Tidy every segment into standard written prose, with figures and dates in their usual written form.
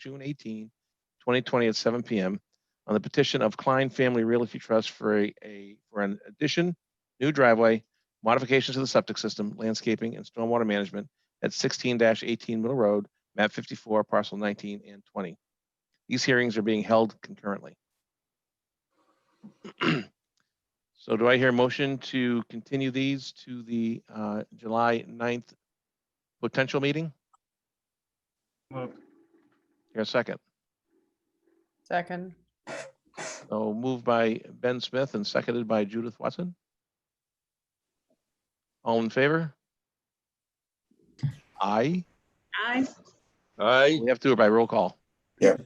June 18, 2020 at 7 p.m. on the petition of Klein Family Realty Trust for an addition, new driveway, modifications to the septic system, landscaping, and stormwater management at 16-18 Middle Road, map 54, parcel 19 and 20. These hearings are being held concurrently. So do I hear a motion to continue these to the July 9th potential meeting? Moved. Here a second. Second. So moved by Ben Smith and seconded by Judith Watson. All in favor? Aye. Aye. Aye. We have to do it by roll call. All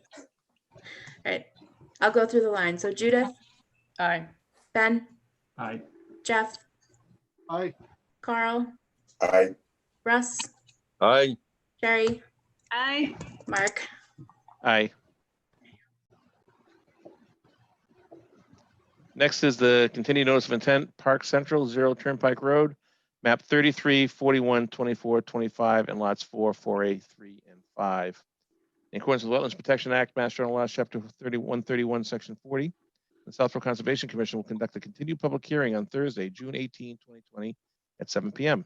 right. I'll go through the line. So Judith, Aye. Ben, Aye. Jeff, Aye. Carl, Aye. Russ, Aye. Sherry, Aye. Mark. Aye. Next is the continued notice of intent, Park Central, 0 Turnpike Road, map 33, 41, 24, 25, and lots 4, 4A, 3, and 5. In accordance with the Wetlands Protection Act, Mass General Laws, Chapter 131, Section 40, the Southborough Conservation Commission will conduct a continued public hearing on Thursday, June 18, 2020, at 7 p.m.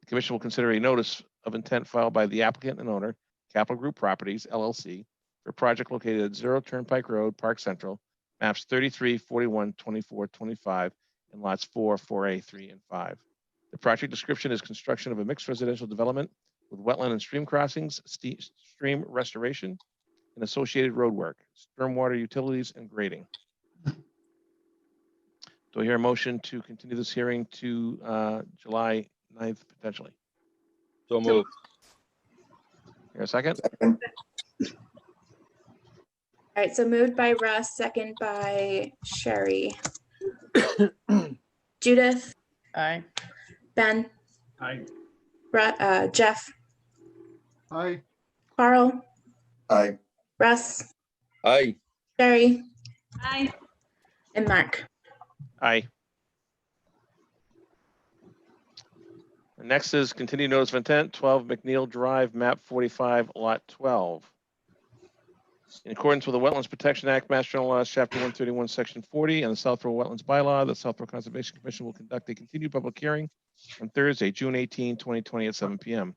The Commission will consider a notice of intent filed by the applicant and owner, Capital Group Properties, LLC, for a project located at 0 Turnpike Road, Park Central, maps 33, 41, 24, 25, and lots 4, 4A, 3, and 5. The project description is construction of a mixed residential development with wetland and stream crossings, stream restoration, and associated road work, stormwater utilities, and grading. Do I hear a motion to continue this hearing to July 9th, potentially? So moved. Here a second? All right. So moved by Russ, second by Sherry. Judith, Aye. Ben, Aye. Jeff, Aye. Carl, Aye. Russ, Aye. Sherry, Aye. and Mark. Aye. The next is continued notice of intent, 12 McNeil Drive, map 45, lot 12. In accordance with the Wetlands Protection Act, Mass General Laws, Chapter 131, Section 40, and the Southborough Wetlands Bylaw, the Southborough Conservation Commission will conduct a continued public hearing on Thursday, June 18, 2020 at 7 p.m.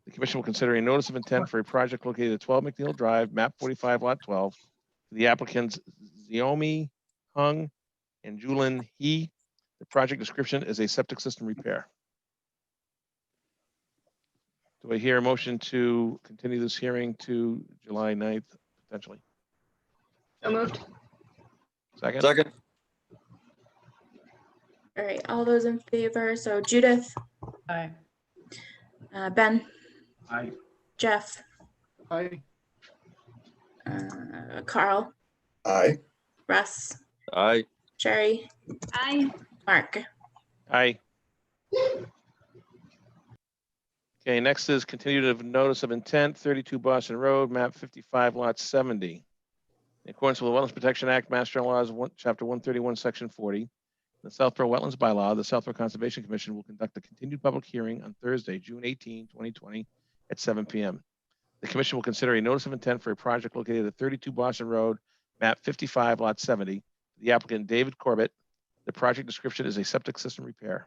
The Commission will consider a notice of intent for a project located at 12 McNeil Drive, map 45, lot 12, for the applicants Xiaomi Hung and Julin He. The project description is a septic system repair. Do I hear a motion to continue this hearing to July 9th, potentially? So moved. Second? Second. All right. All those in favor. So Judith, Aye. Ben, Aye. Jeff, Aye. Carl, Aye. Russ, Aye. Sherry, Aye. Mark. Aye. Okay, next is continued of notice of intent, 32 Boston Road, map 55, lot 70. In accordance with the Wetlands Protection Act, Mass General Laws, Chapter 131, Section 40, the Southborough Wetlands Bylaw, the Southborough Conservation Commission will conduct a continued public hearing on Thursday, June 18, 2020 at 7 p.m. The Commission will consider a notice of intent for a project located at 32 Boston Road, map 55, lot 70. The applicant David Corbett. The project description is a septic system repair.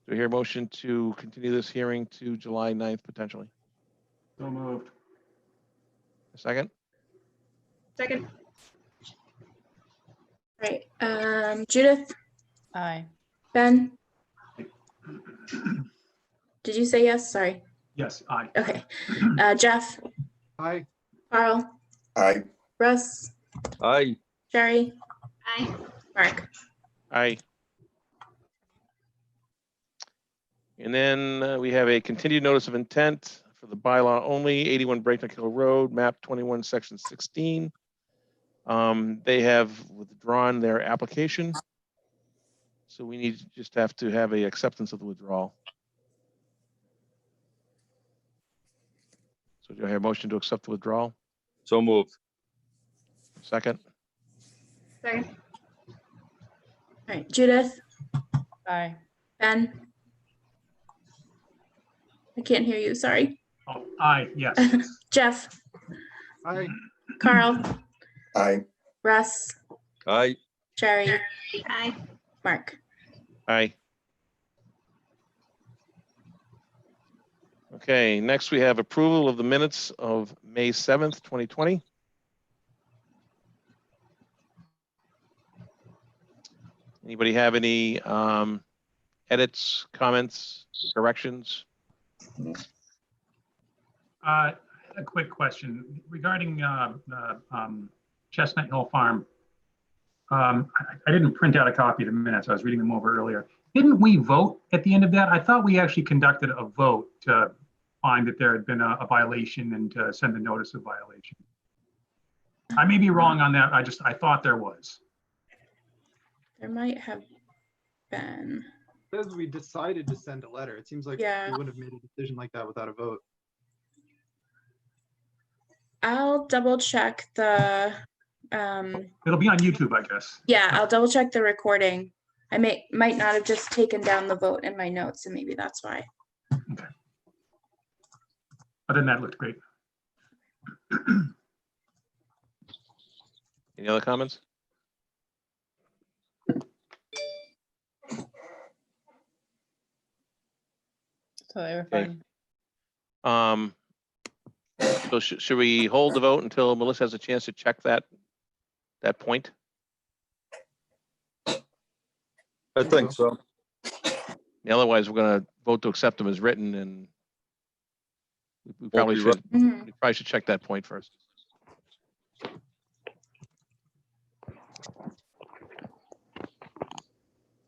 Do I hear a motion to continue this hearing to July 9th, potentially? So moved. A second? Second. All right. Judith, Aye. Ben. Did you say yes? Sorry. Yes. Aye. Okay. Jeff, Aye. Carl, Aye. Russ, Aye. Sherry, Aye. Mark. Aye. And then we have a continued notice of intent for the bylaw only, 81 Breakneck Hill Road, map 21, section 16. They have withdrawn their application. So we need to just have to have a acceptance of the withdrawal. So do I hear a motion to accept the withdrawal? So moved. Second? Second. All right. Judith, Aye. Ben. I can't hear you. Sorry. Oh, aye, yes. Jeff, Aye. Carl, Aye. Russ, Aye. Sherry, Aye. Mark. Aye. Okay, next we have approval of the minutes of May 7th, 2020. Anybody have any edits, comments, corrections? A quick question regarding Chestnut Hill Farm. I didn't print out a copy of the minutes. I was reading them over earlier. Didn't we vote at the end of that? I thought we actually conducted a vote to find that there had been a violation and to send a notice of violation. I may be wrong on that. I thought there was. There might have been. Says we decided to send a letter. It seems like Yeah. we wouldn't have made a decision like that without a vote. I'll double check the, It'll be on YouTube, I guess. yeah, I'll double check the recording. I might not have just taken down the vote in my notes, and maybe that's why. Okay. Other than that, it looked great. Any other comments? So they were Okay. fine. So should we hold the vote until Melissa has a chance to check that point? I think so. Otherwise, we're gonna vote to accept them as written, and we probably be right. should, Mhm. we probably should check that point first.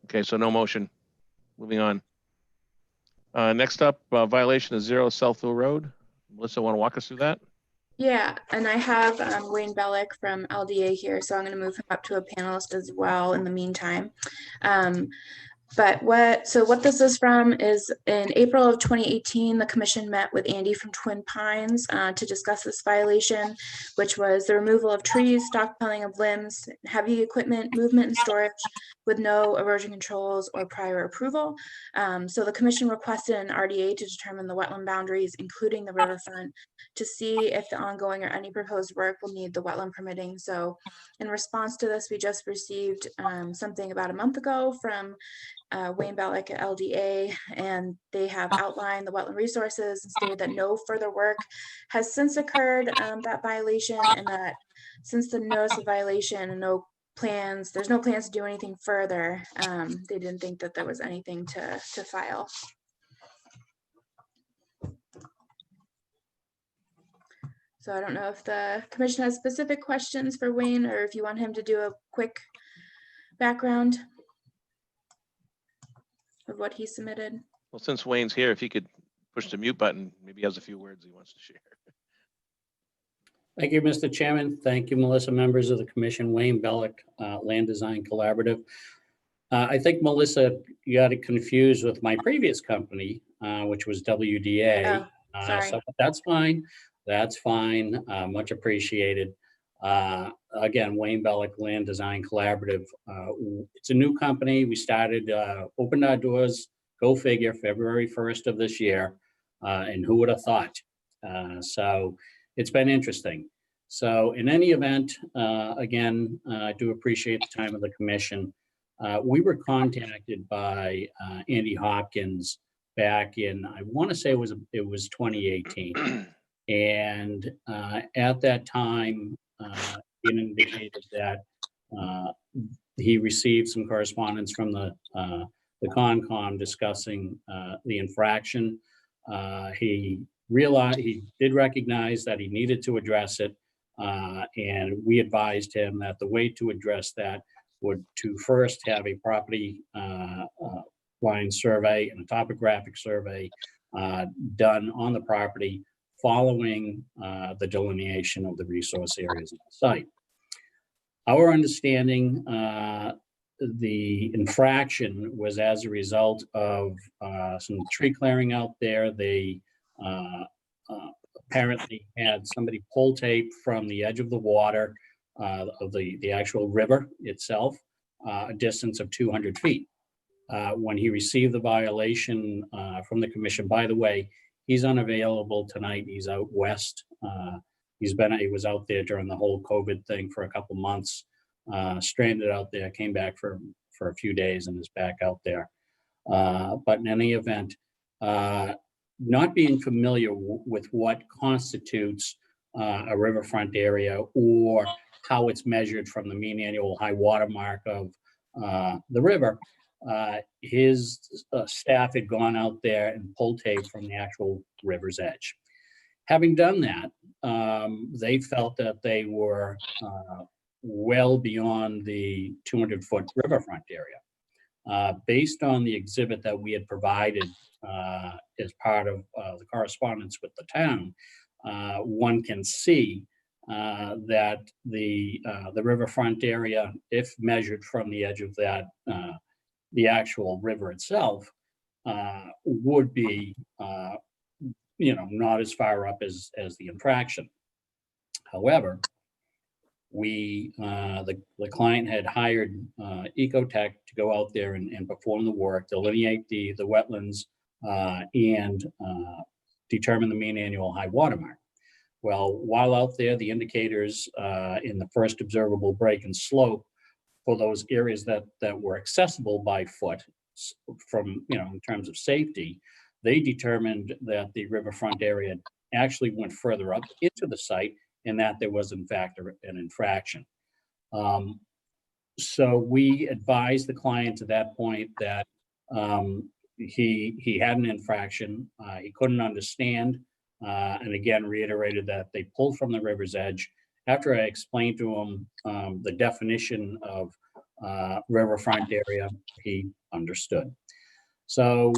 Okay, so no motion. Moving on. Next up, violation of 0 Southville Road. Melissa, want to walk us through that? Yeah, and I have Wayne Bellick from LDA here, so I'm going to move him up to a panelist as well in the meantime. But what this is from is in April of 2018, the commission met with Andy from Twin Pines to discuss this violation, which was the removal of trees, stockpiling of limbs, heavy equipment, movement and storage with no erosion controls or prior approval. So the commission requested an RDA to determine the wetland boundaries, including the riverfront, to see if the ongoing or any proposed work will need the wetland permitting. So in response to this, we just received something about a month ago from Wayne Bellick at LDA, and they have outlined the wetland resources and stated that no further work has since occurred, that violation, and that since the notice of violation and there's no plans to do anything further, they didn't think that there was anything to file. So I don't know if the commission has specific questions for Wayne, or if you want him to do a quick background of what he submitted. Well, since Wayne's here, if he could push the mute button, maybe he has a few words he wants to share. Thank you, Mr. Chairman. Thank you, Melissa, members of the commission. Wayne Bellick, Land Design Collaborative. I think, Melissa, you got it confused with my previous company, which was WDA. Oh, sorry. So that's fine. That's fine. Much appreciated. Again, Wayne Bellick, Land Design Collaborative. It's a new company. We started, opened our doors, go figure, February 1st of this year. And who would have thought? So it's been interesting. So in any event, again, I do appreciate the time of the commission. We were contacted by Andy Hopkins back in, I want to say it was 2018. And at that time, it indicated that he received some correspondence from the Concom discussing the infraction. He did recognize that he needed to address it, and we advised him that the way to address that would to first have a property line survey and a topographic survey done on the property following the delineation of the resource areas of the site. Our understanding, the infraction was as a result of some tree clearing out there. They apparently had somebody pull tape from the edge of the water of the actual river itself, a distance of 200 feet. When he received the violation from the commission, by the way, He's unavailable tonight. He's out west. He was out there during the whole COVID thing for a couple months, stranded out there, came back for a few days and is back out there. But in any event, not being familiar with what constitutes a riverfront area or how it's measured from the mean annual high water mark of the river, his staff had gone out there and pulled tape from the actual river's edge. Having done that, they felt that they were well beyond the 200-foot riverfront area. Based on the exhibit that we had provided as part of the correspondence with the town, one can see that the riverfront area, if measured from the edge of that, the actual river itself, would be not as far up as the infraction. However, the client had hired Ecotech to go out there and perform the work, delineate the wetlands, and determine the mean annual high water mark. Well, while out there, the indicators in the first observable break and slope for those areas that were accessible by foot from, in terms of safety, they determined that the riverfront area actually went further up into the site and that there was in fact an infraction. So we advised the client to that point that he had an infraction, he couldn't understand, and again reiterated that they pulled from the river's edge. After I explained to him the definition of riverfront area, he understood. So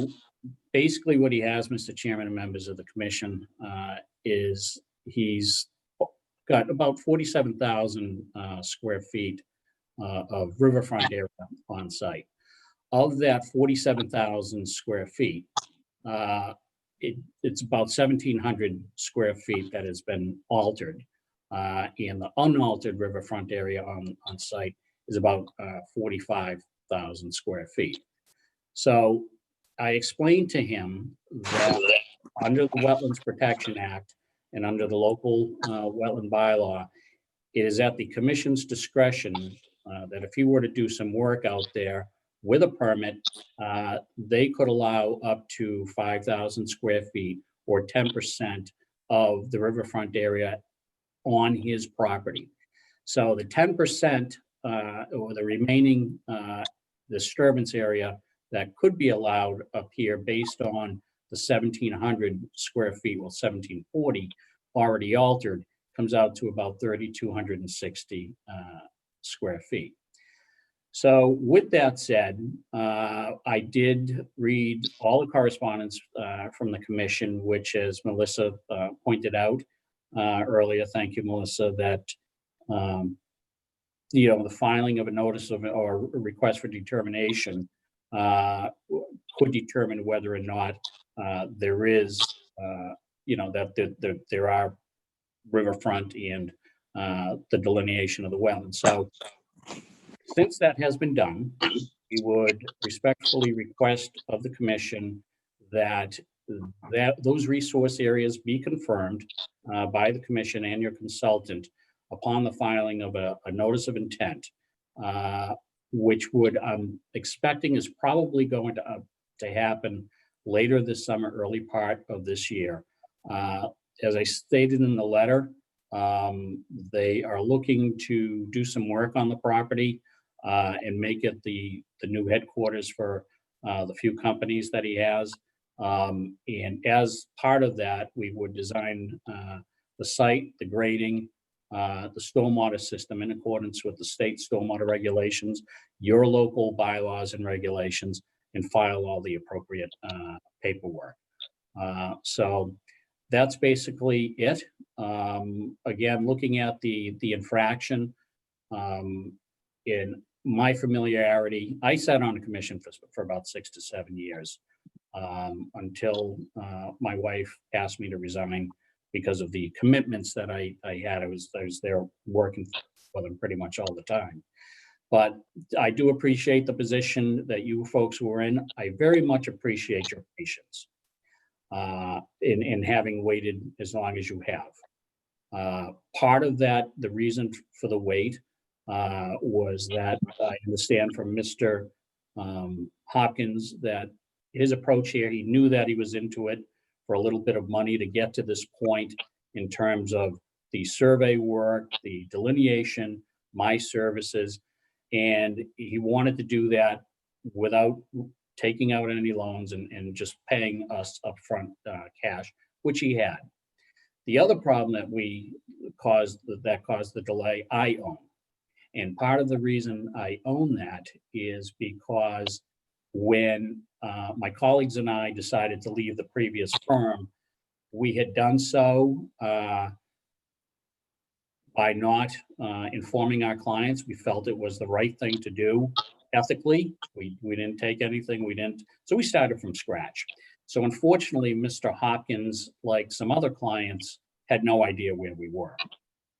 basically what he has, Mr. Chairman and members of the commission, is he's got about 47,000 square feet of riverfront area on site. Of that 47,000 square feet, it's about 1,700 square feet that has been altered. And the unaltered riverfront area on site is about 45,000 square feet. So I explained to him that under the Wetlands Protection Act and under the local wetland bylaw, it is at the commission's discretion that if he were to do some work out there with a permit, they could allow up to 5,000 square feet or 10% of the riverfront area on his property. So the 10% or the remaining disturbance area that could be allowed up here based on the 1,700 square feet, well, 1,740 already altered, comes out to about 3,260 square feet. So with that said, I did read all the correspondence from the commission, which, as Melissa pointed out earlier, thank you, Melissa, that the filing of a notice of or a request for determination could determine whether or not there is, that there are riverfront and the delineation of the wetlands. So since that has been done, we would respectfully request of the commission that those resource areas be confirmed by the commission and your consultant upon the filing of a notice of intent, which I'm expecting is probably going to happen later this summer, early part of this year. As I stated in the letter, they are looking to do some work on the property and make it the new headquarters for the few companies that he has. And as part of that, we would design the site, the grading, the stormwater system in accordance with the state stormwater regulations, your local bylaws and regulations, and file all the appropriate paperwork. So that's basically it. Again, looking at the infraction, in my familiarity, I sat on a commission for about 6 to 7 years until my wife asked me to resign because of the commitments that I had. I was there working for them pretty much all the time. But I do appreciate the position that you folks were in. I very much appreciate your patience. in having waited as long as you have. Part of that, the reason for the wait was that I understand from Mr. Hopkins that his approach here, he knew that he was into it for a little bit of money to get to this point in terms of the survey work, the delineation, my services, and he wanted to do that without taking out any loans and just paying us upfront cash, which he had. The other problem that caused the delay, I own. And part of the reason I own that is because when my colleagues and I decided to leave the previous firm, we had done so by not informing our clients. We felt it was the right thing to do ethically. We didn't take anything, so we started from scratch. So unfortunately, Mr. Hopkins, like some other clients, had no idea where we were.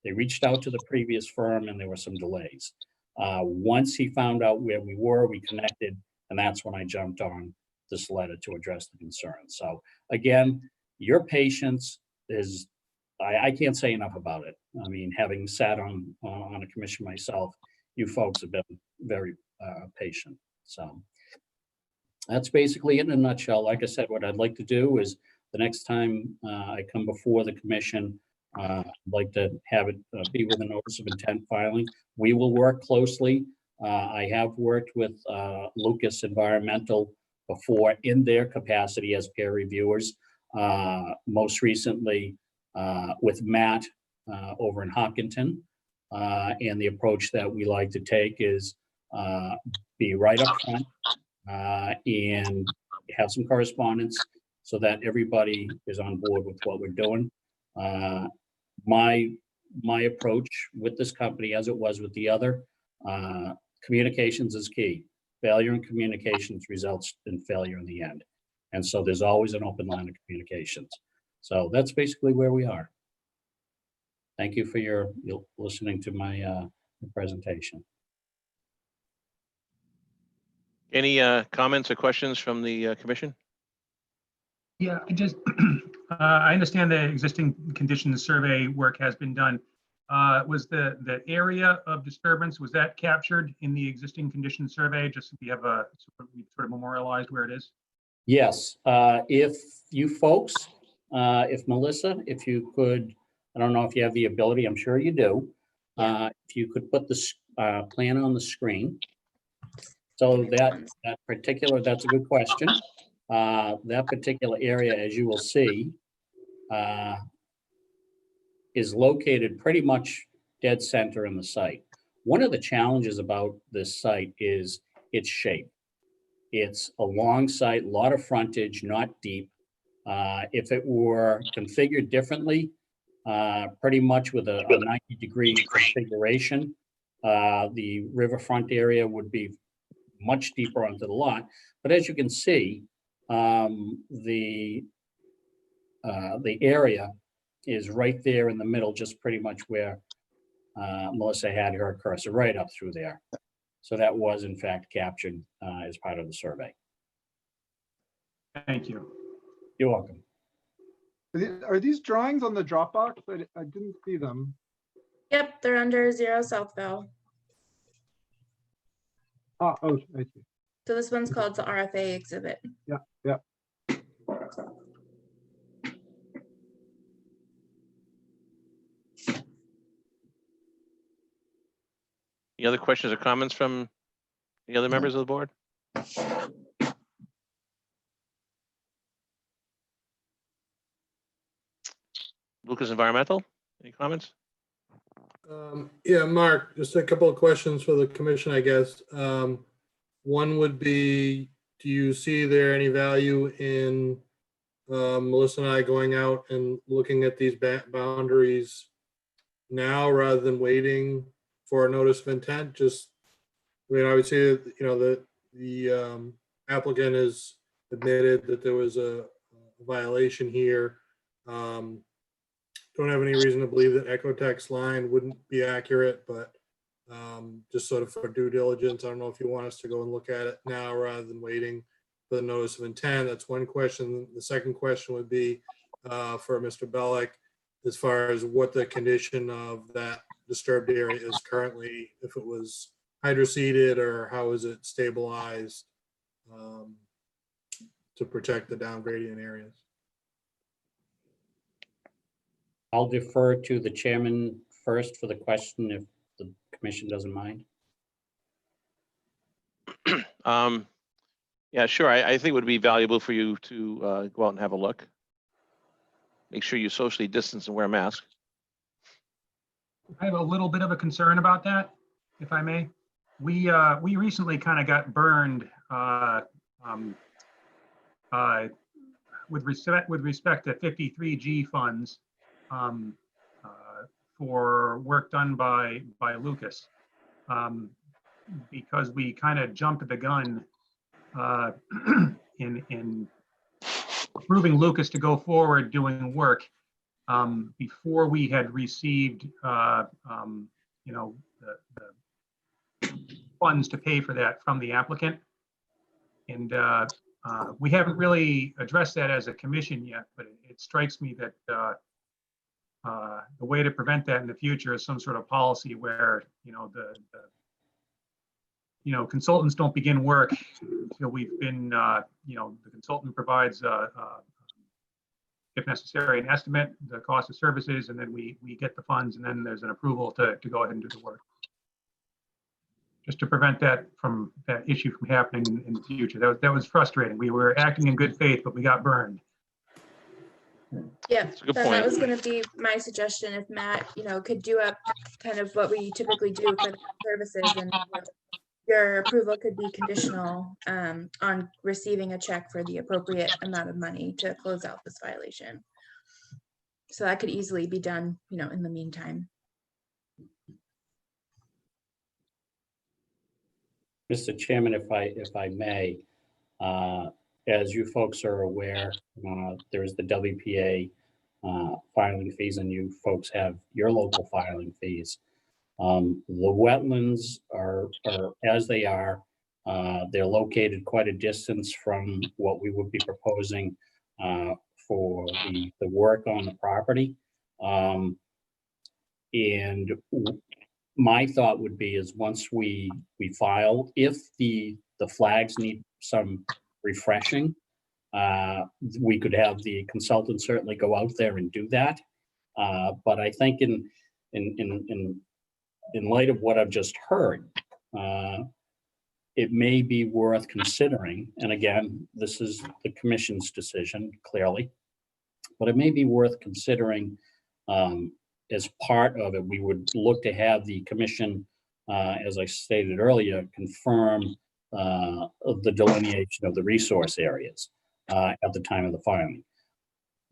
They reached out to the previous firm and there were some delays. Once he found out where we were, we connected, and that's when I jumped on this letter to address the concern. So again, your patience is, I can't say enough about it. I mean, having sat on a commission myself, you folks have been very patient. So that's basically it in a nutshell. Like I said, what I'd like to do is the next time I come before the commission, I'd like to have it be with a notice of intent filing. We will work closely. I have worked with Lucas Environmental before in their capacity as peer reviewers. Most recently with Matt over in Hopkinton. And the approach that we like to take is be right up front and have some correspondence so that everybody is on board with what we're doing. My approach with this company, as it was with the other, communications is key. Failure in communications results in failure in the end. And so there's always an open line of communications. So that's basically where we are. Thank you for your listening to my presentation. Any comments or questions from the commission? Yeah, I understand the existing conditions survey work has been done. Was the area of disturbance, was that captured in the existing condition survey? Just so we have we sort of memorialized where it is? Yes, if you folks, if Melissa, if you could, I don't know if you have the ability, I'm sure you do. If you could put the plan on the screen. So that's a good question. That particular area, as you will see, is located pretty much dead center in the site. One of the challenges about this site is its shape. It's a long site, a lot of frontage, not deep. If it were configured differently, pretty much with a 90-degree configuration, the riverfront area would be much deeper onto the lot. But as you can see, the area is right there in the middle, just pretty much where Melissa had her cursor, right up through there. So that was in fact captured as part of the survey. Thank you. You're welcome. Are these drawings on the Dropbox? I didn't see them. Yep, they're under 0 Southville. Oh, I see. So this one's called the RFA exhibit. Yeah. Any other questions or comments from the other members of the board? Lucas Environmental, any comments? Yeah, Mark, just a couple of questions for the commission, I guess. One would be, do you see there any value in Melissa and I going out and looking at these boundaries now rather than waiting for a notice of intent? Just, I mean, I would say that, you know, the applicant has admitted that there was a violation here. Don't have any reason to believe that Ecotech's line wouldn't be accurate, but just sort of for due diligence, I don't know if you want us to go and look at it now rather than waiting for the notice of intent? That's one question. The second question would be for Mr. Bellick, as far as what the condition of that disturbed area is currently, if it was hydroseeded or how is it stabilized to protect the down gradient areas. I'll defer to the chairman first for the question if the commission doesn't mind. Yeah, sure. I think it would be valuable for you to go out and have a look. Make sure you socially distance and wear a mask. I have a little bit of a concern about that, if I may. We recently kind of got burned with respect to 53G funds for work done by Lucas, because we kind of jumped the gun in approving Lucas to go forward doing work before we had received you know, the funds to pay for that from the applicant. And we haven't really addressed that as a commission yet, but it strikes me that the way to prevent that in the future is some sort of policy where, you know, the consultants don't begin work until we've been, you know, the consultant provides, if necessary, an estimate, the cost of services, and then we get the funds, and then there's an approval to go ahead and do the work. Just to prevent that issue from happening in the future. That was frustrating. We were acting in good faith, but we got burned. Yeah, That's a good that point. was going to be my suggestion. If Matt, you know, could do up kind of what we typically do for the services, and your approval could be conditional on receiving a check for the appropriate amount of money to close out this violation. So that could easily be done, you know, in the meantime. Mr. Chairman, if I may, as you folks are aware, there is the WPA filing fees, and you folks have your local filing fees. The wetlands are as they are. They're located quite a distance from what we would be proposing for the work on the property. And my thought would be is once we file, if the flags need some refreshing, we could have the consultant certainly go out there and do that. But I think in light of what I've just heard, it may be worth considering, and again, this is the commission's decision, clearly, but it may be worth considering as part of it. We would look to have the commission, as I stated earlier, confirm the delineation of the resource areas at the time of the filing.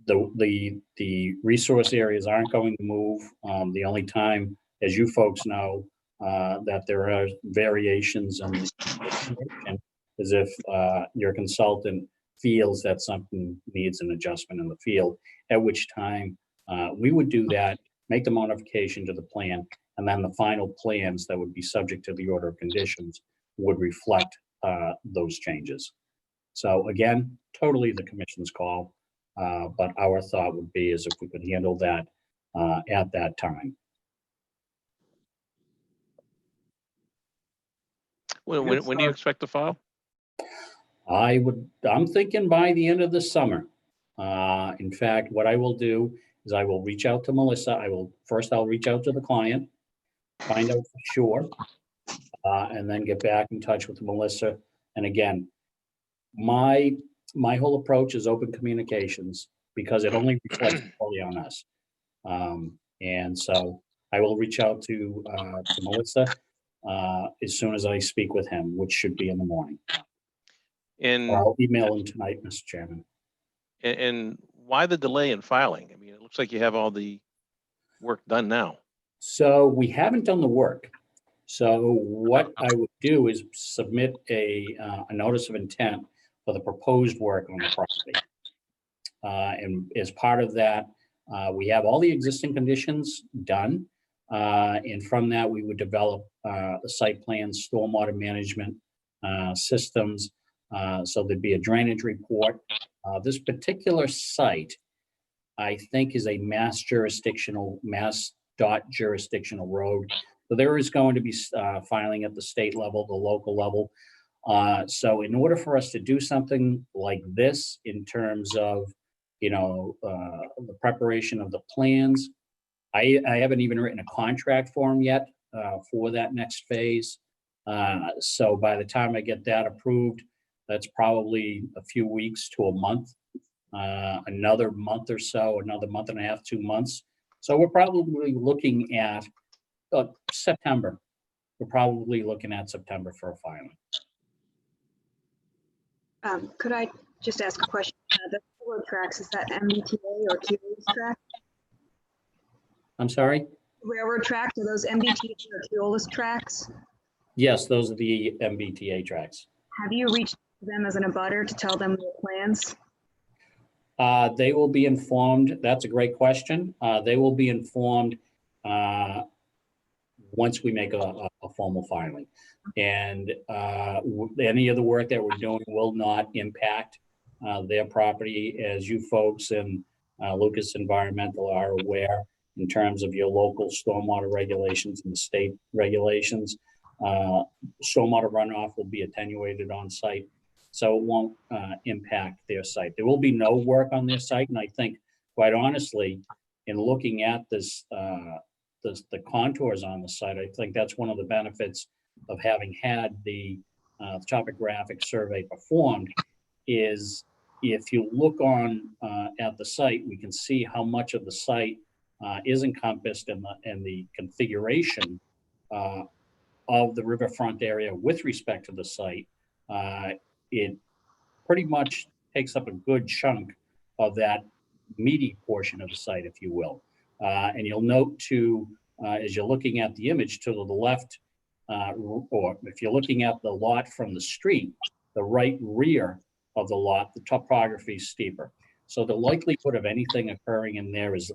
The resource areas aren't going to move. The only time, as you folks know, that there are variations in the information is if your consultant feels that something needs an adjustment in the field, at which time we would do that, make the modification to the plan, and then the final plans that would be subject to the order of conditions would reflect those changes. So again, totally the commission's call, but our thought would be is if we could handle that at that time. When do you expect to file? I'm thinking by the end of the summer. In fact, what I will do is I will reach out to Melissa. I'll reach out to the client, find out for sure, and then get back in touch with Melissa. And again, my whole approach is open communications because it only reflects fully on us. And so I will reach out to Melissa as soon as I speak with him, which should be in the morning. And I'll email him tonight, Mr. Chairman. and why the delay in filing? I mean, it looks like you have all the work done now. So we haven't done the work. So what I would do is submit a notice of intent for the proposed work on the property. And as part of that, we have all the existing conditions done. And from that, we would develop the site plans, stormwater management systems, So there'd be a drainage report. This particular site, I think, is a mass dot jurisdictional road. So there is going to be filing at the state level, the local level. So in order for us to do something like this in terms of, the preparation of the plans, I haven't even written a contract for them yet for that next phase. So by the time I get that approved, that's probably a few weeks to a month, another month or so, another month and a half, 2 months. So we're probably looking at September. We're probably looking at September for a filing. Could I just ask a question? The railroad tracks, is that MBTA or Keolis track? I'm sorry? Railroad tracks, are those MBTA or Keolis tracks? Yes, those are the MBTA tracks. Have you reached them as an abutter to tell them your plans? They will be informed. That's a great question. They will be informed once we make a formal filing. And any of the work that we're doing will not impact their property, as you folks and Lucas Environmental are aware, in terms of your local stormwater regulations and the state regulations. Stormwater runoff will be attenuated on site, so it won't impact their site. There will be no work on their site, and I think, quite honestly, in looking at this, the contours on the site, I think that's one of the benefits of having had the topographic survey performed, is if you look on at the site, we can see how much of the site is encompassed in the configuration of the riverfront area with respect to the site. It pretty much takes up a good chunk of that meaty portion of the site, if you will. And you'll note too, as you're looking at the image to the left, or if you're looking at the lot from the street, the right rear of the lot, the topography is steeper. So the likelihood of anything occurring in there is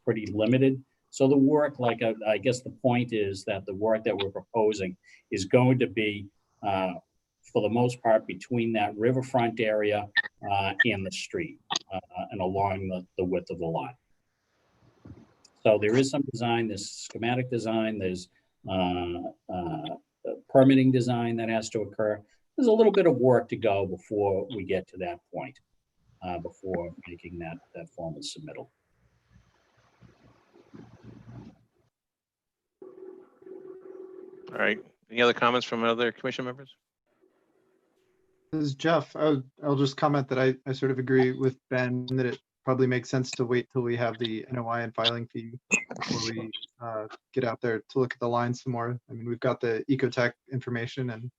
pretty limited. So the work, like I guess the point is that the work that we're proposing is going to be, for the most part, between that riverfront area and the street and along the width of the lot. So there is some design, there's schematic design, there's permitting design that has to occur. There's a little bit of work to go before we get to that point, before making that formal submittal. All right. Any other comments from other commission members? This is Jeff. I'll just comment that I sort of agree with Ben that it probably makes sense to wait till we have the NOI and filing fee before we get out there to look at the lines some more. I mean, we've got the Ecotech information, and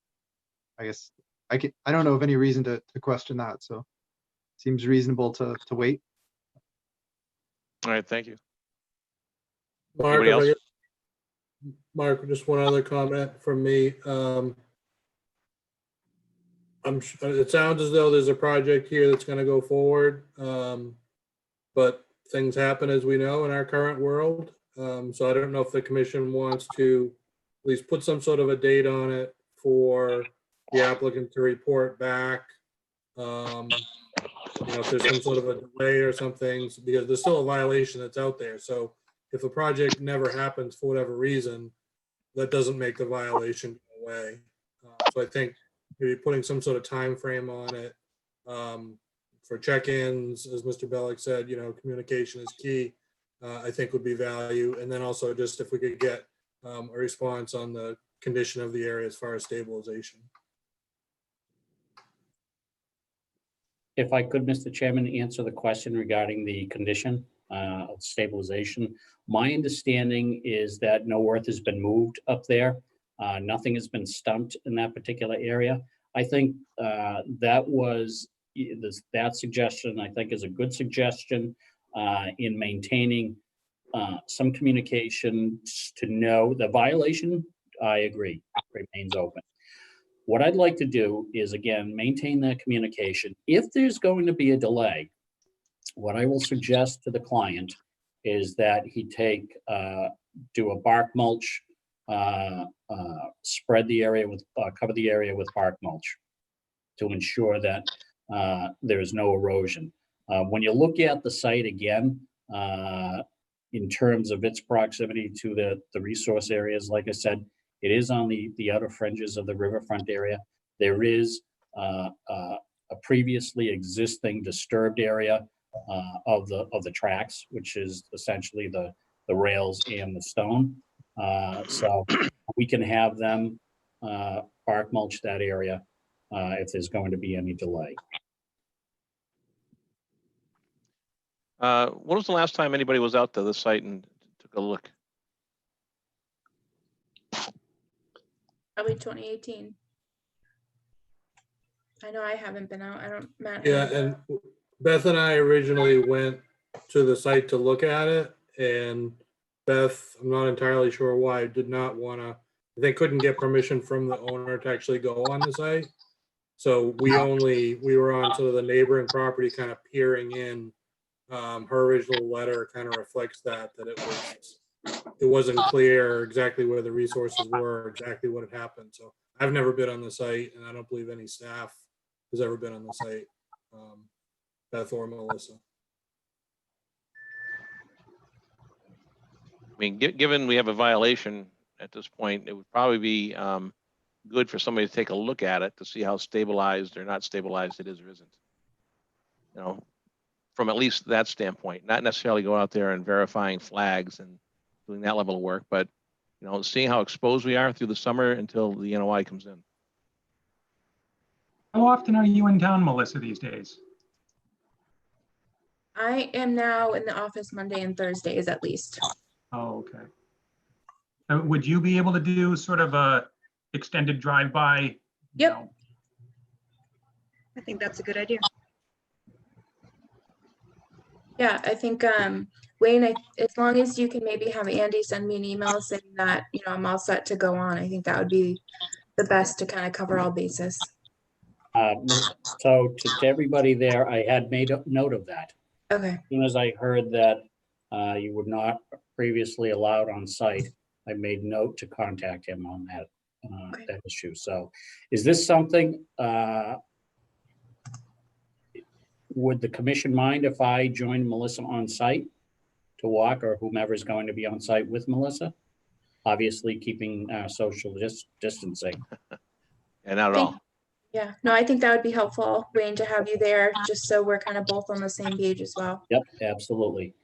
I guess I don't know of any reason to question that. So seems reasonable to wait. All right, thank you. Mark, Anybody else? Mark, just one other comment from me. It sounds as though there's a project here that's going to go forward, but things happen, as we know, in our current world. So I don't know if the commission wants to at least put some sort of a date on it for the applicant to report back. If there's some sort of a delay or something, because there's still a violation that's out there. So if a project never happens for whatever reason, that doesn't make the violation go away. So I think maybe putting some sort of time frame on it for check-ins, as Mr. Bellick said, communication is key, I think would be value. And then also just if we could get a response on the condition of the area as far as stabilization. If I could, Mr. Chairman, answer the question regarding the condition of stabilization. My understanding is that no earth has been moved up there. Nothing has been stumped in that particular area. I think that suggestion, I think, is a good suggestion in maintaining some communication to know the violation. I agree, remains open. What I'd like to do is, again, maintain that communication. If there's going to be a delay, what I will suggest to the client is that he do a bark mulch, spread the area with, cover the area with bark mulch. to ensure that there's no erosion. When you look at the site again, in terms of its proximity to the resource areas, like I said, it is on the outer fringes of the riverfront area. There is a previously existing disturbed area of the tracks, which is essentially the rails and the stone. So we can have them bark mulch that area if there's going to be any delay. When was the last time anybody was out to the site and took a look? Probably 2018. I know I haven't been out. I don't, Matt. Yeah, and Beth and I originally went to the site to look at it, and Beth, I'm not entirely sure why, did not want to, they couldn't get permission from the owner to actually go on the site. So we were on sort of the neighboring property, kind of peering in. Her original letter kind of reflects that it wasn't clear exactly where the resources were, exactly what had happened. So I've never been on the site, and I don't believe any staff has ever been on the site, Beth or Melissa. I mean, given we have a violation at this point, it would probably be good for somebody to take a look at it to see how stabilized or not stabilized it is or isn't. You know, from at least that standpoint, not necessarily go out there and verifying flags and doing that level of work, but you know, seeing how exposed we are through the summer until the NOI comes in. How often are you in town, Melissa, these days? I am now in the office Monday and Thursdays at least. Oh, okay. Would you be able to do sort of a extended drive-by? Yep. I think that's a good idea. Yeah, I think Wayne, as long as you can maybe have Andy send me an email saying that, you know, I'm all set to go on, I think that would be the best to kind of cover all bases. So to everybody there, I had made a note of that. Okay. As soon as I heard that you were not previously allowed on site, I made note to contact him on that, that issue. So is this something, would the commission mind if I joined Melissa on site to walk, or whomever is going to be on site with Melissa? Obviously keeping social distancing. And not at all. Yeah, no, I think that would be helpful, Wayne, to have you there, just so we're kind of both on the same page as well. Yep, absolutely.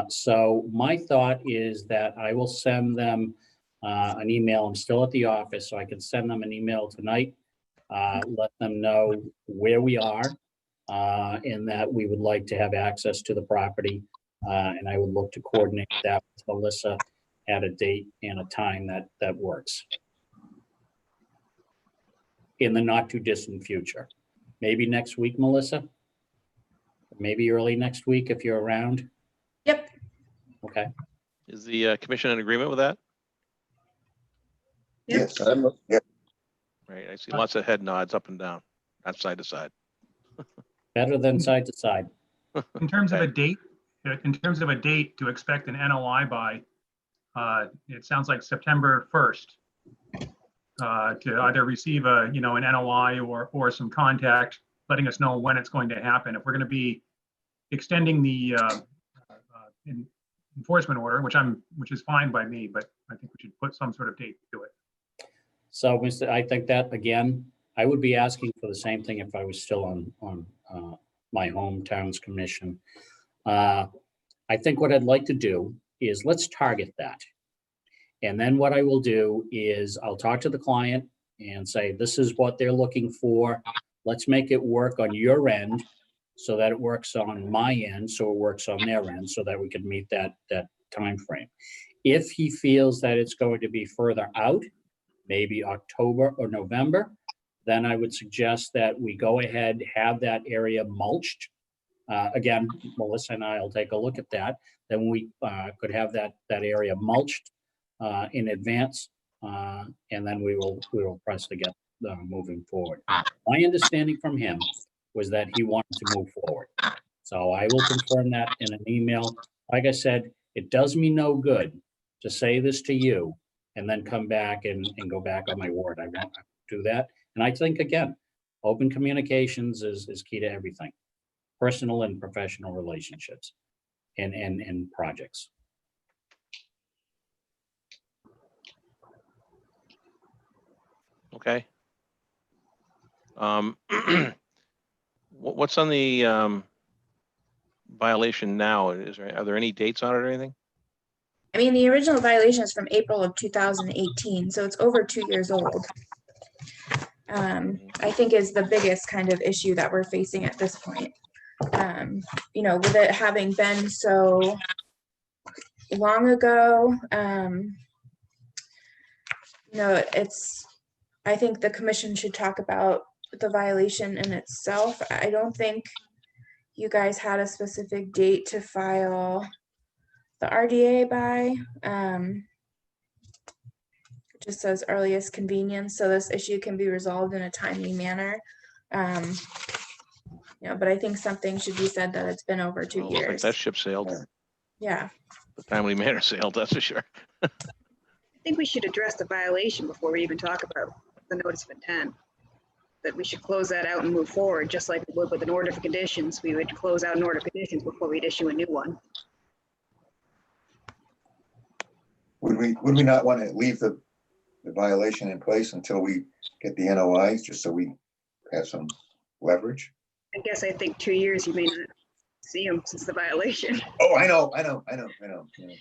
So my thought is that I will send them an email. I'm still at the office, so I can send them an email tonight. Let them know where we are and that we would like to have access to the property. And I would look to coordinate that with Melissa at a date and a time that works in the not too distant future. Maybe next week, Melissa? Maybe early next week if you're around? Yep. Okay. Is the commission in agreement with that? Yes. Right, I see lots of head nods up and down, not side to side. Better than side to side. In terms of a date, to expect an NOI by, it sounds like September 1st. To either receive an NOI or some contact letting us know when it's going to happen. If we're going to be extending the enforcement order, which is fine by me, but I think we should put some sort of date to it. So I think that, again, I would be asking for the same thing if I was still on my hometown's commission. I think what I'd like to do is let's target that. And then what I will do is I'll talk to the client and say, this is what they're looking for. Let's make it work on your end so that it works on my end, so it works on their end, so that we can meet that time frame. If he feels that it's going to be further out, maybe October or November, then I would suggest that we go ahead, have that area mulched. Again, Melissa and I will take a look at that. Then we could have that area mulched in advance, and then we will press to get moving forward. My understanding from him was that he wanted to move forward. So I will confirm that in an email. Like I said, it does me no good to say this to you and then come back and go back on my word. I won't do that. And I think, again, Open communications is key to everything, personal and professional relationships and projects. Okay. What's on the violation now? Are there any dates on it or anything? I mean, the original violation is from April of 2018, so it's over 2 years old. I think is the biggest kind of issue that we're facing at this point. You know, with it having been so long ago, you know, I think the commission should talk about the violation in itself. I don't think you guys had a specific date to file the RDA by. It just says earliest convenience, so this issue can be resolved in a timely manner. You know, but I think something should be said that it's been over 2 Well, looks like years. that ship sailed. Yeah. The timely manner sailed, that's for sure. I think we should address the violation before we even talk about the notice of intent. That we should close that out and move forward, just like we would with an order for conditions. We would close out an order for conditions before we'd issue a new one. Would we not want to leave the violation in place until we get the NOIs, just so we have some leverage? I guess I think 2 years you may not see them since the violation. Oh, I know.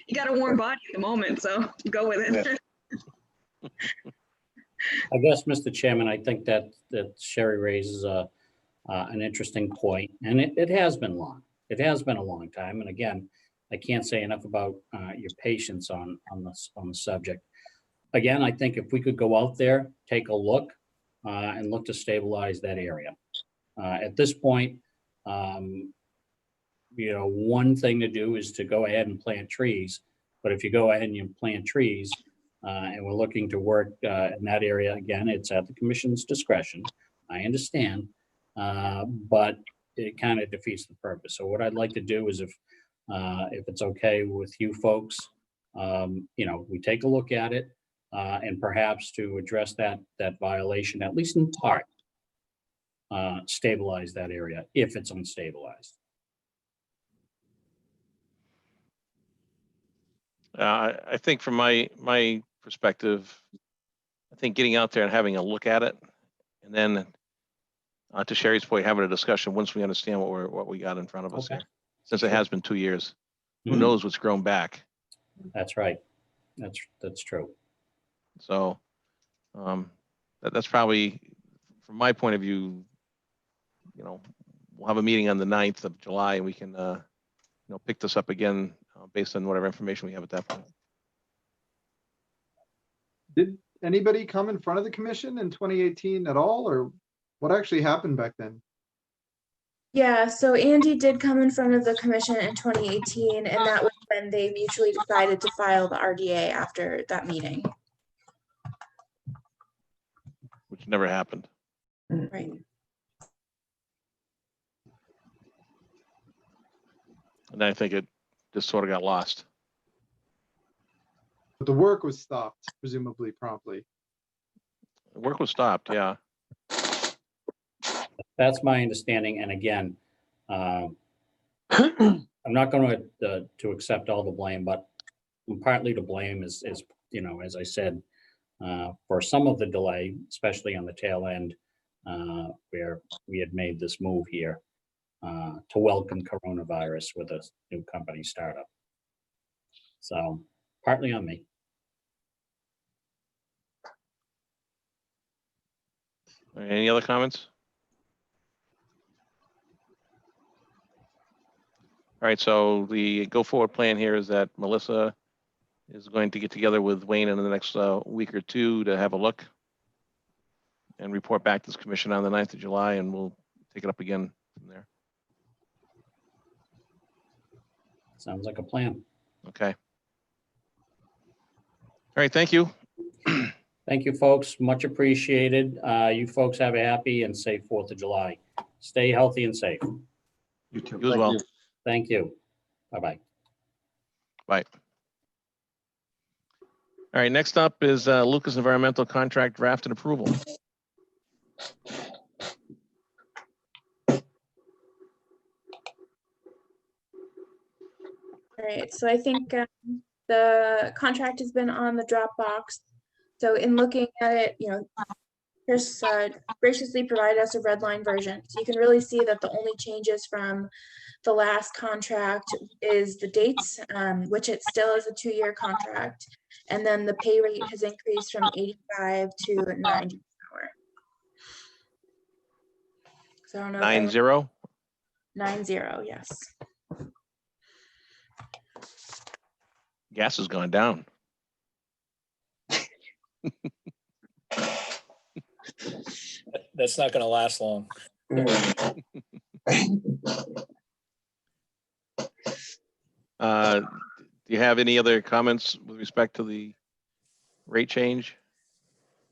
You got a warm body at the moment, so go with it. Yeah. I guess, Mr. Chairman, I think that Sherry raises an interesting point, and it has been long. It has been a long time, and again, I can't say enough about your patience on the subject. Again, I think if we could go out there, take a look, and look to stabilize that area. At this point, you know, one thing to do is to go ahead and plant trees, but if you go ahead and you plant trees, and we're looking to work in that area, again, it's at the commission's discretion. I understand, but it kind of defeats the purpose. So what I'd like to do is if it's okay with you folks, you know, we take a look at it, and perhaps to address that violation, at least in part, stabilize that area if it's unstabilized. I think from my perspective, I think getting out there and having a look at it, and then to Sherry's point, having a discussion once we understand what we got in front of us Okay. here, since it has been 2 years. Who Mhm. knows what's grown back? That's right. That's true. So that's probably, from my point of view, you know, we'll have a meeting on the 9th of July, and we can, you know, pick this up again based on whatever information we have at that point. Did anybody come in front of the commission in 2018 at all, or what actually happened back then? Yeah, so Andy did come in front of the commission in 2018, and that was when they mutually decided to file the RDA after that meeting. Which never happened. Right. And I think it just sort of got lost. But the work was stopped, presumably promptly. The work was stopped, yeah. That's my understanding. And again, I'm not going to accept all the blame, but partly to blame is, you know, as I said, for some of the delay, especially on the tail end, where we had made this move here to welcome coronavirus with a new company startup. So partly on me. Any other comments? All right, so the go forward plan here is that Melissa is going to get together with Wayne in the next week or two to have a look and report back to this commission on the 9th of July, and we'll take it up again from there. Sounds like a plan. Okay. All right, thank you. Thank you, folks. Much appreciated. You folks have a happy and safe 4th of July. Stay healthy and safe. You too. You as well. Thank you. Bye-bye. Bye. All right, next up is Lucas Environmental Contract Draft and Approval. So I think the contract has been on the Dropbox. So in looking at it, Chris graciously provided us a red line version. So you can really see that the only changes from the last contract is the dates, which it still is a 2-year contract. And then the pay rate has increased from 85 to 90 an hour. So I don't know. 9-0. 90, yes. Gas has gone down. That's not going to last long. Do you have any other comments with respect to the rate change,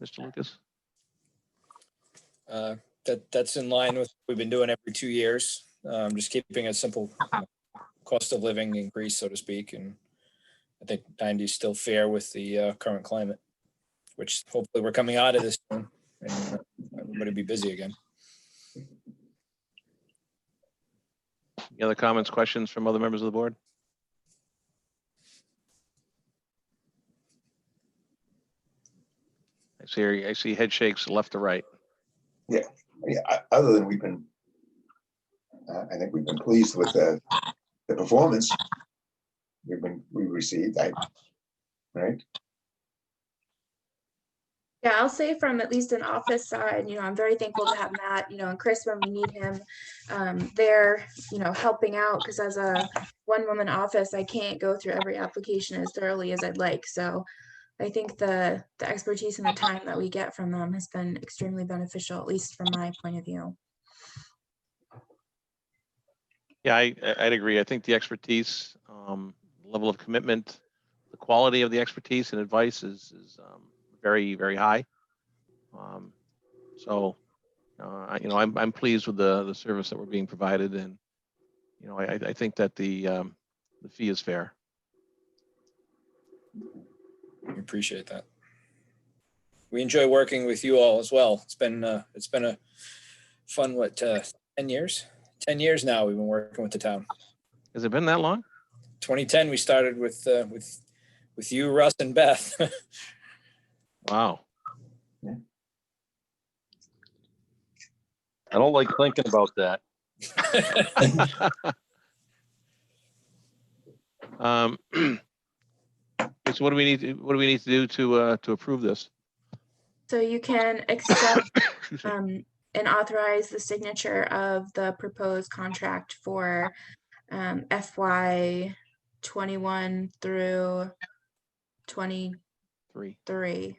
Mr. Lucas? That's in line with what we've been doing every 2 years. Just keeping a simple cost of living increase, so to speak. And I think 90 is still fair with the current climate, which hopefully we're coming out of this soon and everybody be busy again. Any other comments, questions from other members of the board? I see head shakes left to right. Yeah, other than we've been, I think we've been pleased with the performance we received, right? Yeah, I'll say from at least an office side, I'm very thankful to have Matt, and Chris when we need him there, helping out, because as a one-woman office, I can't go through every application as thoroughly as I'd like. So I think the expertise and the time that we get from them has been extremely beneficial, at least from my point of view. Yeah, I'd agree. I think the expertise, level of commitment, the quality of the expertise and advice is very, very high. I'm pleased with the service that we're being provided, and I think that the fee is fair. We appreciate that. We enjoy working with you all as well. It's been a fun 10 years? 10 years now we've been working with the town. Has it been that long? 2010 we started with you, Russ, and Beth. Wow. I don't like thinking about that. So what do we need to do to approve this? So you can accept and authorize the signature of the proposed contract for FY 21 through 23,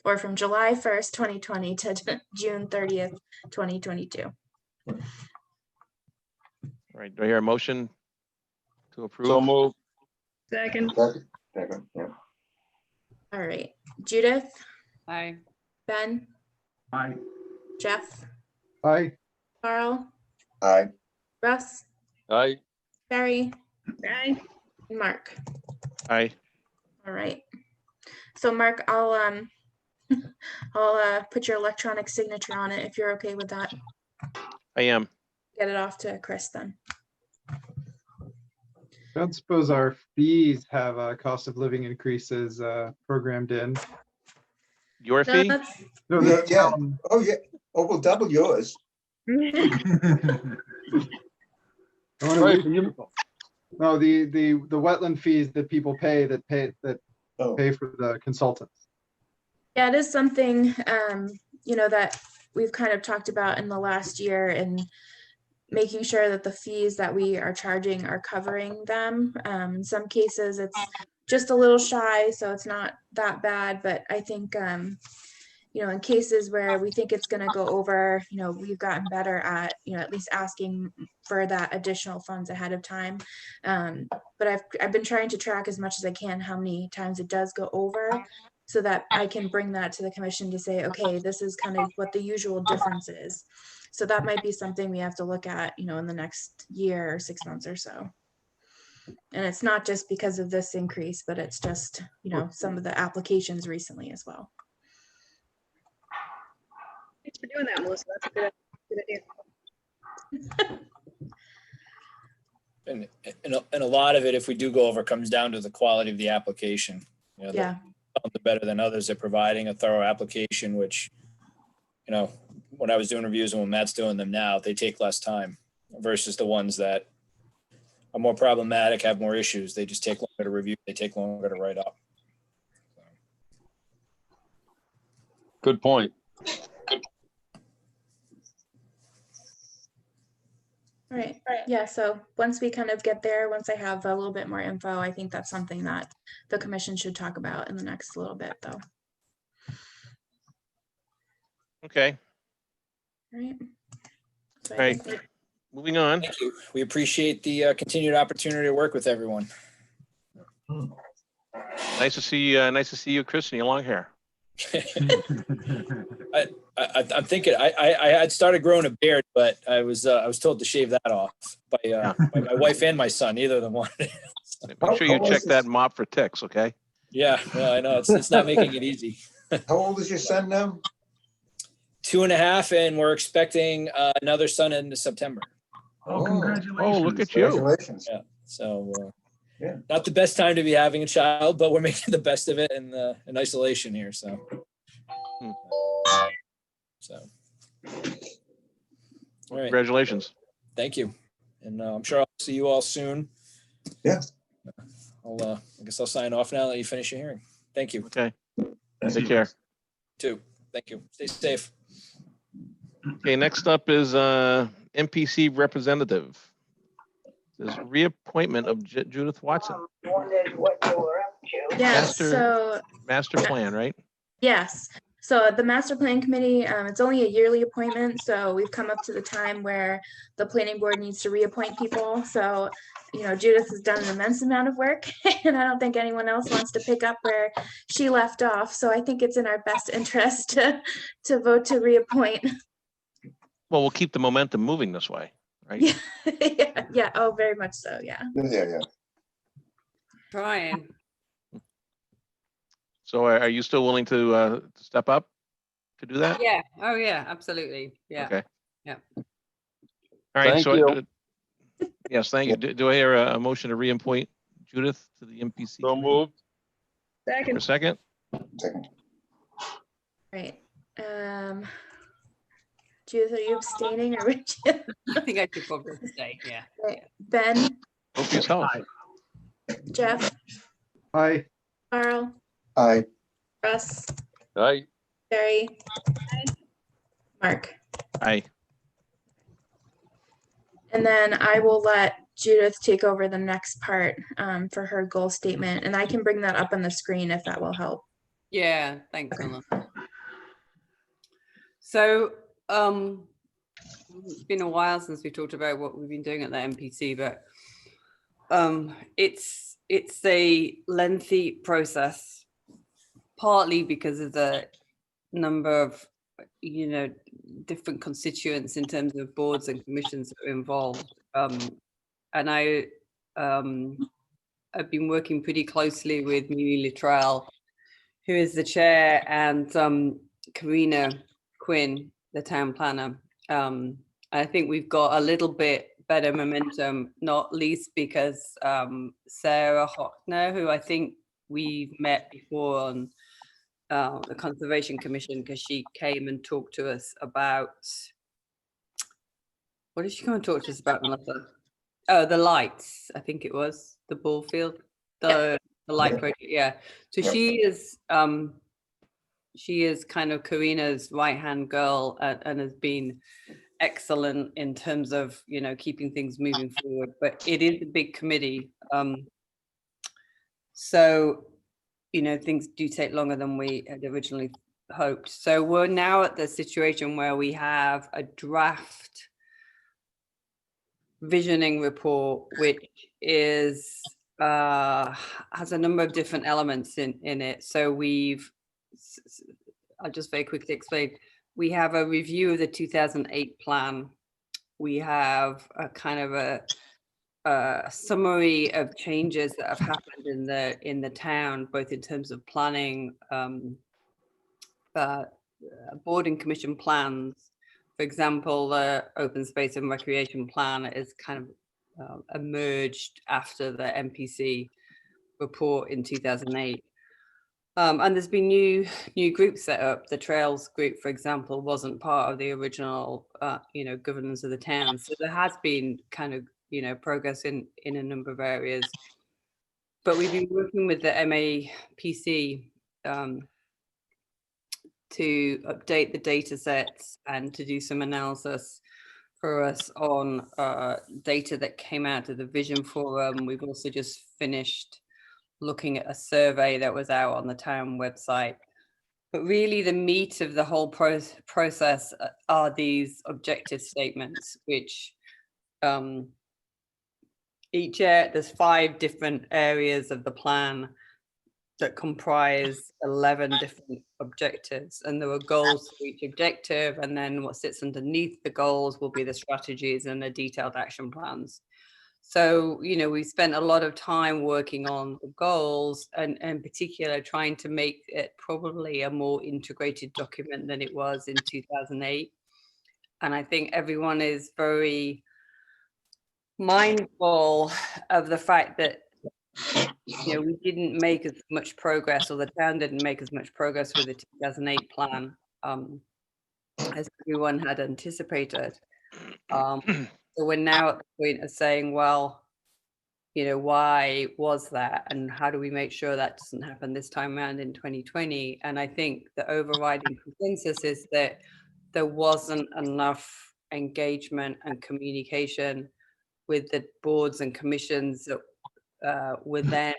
or from July 1st, 2020 to June 30th, 2022. All right, do I hear a motion to approve? So move. Second. Second, yeah. All right, Judith, Aye. Ben, Aye. Jeff, Aye. Carl, Aye. Russ, Aye. Barry, Aye. and Mark. Aye. All right. So Mark, I'll put your electronic signature on it if you're okay with that. I am. Get it off to Chris then. I don't suppose our fees have cost of living increases programmed in. Your No, fee? that's, No, Yeah, the yeah. town- Oh, yeah. Oh, we'll double yours. I wanna Right, leave people. No, the wetland fees that people pay Oh, pay for the consultants. yeah, it is something, that we've kind of talked about in the last year, and making sure that the fees that we are charging are covering them. In some cases, it's just a little shy, so it's not that bad. But I think, in cases where we think it's going to go over, we've gotten better at, at least asking for that additional funds ahead of time. But I've been trying to track as much as I can how many times it does go over, so that I can bring that to the commission to say, okay, this is kind of what the usual difference is. So that might be something we have to look at, in the next year or 6 months or so. And it's not just because of this increase, but it's just, some of the applications recently as well. Thanks for doing that, Melissa. That's a good idea. And a lot of it, if we do go over, comes down to the quality of the application. You know, Yeah, some are better than others at providing a thorough application, which, you know, when I was doing reviews and when Matt's doing them now, they take less time versus the ones that are more problematic, have more issues. They just take longer to review. They take longer to write up. Good point. all right. Yeah, so once we kind of get there, once I have a little bit more info, I think that's something that the commission should talk about in the next little bit, though. Okay, All right. So I Right. think moving on. Thank you. We appreciate the continued opportunity to work with everyone. Nice to see you, Chris, and your long hair. I'm thinking I had started growing a beard, but I was told to shave that off by my wife and my son. Neither of them wanted it. Make sure you check that mop for ticks, okay? Yeah, well, I know it's not making it easy. How old is your son now? 2.5, and we're expecting another son in September. Oh, congratulations. Oh, look at you. Congratulations. Yeah, so Yeah. not the best time to be having a child, but we're making the best of it in isolation here. So, all right. Congratulations. Thank you, and I'm sure I'll see you all soon. Yeah. I guess I'll sign off now and let you finish your hearing. Thank you. Okay. Take care. Too. Thank you. Stay safe. Okay, next up is MPC representative. There's reappointment of Judith Watson. yes, Master plan, right? yes. So the master plan committee, it's only a yearly appointment. So we've come up to the time where the planning board needs to reappoint people. So, you know, Judith has done an immense amount of work and I don't think anyone else wants to pick up where she left off. So I think it's in our best interest to vote to reappoint. Well, we'll keep the momentum moving this way, right? Yeah, yeah. Oh, very much so. Yeah. Yeah. Trying. So are you still willing to step up to do that? Yeah. Oh, yeah, absolutely. Yeah. Okay. Yeah. All right. Thank So you. yes, thank you. Do I hear a motion to reappoint Judith to the MPC? So moved. For a second? Second. Right. Judith, are you abstaining or would you? I think I should probably stay. Yeah. Right. Ben, Hope for yourself. Jeff, Hi. Carl, Aye. Russ, Aye. Barry, Mark. Aye. And then I will let Judith take over the next part for her goal statement, and I can bring that up on the screen if that will help. Yeah. Thanks, Ella. So, it's been a while since we talked about what we've been doing at the MPC, but it's a lengthy process, partly because of the number of, you know, different constituents in terms of boards and commissions that are involved. And I've been working pretty closely with Mimi Littrell, who is the chair, and Karina Quinn, the town planner. I think we've got a little bit better momentum, not least because Sarah Hockner, who I think we've met before on the Conservation Commission, because she came and talked to us about, what did she come and talk to us about, Melissa? Oh, the lights, I think it was, the ball field, the light project, yeah. So she is kind of Karina's right-hand girl and has been excellent in terms of, you know, keeping things moving forward, but it is a big committee. So, you know, things do take longer than we had originally hoped. So we're now at the situation where we have a draft visioning report, which is has a number of different elements in it. So I'll just very quickly explain. We have a review of the 2008 plan. We have a kind of a summary of changes that have happened in the town, both in terms of planning, board and commission plans. For example, the open space and recreation plan is kind of emerged after the MPC report in 2008. And there's been new groups set up. The Trails group, for example, wasn't part of the original, governance of the town. So there has been kind of, progress in a number of areas. But we've been working with the MAPC to update the data sets and to do some analysis for us on data that came out of the Vision Forum. We've also just finished looking at a survey that was out on the town website. But really the meat of the whole process are these objective statements, which each year there's 5 different areas of the plan that comprise 11 different objectives, and there are goals for each objective, and then what sits underneath the goals will be the strategies and the detailed action plans. So, we spent a lot of time working on the goals and in particular trying to make it probably a more integrated document than it was in 2008. And I think everyone is very mindful of the fact that we didn't make as much progress, or the town didn't make as much progress with the 2008 plan as everyone had anticipated. So we're now at the point of saying, well, why was that, and how do we make sure that doesn't happen this time around in 2020? And I think the overriding consensus is that there wasn't enough engagement and communication with the boards and commissions that were then,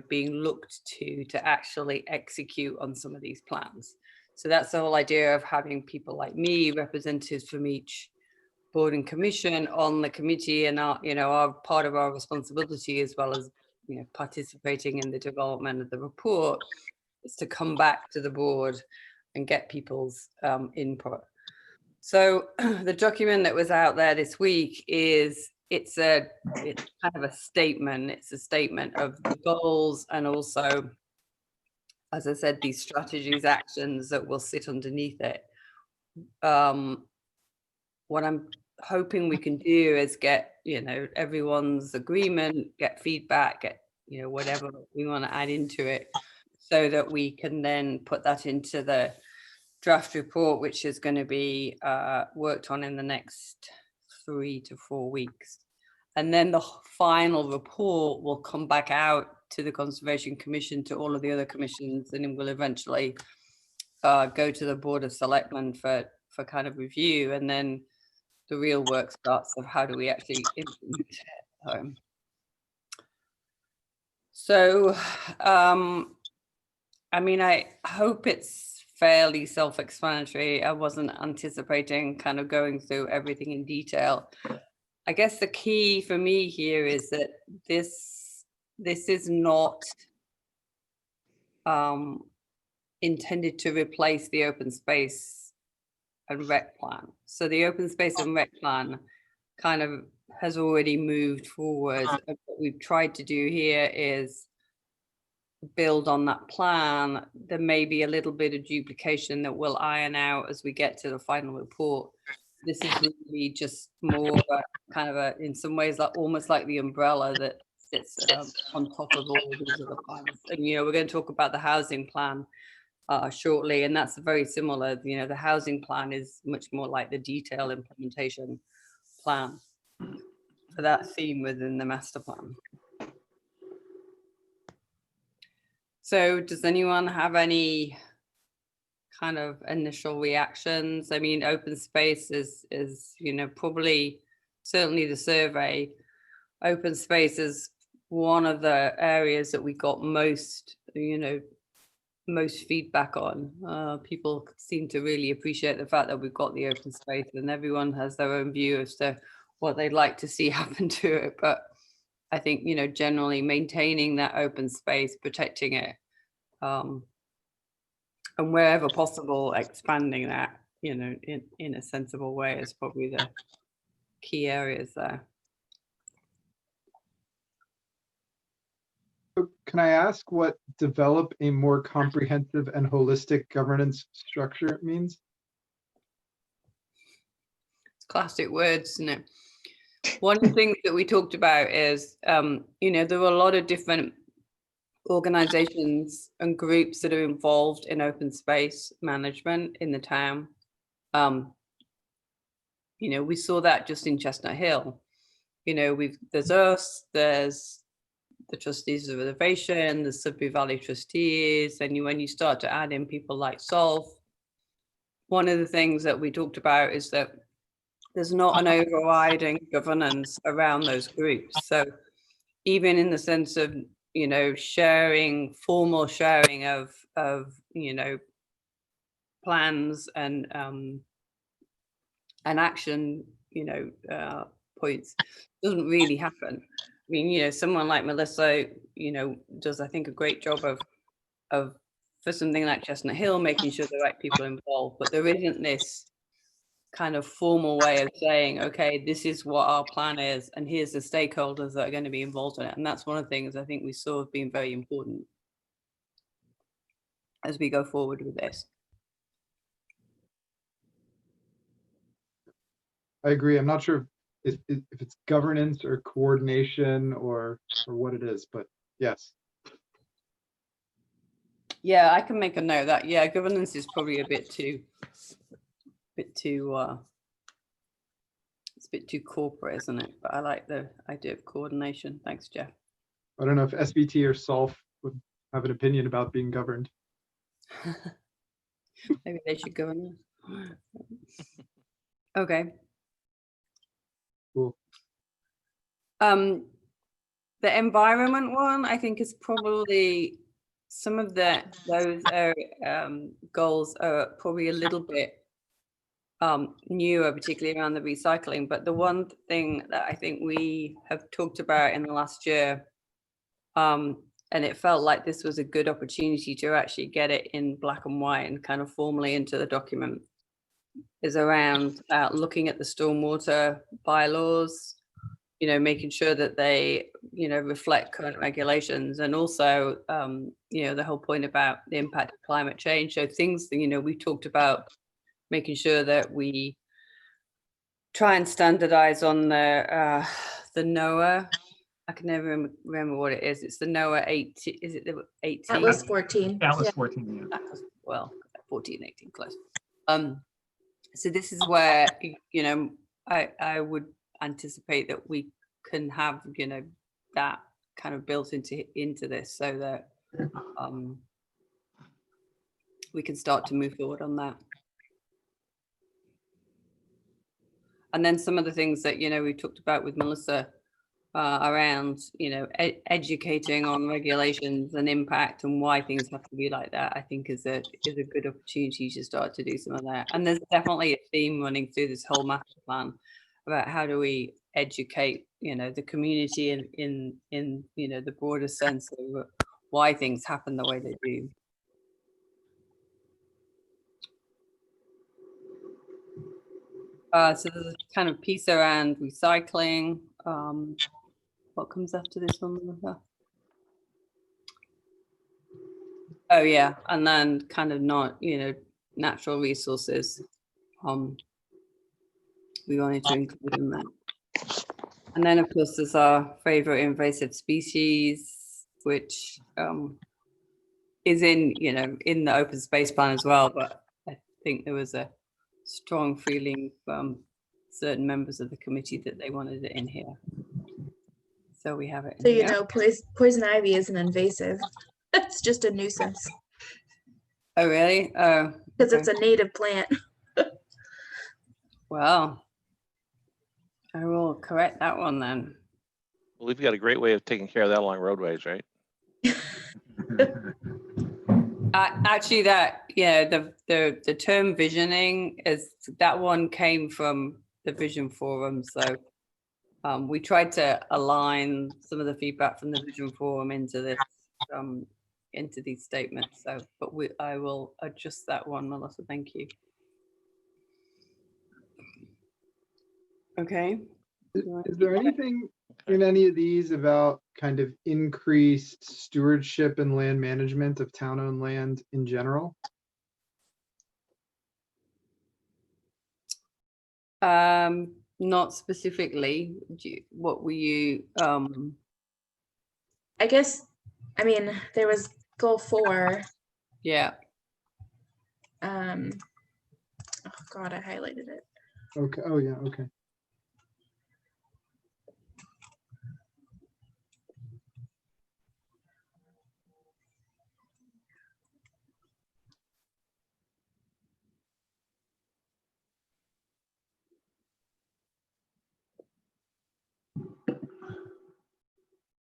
being looked to actually execute on some of these plans. So that's the whole idea of having people like me, representatives from each board and commission on the committee, and our part of our responsibility, as well as participating in the development of the report, is to come back to the board and get people's input. So the document that was out there this week it's kind of a statement. It's a statement of the goals, and also, as I said, these strategies, actions that will sit underneath it. What I'm hoping we can do is get, everyone's agreement, get feedback, get, whatever we want to add into it, so that we can then put that into the draft report, which is going to be worked on in the next 3 to 4 weeks. And then the final report will come back out to the Conservation Commission, to all of the other commissions, and it will eventually go to the Board of Selectmen for kind of review. And then the real work starts of how do we actually implement it. So, I hope it's fairly self-explanatory. I wasn't anticipating kind of going through everything in detail. I guess the key for me here is that this is not intended to replace the open space and rec plan. So the open space and rec plan kind of has already moved forward. And what we've tried to do here is build on that plan. There may be a little bit of duplication that we'll iron out as we get to the final report. This is really just more of a kind of in some ways, like almost like the umbrella that sits on top of all of these other plans. And we're going to talk about the housing plan shortly, and that's very similar. The housing plan is much more like the detailed implementation plan for that theme within the master plan. So does anyone have any kind of initial reactions? I mean, open space is probably, certainly the survey, open space is one of the areas that we got most feedback on. People seem to really appreciate the fact that we've got the open space, and everyone has their own view as to what they'd like to see happen to it. But I think, generally maintaining that open space, protecting it, and wherever possible, expanding that, in a sensible way is probably the key areas there. Can I ask what develop a more comprehensive and holistic governance structure means? It's classic words, isn't it? One of the things that we talked about is, you know, there were a lot of different organizations and groups that are involved in open space management in the town. You know, we saw that just in Chestnut Hill. You know, there's us, there's the trustees of innovation, the Sudbury Valley trustees, and when you start to add in people like Solve, one of the things that we talked about is that there's not an overriding governance around those groups. So even in the sense of, you know, formal sharing of you know, plans and action, you know, points doesn't really happen. I mean, you know, someone like Melissa, you know, does, I think, a great job of for something like Chestnut Hill, making sure the right people are involved, but there isn't this kind of formal way of saying, okay, this is what our plan is, and here's the stakeholders that are going to be involved in it. And that's one of the things I think we saw as being very important as we go forward with this. I agree. I'm not sure if it's governance or coordination or what it is, but yes. Yeah, I can make a note of that. Yeah, governance is probably a bit too it's a bit too corporate, isn't it? But I like the idea of coordination. Thanks, Jeff. I don't know if SBT or SOLF would have an opinion about being governed. Maybe they should govern. Okay. Cool. The environment one, I think, is probably some of those goals are probably a little bit newer, particularly around the recycling. But the one thing that I think we have talked about in the last year, and it felt like this was a good opportunity to actually get it in black and white and kind of formally into the document, is around looking at the stormwater bylaws, you know, making sure that they, you know, reflect current regulations, and also, you know, the whole point about the impact of climate change. So things that, you know, we talked about making sure that we try and standardize on the NOAA. I can never remember what it is. It's the NOAA 18. Is it the 18? Atlas 14. Atlas Yeah. 14, yeah. Well, 14, 18, close. So this is where, you know, I would anticipate that we can have, you know, that kind of built into this, so that we can start to move forward on that. And then some of the things that, you know, we talked about with Melissa around, you know, educating on regulations and impact and why things have to be like that, I think is a good opportunity to start to do some of that. And there's definitely a theme running through this whole master plan about how do we educate, you know, the community in you know, the broader sense of why things happen the way they do. So there's a kind of piece around recycling. What comes after this one, Melissa? Oh yeah, and then kind of not, you know, natural resources. We wanted to include in that. And then of course there's our favorite invasive species, which is in, you know, in the open space plan as well. But I think there was a strong feeling from certain members of the committee that they wanted it in here. So we have it in So, you here. know, poison ivy isn't invasive. It's just a nuisance Oh, really? Oh, because okay. it's a native plant. Well, I will correct that one then. Well, we've got a great way of taking care of that along roadways, right? Actually, that, yeah, the term visioning is, that one came from the Vision Forum. So we tried to align some of the feedback from the Vision Forum into this, into these statements. So, but I will adjust that one, Melissa. Thank you. Okay. Is there anything in any of these about kind of increased stewardship and land management of town-owned land in general? Not specifically. What were you? I guess, I mean, there was goal 4. Yeah. Oh God, I highlighted it. Okay, oh yeah, okay.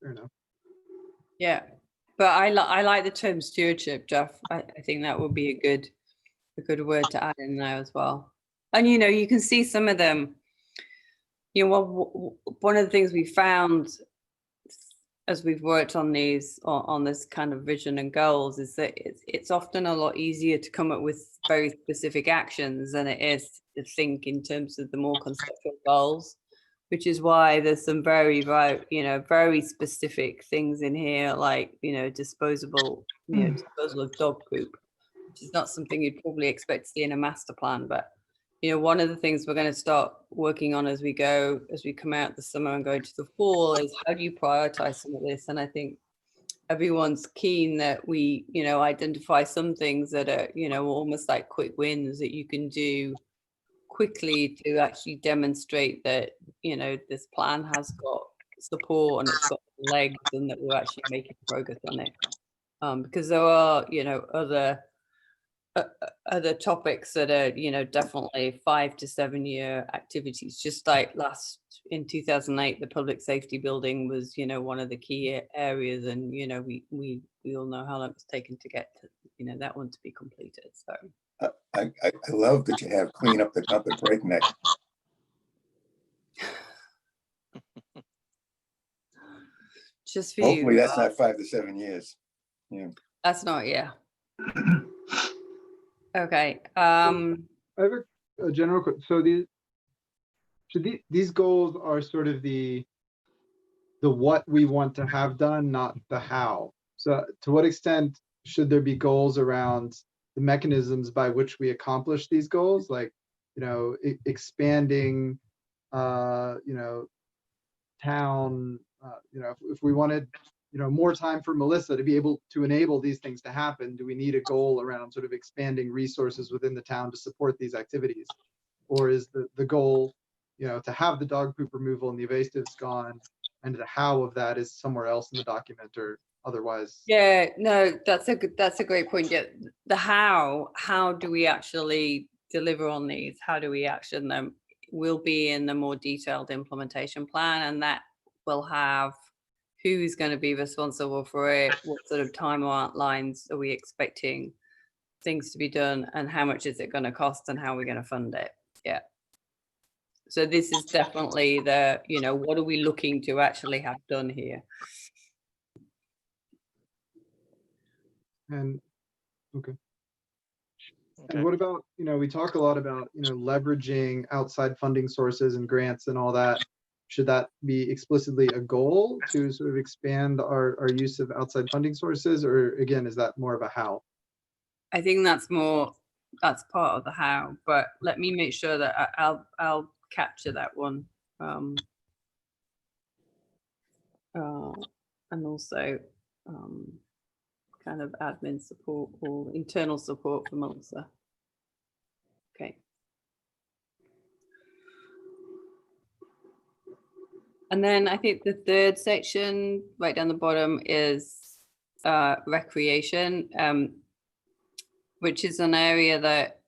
Fair enough. Yeah, but I like the term stewardship, Jeff. I think that would be a good word to add in there as well. And you can see some of them. One of the things we found as we've worked on these on this kind of vision and goals is that it's often a lot easier to come up with very specific actions than it is to think in terms of the more conceptual goals, which is why there's some very specific things in here, like disposal of dog poop, which is not something you'd probably expect to see in a master plan. But one of the things we're going to start working on as we come out the summer and go into the fall is how do you prioritize some of this? And I think everyone's keen that we identify some things that are almost like quick wins that you can do quickly to actually demonstrate that this plan has got support and it's got legs and that we're actually making progress on it, because there are other topics that are definitely 5 to 7 year activities. Just like in 2008 the public safety building was one of the key areas, and we all know how long it's taken to get to that one to be completed. So I love that you have clean up the dump at breakneck. just for Hopefully you, that's not 5 to 7 years. Yeah. that's not, yeah. Okay. I have a general question. So these goals are sort of the what we want to have done, not the how. So to what extent should there be goals around the mechanisms by which we accomplish these goals, like expanding town, if we wanted more time for Melissa to be able to enable these things to happen, do we need a goal around sort of expanding resources within the town to support these activities? Or is the goal to have the dog poop removal and the evasives gone, and the how of that is somewhere else in the document or otherwise? Yeah, no, that's a great point. Yeah, the how do we actually deliver on these? How do we action them? Will be in the more detailed implementation plan, and that will have who's going to be responsible for it, what sort of timelines are we expecting things to be done, and how much is it going to cost, and how we're going to fund it. Yeah. So this is definitely the, what are we looking to actually have done here? And okay. And what about, we talk a lot about, leveraging outside funding sources and grants and all that. Should that be explicitly a goal to sort of expand our use of outside funding sources? Or again, is that more of a how? I think that's part of the how, but let me make sure that I'll capture that one. And also kind of admin support or internal support for Melissa. Okay. And then I think the third section right down the bottom is recreation, which is an area that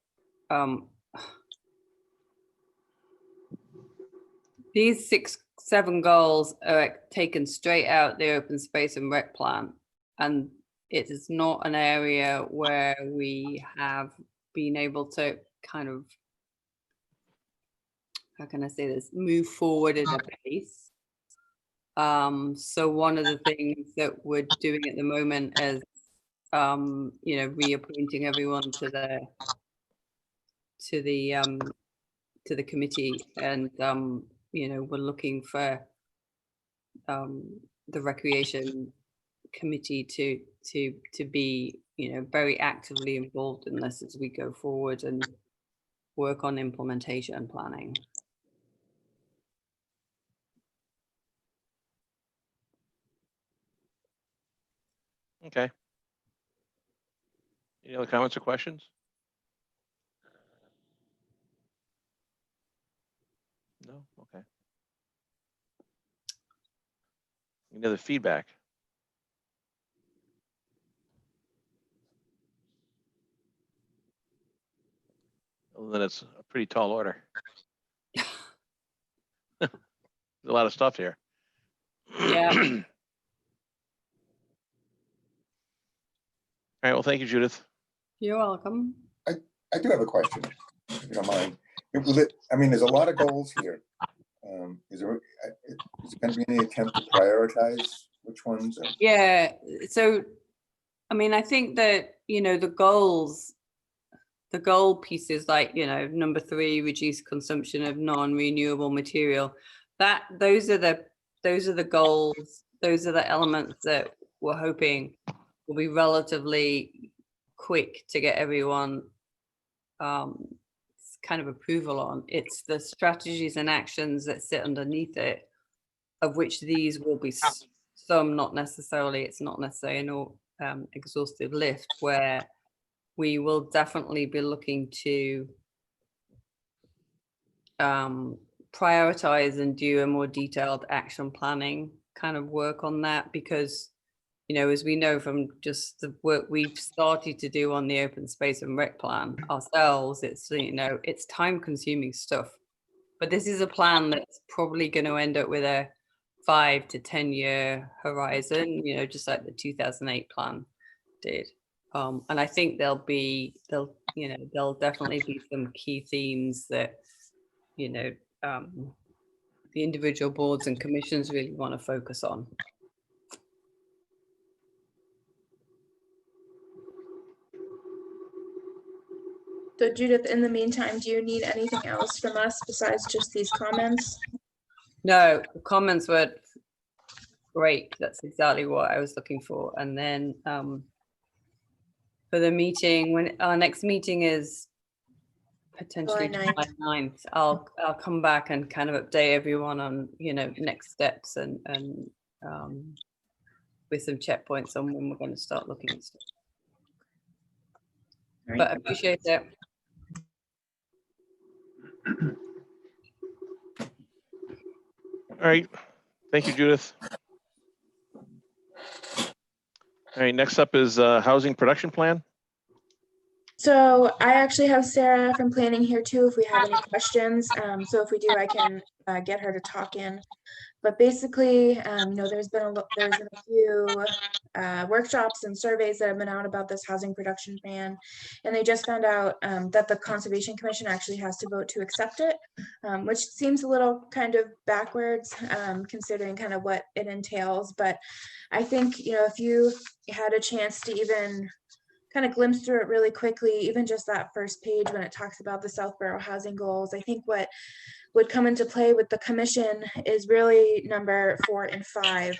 these 6-7 goals are taken straight out the open space and rec plan. And it is not an area where we have been able to kind of, how can I say this, move forward at a pace. So one of the things that we're doing at the moment is, reappointing everyone to the committee, and we're looking for the recreation committee to be very actively involved in this as we go forward and work on implementation and planning. Okay. Any other comments or questions? No? Okay. Any other feedback? Other than it's a pretty tall order. There's a lot of stuff here. Yeah. All right, well, thank you, Judith. You're welcome. I do have a question, if you don't mind. I mean, there's a lot of goals here. Is there going to be any attempt to prioritize which ones? Yeah. So, I mean, I think that, you know, the goal pieces like, you know, number 3, reduce consumption of non-renewable material. Those are the goals. Those are the elements that we're hoping will be relatively quick to get everyone kind of approval on. It's the strategies and actions that sit underneath it, of which these will be some, not necessarily. It's not necessarily an exhaustive list, where we will definitely be looking to prioritize and do a more detailed action planning kind of work on that, because, you know, as we know from just the work we've started to do on the open space and rec plan ourselves, it's, you know, it's time consuming stuff. But this is a plan that's probably going to end up with a 5 to 10 year horizon, you know, just like the 2008 plan did. And I think there'll definitely be some key themes that, you know, the individual boards and commissions really want to focus on. So Judith, in the meantime, do you need anything else from us besides just these comments? No, the comments were great. That's exactly what I was looking for. And then for the meeting, when our next meeting is potentially July 9th, I'll come back and kind of update everyone on, you know, next steps and with some checkpoints on when we're going to start looking at stuff. Right. But I appreciate it. All right. Thank you, Judith. All right, next up is housing production plan. So I actually have Sarah from planning here too, if we have any questions. So if we do, I can get her to talk in. But basically, you know, there's been a few workshops and surveys that have been out about this housing production plan, and they just found out that the Conservation Commission actually has to vote to accept it, which seems a little kind of backwards considering kind of what it entails. But I think, you know, if you had a chance to even kind of glimpse through it really quickly, even just that first page when it talks about the Southborough housing goals, I think what would come into play with the commission is really number 4 and 5,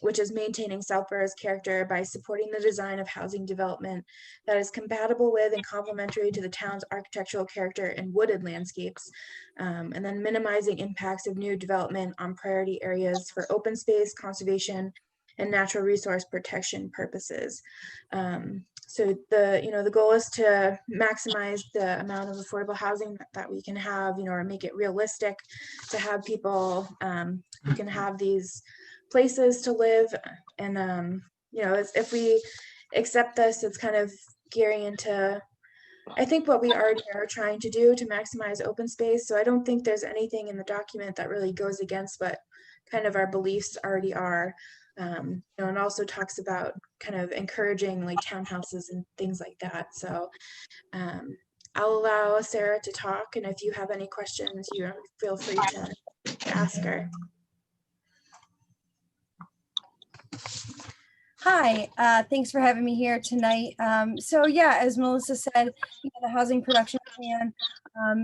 which is maintaining Southborough's character by supporting the design of housing development that is compatible with and complementary to the town's architectural character and wooded landscapes, and then minimizing impacts of new development on priority areas for open space, conservation, and natural resource protection purposes. So the goal is to maximize the amount of affordable housing that we can have, you know, or make it realistic to have people who can have these places to live. And you know, if we accept this, it's kind of gearing into, I think, what we already are trying to do to maximize open space. So I don't think there's anything in the document that really goes against what kind of our beliefs already are. You know, and also talks about kind of encouraging like townhouses and things like that. So I'll allow Sarah to talk, and if you have any questions, you feel free to ask her. Hi, thanks for having me here tonight. So yeah, as Melissa said, you know, the housing production plan,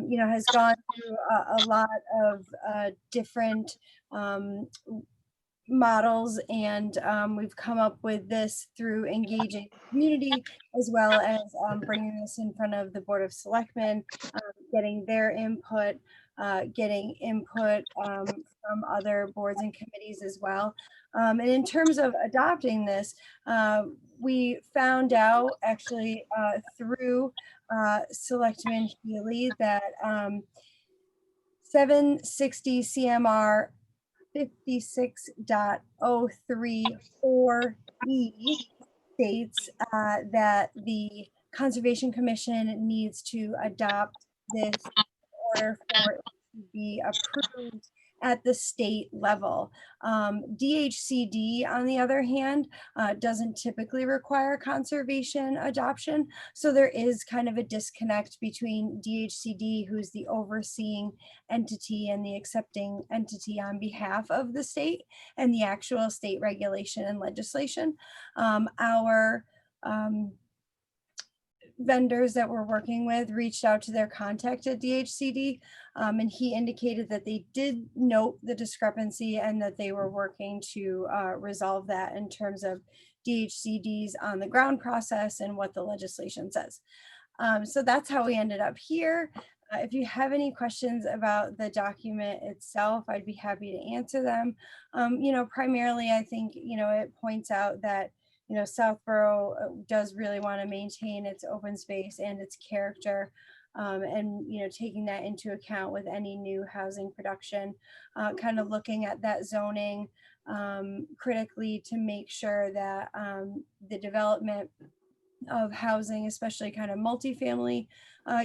you know, has gone through a lot of different models, and we've come up with this through engaging the community, as well as bringing this in front of the Board of Selectmen, getting their input, getting input from other boards and committees as well. And in terms of adopting this, we found out actually through Selectman Healy that 760 CMR 56.034E states that the Conservation Commission needs to adopt this in order for it to be approved at the state level. DHCD, on the other hand, doesn't typically require conservation adoption. So there is kind of a disconnect between DHCD, who's the overseeing entity and the accepting entity on behalf of the state, and the actual state regulation and legislation. Our vendors that we're working with reached out to their contact at DHCD, and he indicated that they did note the discrepancy and that they were working to resolve that in terms of DHCD's on the ground process and what the legislation says. So that's how we ended up here. If you have any questions about the document itself, I'd be happy to answer them. Primarily, I think, it points out that Southborough does really want to maintain its open space and its character, and taking that into account with any new housing production, kind of looking at that zoning critically to make sure that the development of housing, especially kind of multifamily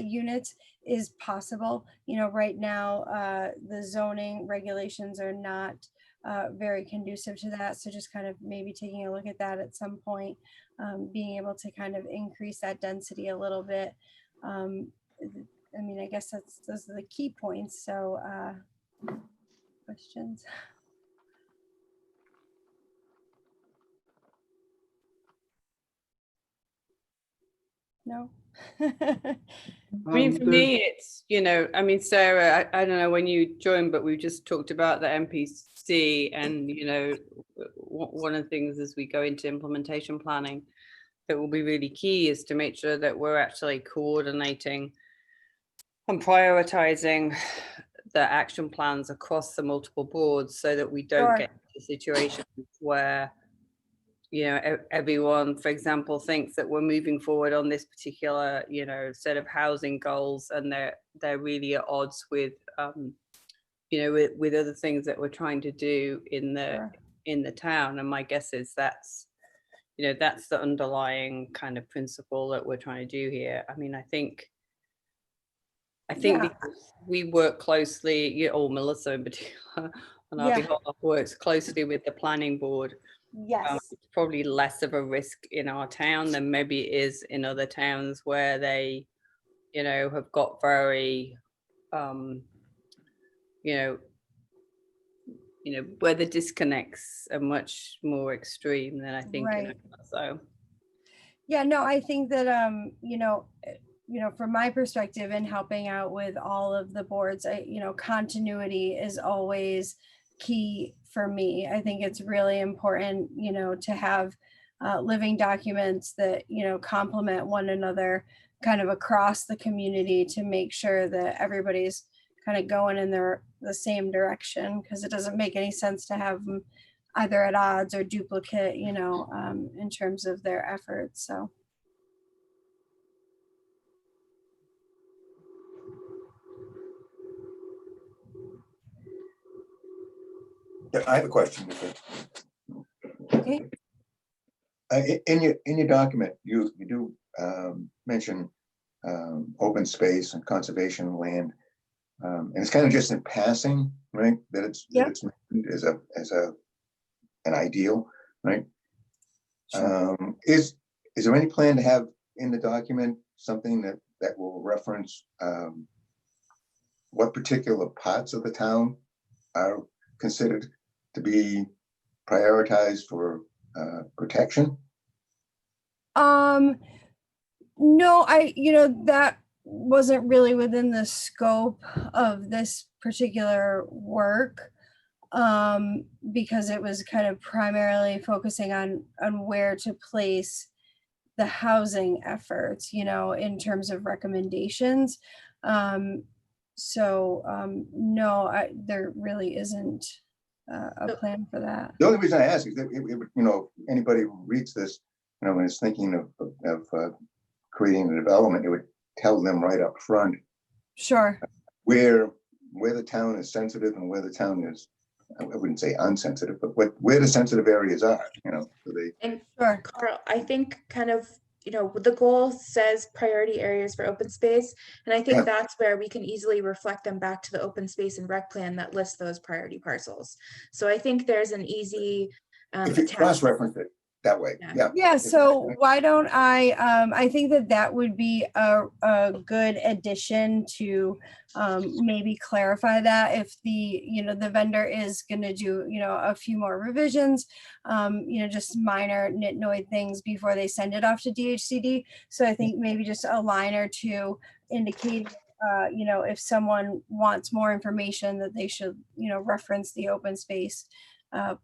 units, is possible. Right now the zoning regulations are not very conducive to that. So just kind of maybe taking a look at that at some point, being able to kind of increase that density a little bit. I guess those are the key points. So questions? No. For me, it's, Sarah, I don't know when you joined, but we just talked about the MPC, and, one of the things as we go into implementation planning that will be really key is to make sure that we're actually coordinating and prioritizing the action plans across the multiple boards so that we don't get into situations where everyone, for example, thinks that we're moving forward on this particular, set of housing goals, and they're really at odds with, with other things that we're trying to do in the town. And my guess is that's the underlying kind of principle that we're trying to do here. I think because we work closely, or Melissa in particular, on our behalf, works closely with the planning board. Yes. It's probably less of a risk in our town than maybe it is in other towns where they, have got very, where the disconnects are much more extreme than I think. Right. So. Yeah, no, I think that, from my perspective in helping out with all of the boards, continuity is always key for me. I think it's really important, to have living documents that, complement one another kind of across the community to make sure that everybody's kind of going in the same direction, because it doesn't make any sense to have them either at odds or duplicate, in terms of their efforts. So. Yeah, I have a question. Okay. In your document, you do mention open space and conservation land, and it's kind of just in passing, right? That it's mentioned as an ideal, right? Sure. Is there any plan to have in the document something that will reference what particular parts of the town are considered to be prioritized for protection? No, that wasn't really within the scope of this particular work, because it was kind of primarily focusing on where to place the housing efforts, in terms of recommendations. So no, there really isn't a plan for that. The only reason I ask is that it would, you know, anybody who reads this, you know, when it's thinking of creating a development, it would tell them right up front Sure. where the town is sensitive and where the town is, I wouldn't say unsensitive, but where the sensitive areas are, you know, so they. And Sure. Carl, I think kind of, you know, the goal says priority areas for open space. And I think Yeah. that's where we can easily reflect them back to the open space and rec plan that lists those priority parcels. So I think there's an easy If you cross-reference it that way, yeah. Yeah, so why don't I think that would be a good addition to maybe clarify that if the vendor is going to do, a few more revisions, just minor nitnoid things before they send it off to DHCD. So I think maybe just a line or two indicating, if someone wants more information that they should, reference the open space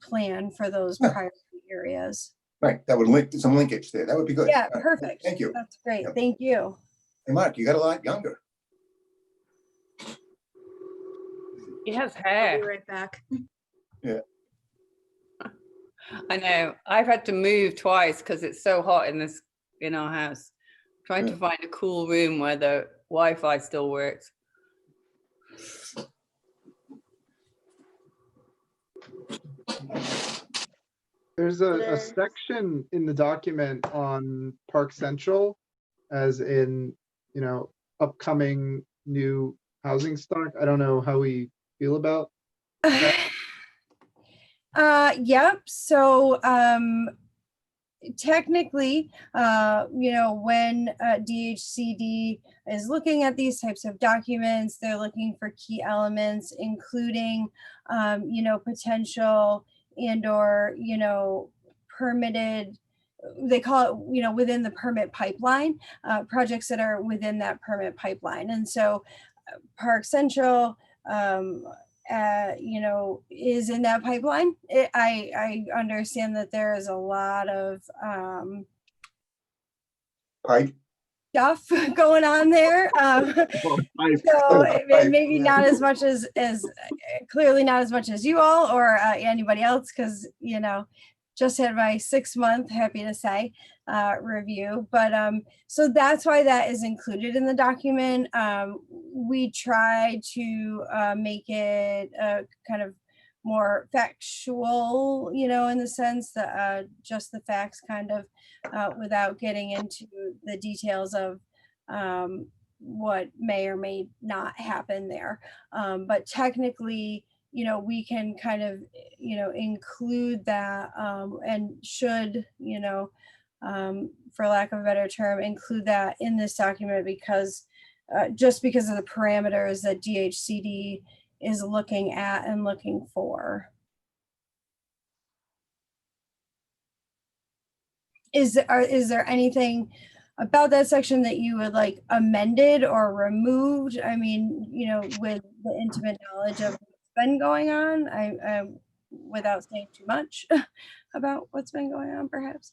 plan for those priority areas. Right, that would link some linkage there. That would be good. Yeah, perfect. Thank you. That's great. Yep. Thank you. Hey, Mark, you got a lot younger. He has I'll hair. be right back. Yeah. I know. I've had to move twice because it's so hot in our house. Trying to find a cool room where the Wi-Fi still works. There's a section in the document on Park Central, as in, upcoming new housing stock. I don't know how we feel about that. Yep. So technically, when DHCD is looking at these types of documents, they're looking for key elements, including, potential and/or, permitted, they call it, within the permit pipeline, projects that are within that permit pipeline. And so Park Central, is in that pipeline. I understand that there is a lot of stuff going on there. Maybe not as much as clearly not as much as you all or anybody else, because just had my 6-month, happy to say, review. But so that's why that is included in the document. We try to make it kind of more factual, in the sense that just the facts, kind of without getting into the details of what may or may not happen there. But technically, we can kind of, include that and should, for lack of a better term, include that in this document because just because of the parameters that DHCD is looking at and looking for. Is there anything about that section that you would like amended or removed? I mean, with the intimate knowledge of what's been going on, I without saying too much about what's been going on, perhaps.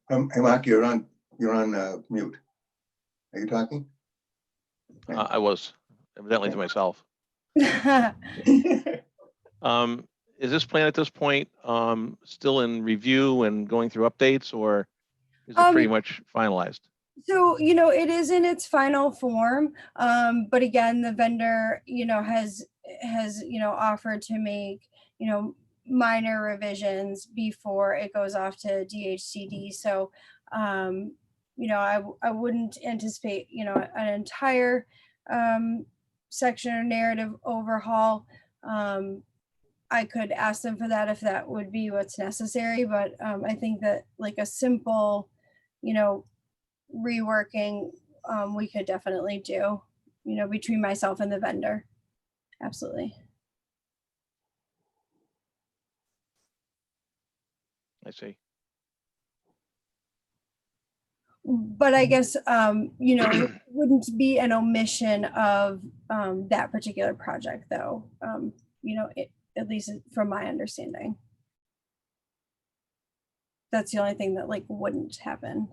Hey, Mark, you're on mute. Are you talking? I was evidently to myself. Is this plan at this point still in review and going through updates, or is it pretty much finalized? So, it is in its final form. But again, the vendor, has offered to make, minor revisions before it goes off to DHCD. So, I wouldn't anticipate, an entire section or narrative overhaul. I could ask them for that if that would be what's necessary, but I think that like a simple, reworking, we could definitely do, between myself and the vendor. Absolutely. I see. But I guess, it wouldn't be an omission of that particular project though, at least from my understanding. that's the only thing that like wouldn't happen.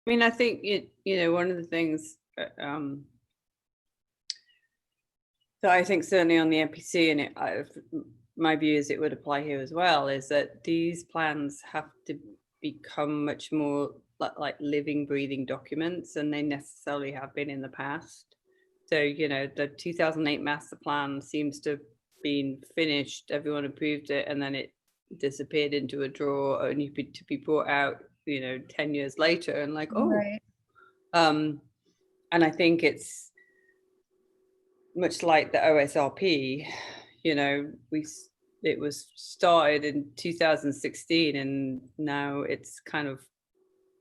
I mean, I think one of the things that I think certainly on the NPC, and my view is it would apply here as well, is that these plans have to become much more like living, breathing documents than they necessarily have been in the past. So, the 2008 master plan seems to have been finished, everyone approved it, and then it disappeared into a drawer only to be brought out, 10 years later, and like, oh. Right. And I think it's much like the OSRP, it was started in 2016, and now it's kind of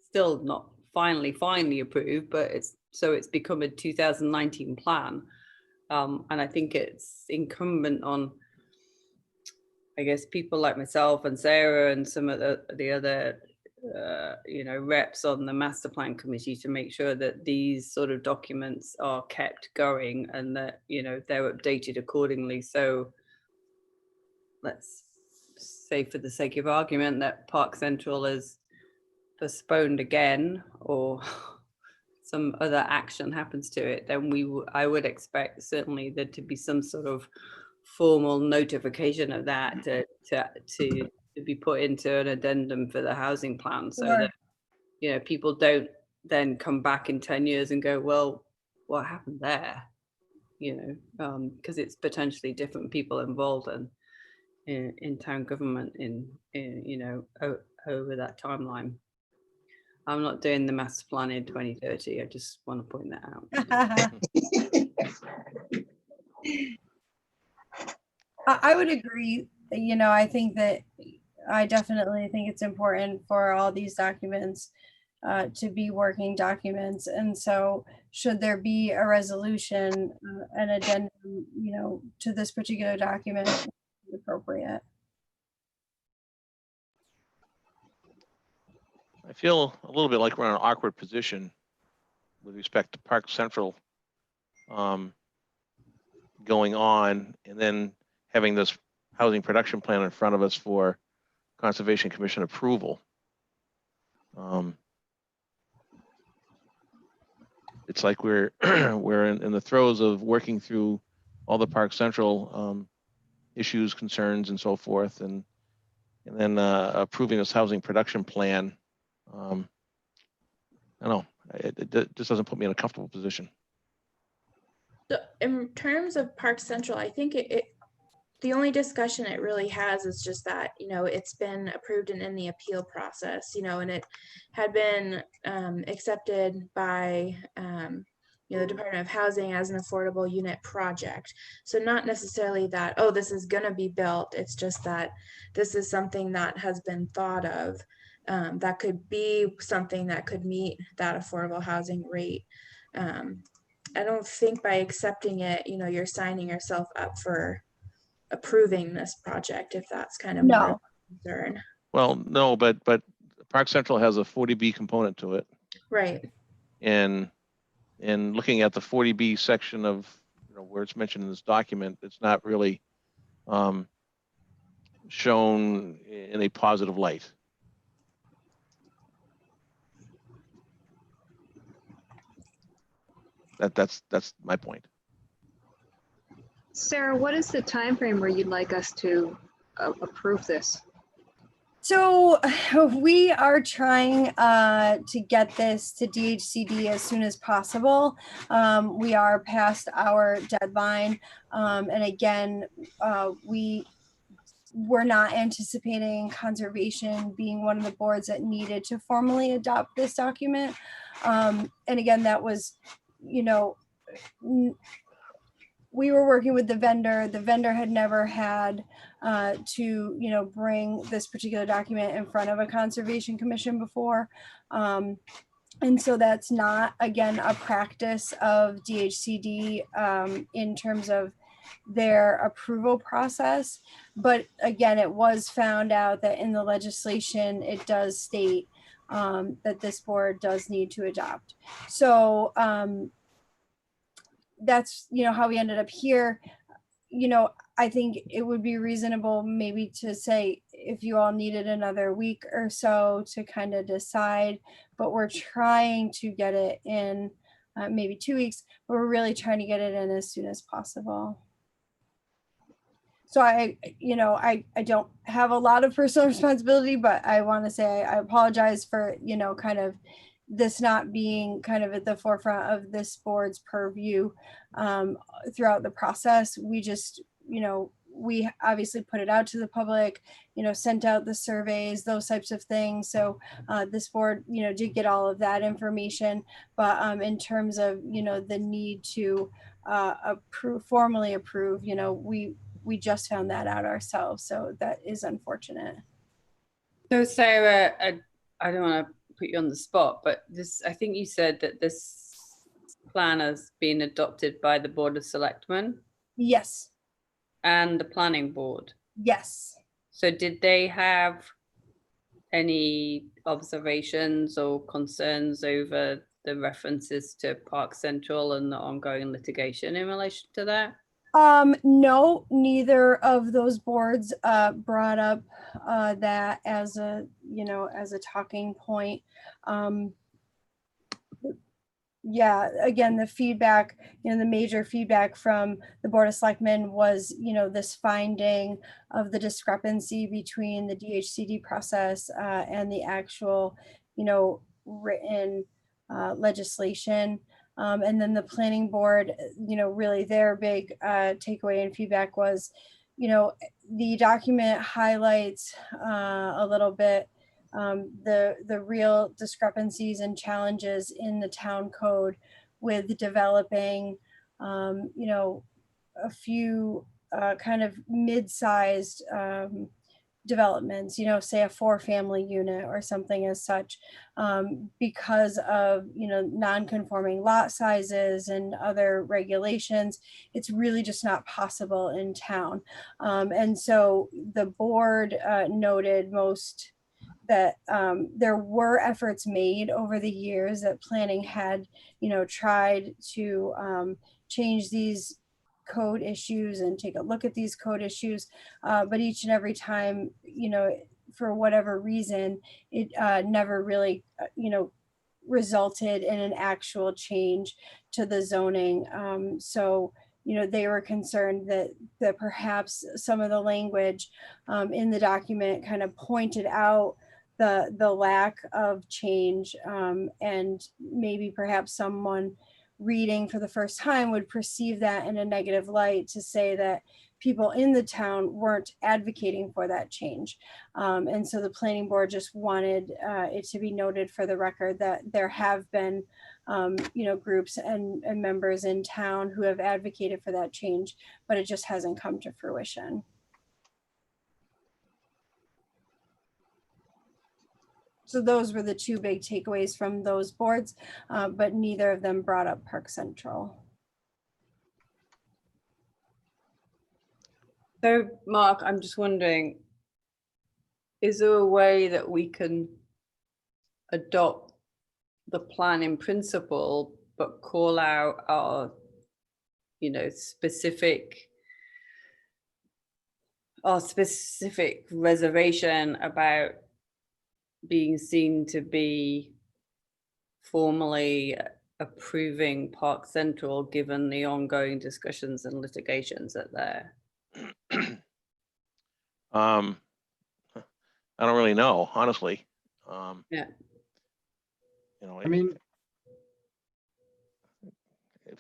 still not finally approved, but it's become a 2019 plan. And I think it's incumbent on, I guess, people like myself and Sarah and some of the other reps on the master plan committee to make sure that these sort of documents are kept going and that they're updated accordingly. So let's say, for the sake of argument, that Park Central is postponed again, or some other action happens to it, then I would expect certainly there to be some sort of formal notification of that to be put into an addendum for the housing plan, so that people don't then come back in 10 years and go, well, what happened there? Because it's potentially different people involved in town government in over that timeline. I'm not doing the master plan in 2030. I just want to point that out. I would agree. I definitely think it's important for all these documents to be working documents. And so should there be a resolution, an addendum, to this particular document, it's appropriate. I feel a little bit like we're in an awkward position with respect to Park Central going on, and then having this housing production plan in front of us for Conservation Commission approval. It's like we're we're in the throes of working through all the Park Central issues, concerns, and so forth, and then approving this housing production plan. I don't know. It just doesn't put me in a comfortable position. So in terms of Park Central, I think the only discussion it really has is just that, it's been approved and in the appeal process, and it had been accepted by, the Department of Housing as an affordable unit project. So not necessarily that, oh, this is going to be built. It's just that this is something that has been thought of. That could be something that could meet that affordable housing rate. I don't think by accepting it, you're signing yourself up for approving this project, if that's kind of more of a concern. Well, no, but Park Central has a 40B component to it. Right. And looking at the 40B section of where it's mentioned in this document, it's not really shown in a positive light. That's my point. Sarah, what is the time frame where you'd like us to approve this? So we are trying to get this to DHCD as soon as possible. We are past our deadline. And again, we're not anticipating conservation being one of the boards that needed to formally adopt this document. And again, that was, we were working with the vendor. The vendor had never had to, bring this particular document in front of a conservation commission before. And so that's not, again, a practice of DHCD in terms of their approval process. But again, it was found out that in the legislation, it does state that this board does need to adopt. So that's, how we ended up here. I think it would be reasonable maybe to say if you all needed another week or so to kind of decide, but we're trying to get it in maybe 2 weeks, but we're really trying to get it in as soon as possible. So I don't have a lot of personal responsibility, but I want to say I apologize for, kind of this not being kind of at the forefront of this board's purview throughout the process. We just, we obviously put it out to the public, sent out the surveys, those types of things. So this board, did get all of that information, but in terms of, the need to formally approve, we just found that out ourselves. So that is unfortunate. So Sarah, I don't want to put you on the spot, but I think you said that this plan has been adopted by the Board of Selectmen. Yes. And the Planning Board. Yes. So did they have any observations or concerns over the references to Park Central and the ongoing litigation in relation to that? No, neither of those boards brought up that as a talking point. Yeah, again, the feedback, the major feedback from the Board of Selectmen was, this finding of the discrepancy between the DHCD process and the actual, written legislation. And then the Planning Board, really their big takeaway and feedback was, the document highlights a little bit the real discrepancies and challenges in the town code with developing, a few kind of mid-sized developments, say a 4-family unit or something as such, because of, non-conforming lot sizes and other regulations. It's really just not possible in town. And so the board noted that there were efforts made over the years that planning had, tried to change these code issues and take a look at these code issues. But each and every time, for whatever reason, it never really, resulted in an actual change to the zoning. So, they were concerned that perhaps some of the language in the document kind of pointed out the lack of change, and maybe perhaps someone reading for the first time would perceive that in a negative light, to say that people in the town weren't advocating for that change. And so the Planning Board just wanted it to be noted for the record that there have been groups and members in town who have advocated for that change, but it just hasn't come to fruition. So those were the two big takeaways from those boards, but neither of them brought up Park Central. So Mark, I'm just wondering, is there a way that we can adopt the plan in principle, but call out our, specific reservation about being seen to be formally approving Park Central, given the ongoing discussions and litigations that there? I don't really know, honestly. Yeah. I mean,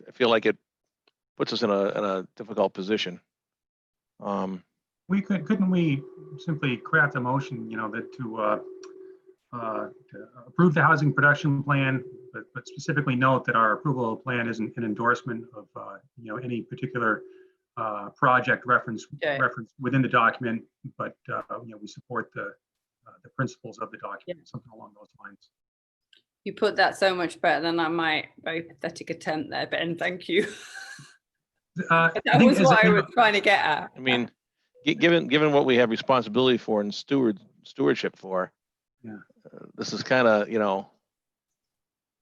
I feel like it puts us in a difficult position. Couldn't we simply craft a motion, that to approve the housing production plan, but specifically note that our approval of the plan isn't an endorsement of, any particular project reference within the document, but we support the principles of the document, something along those lines. You put that so much better than my very pathetic attempt there, Ben. Thank you. That was what I was trying to get at. I mean, given what we have responsibility for and stewardship for, this is kind of,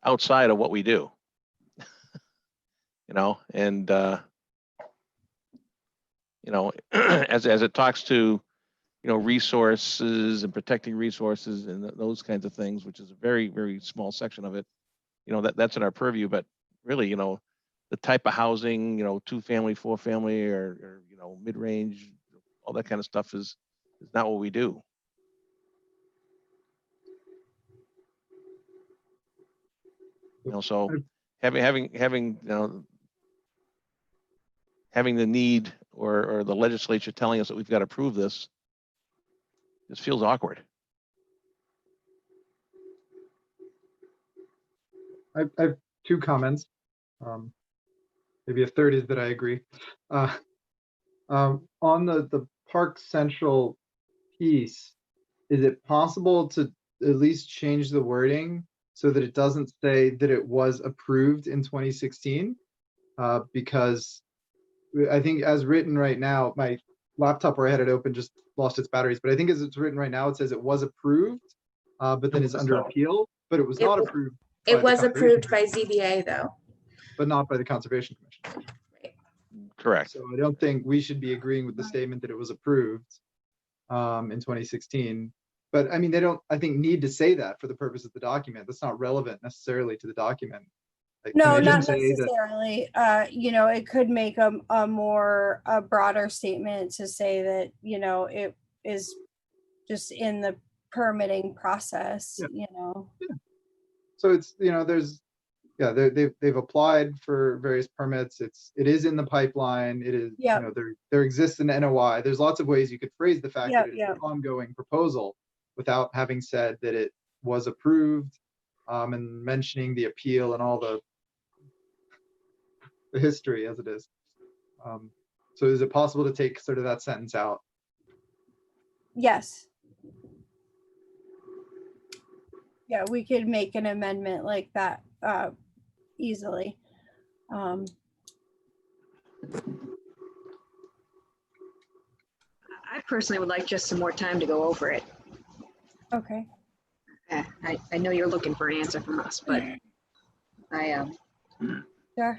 outside of what we do, and as it talks to resources and protecting resources and those kinds of things, which is a very, very small section of it. That's in our purview, but really, the type of housing, 2-family, 4-family, or mid-range, all that kind of stuff is not what we do. So having the need or the legislature telling us that we've got to prove this feels awkward. I have 2 comments. Maybe a third is that I agree. On the Park Central piece, is it possible to at least change the wording so that it doesn't say that it was approved in 2016? Because I think as written right now, my laptop where I had it open just lost its batteries, but I think as it's written right now, it says it was approved, but then it's under appeal, but it was not approved. It was approved by ZBA though. But not by the Conservation Commission. Correct. So I don't think we should be agreeing with the statement that it was approved in 2016. But I mean, they don't, I think, need to say that for the purpose of the document. That's not relevant necessarily to the document. Like, No, can I not just say that- necessarily. It could make a broader statement to say that, it is just in the permitting process, Yeah. So it's, there's, they've applied for various permits. It is in the pipeline. It is, there exists an NOI. There's lots of ways you could phrase the fact that it's an ongoing proposal without having said that it was approved, and mentioning the appeal and all the history as it is. So is it possible to take sort of that sentence out? Yes. Yeah, we could make an amendment like that easily. I personally would like just some more time to go over it. Okay. I know you're looking for an answer from us, but I Sure.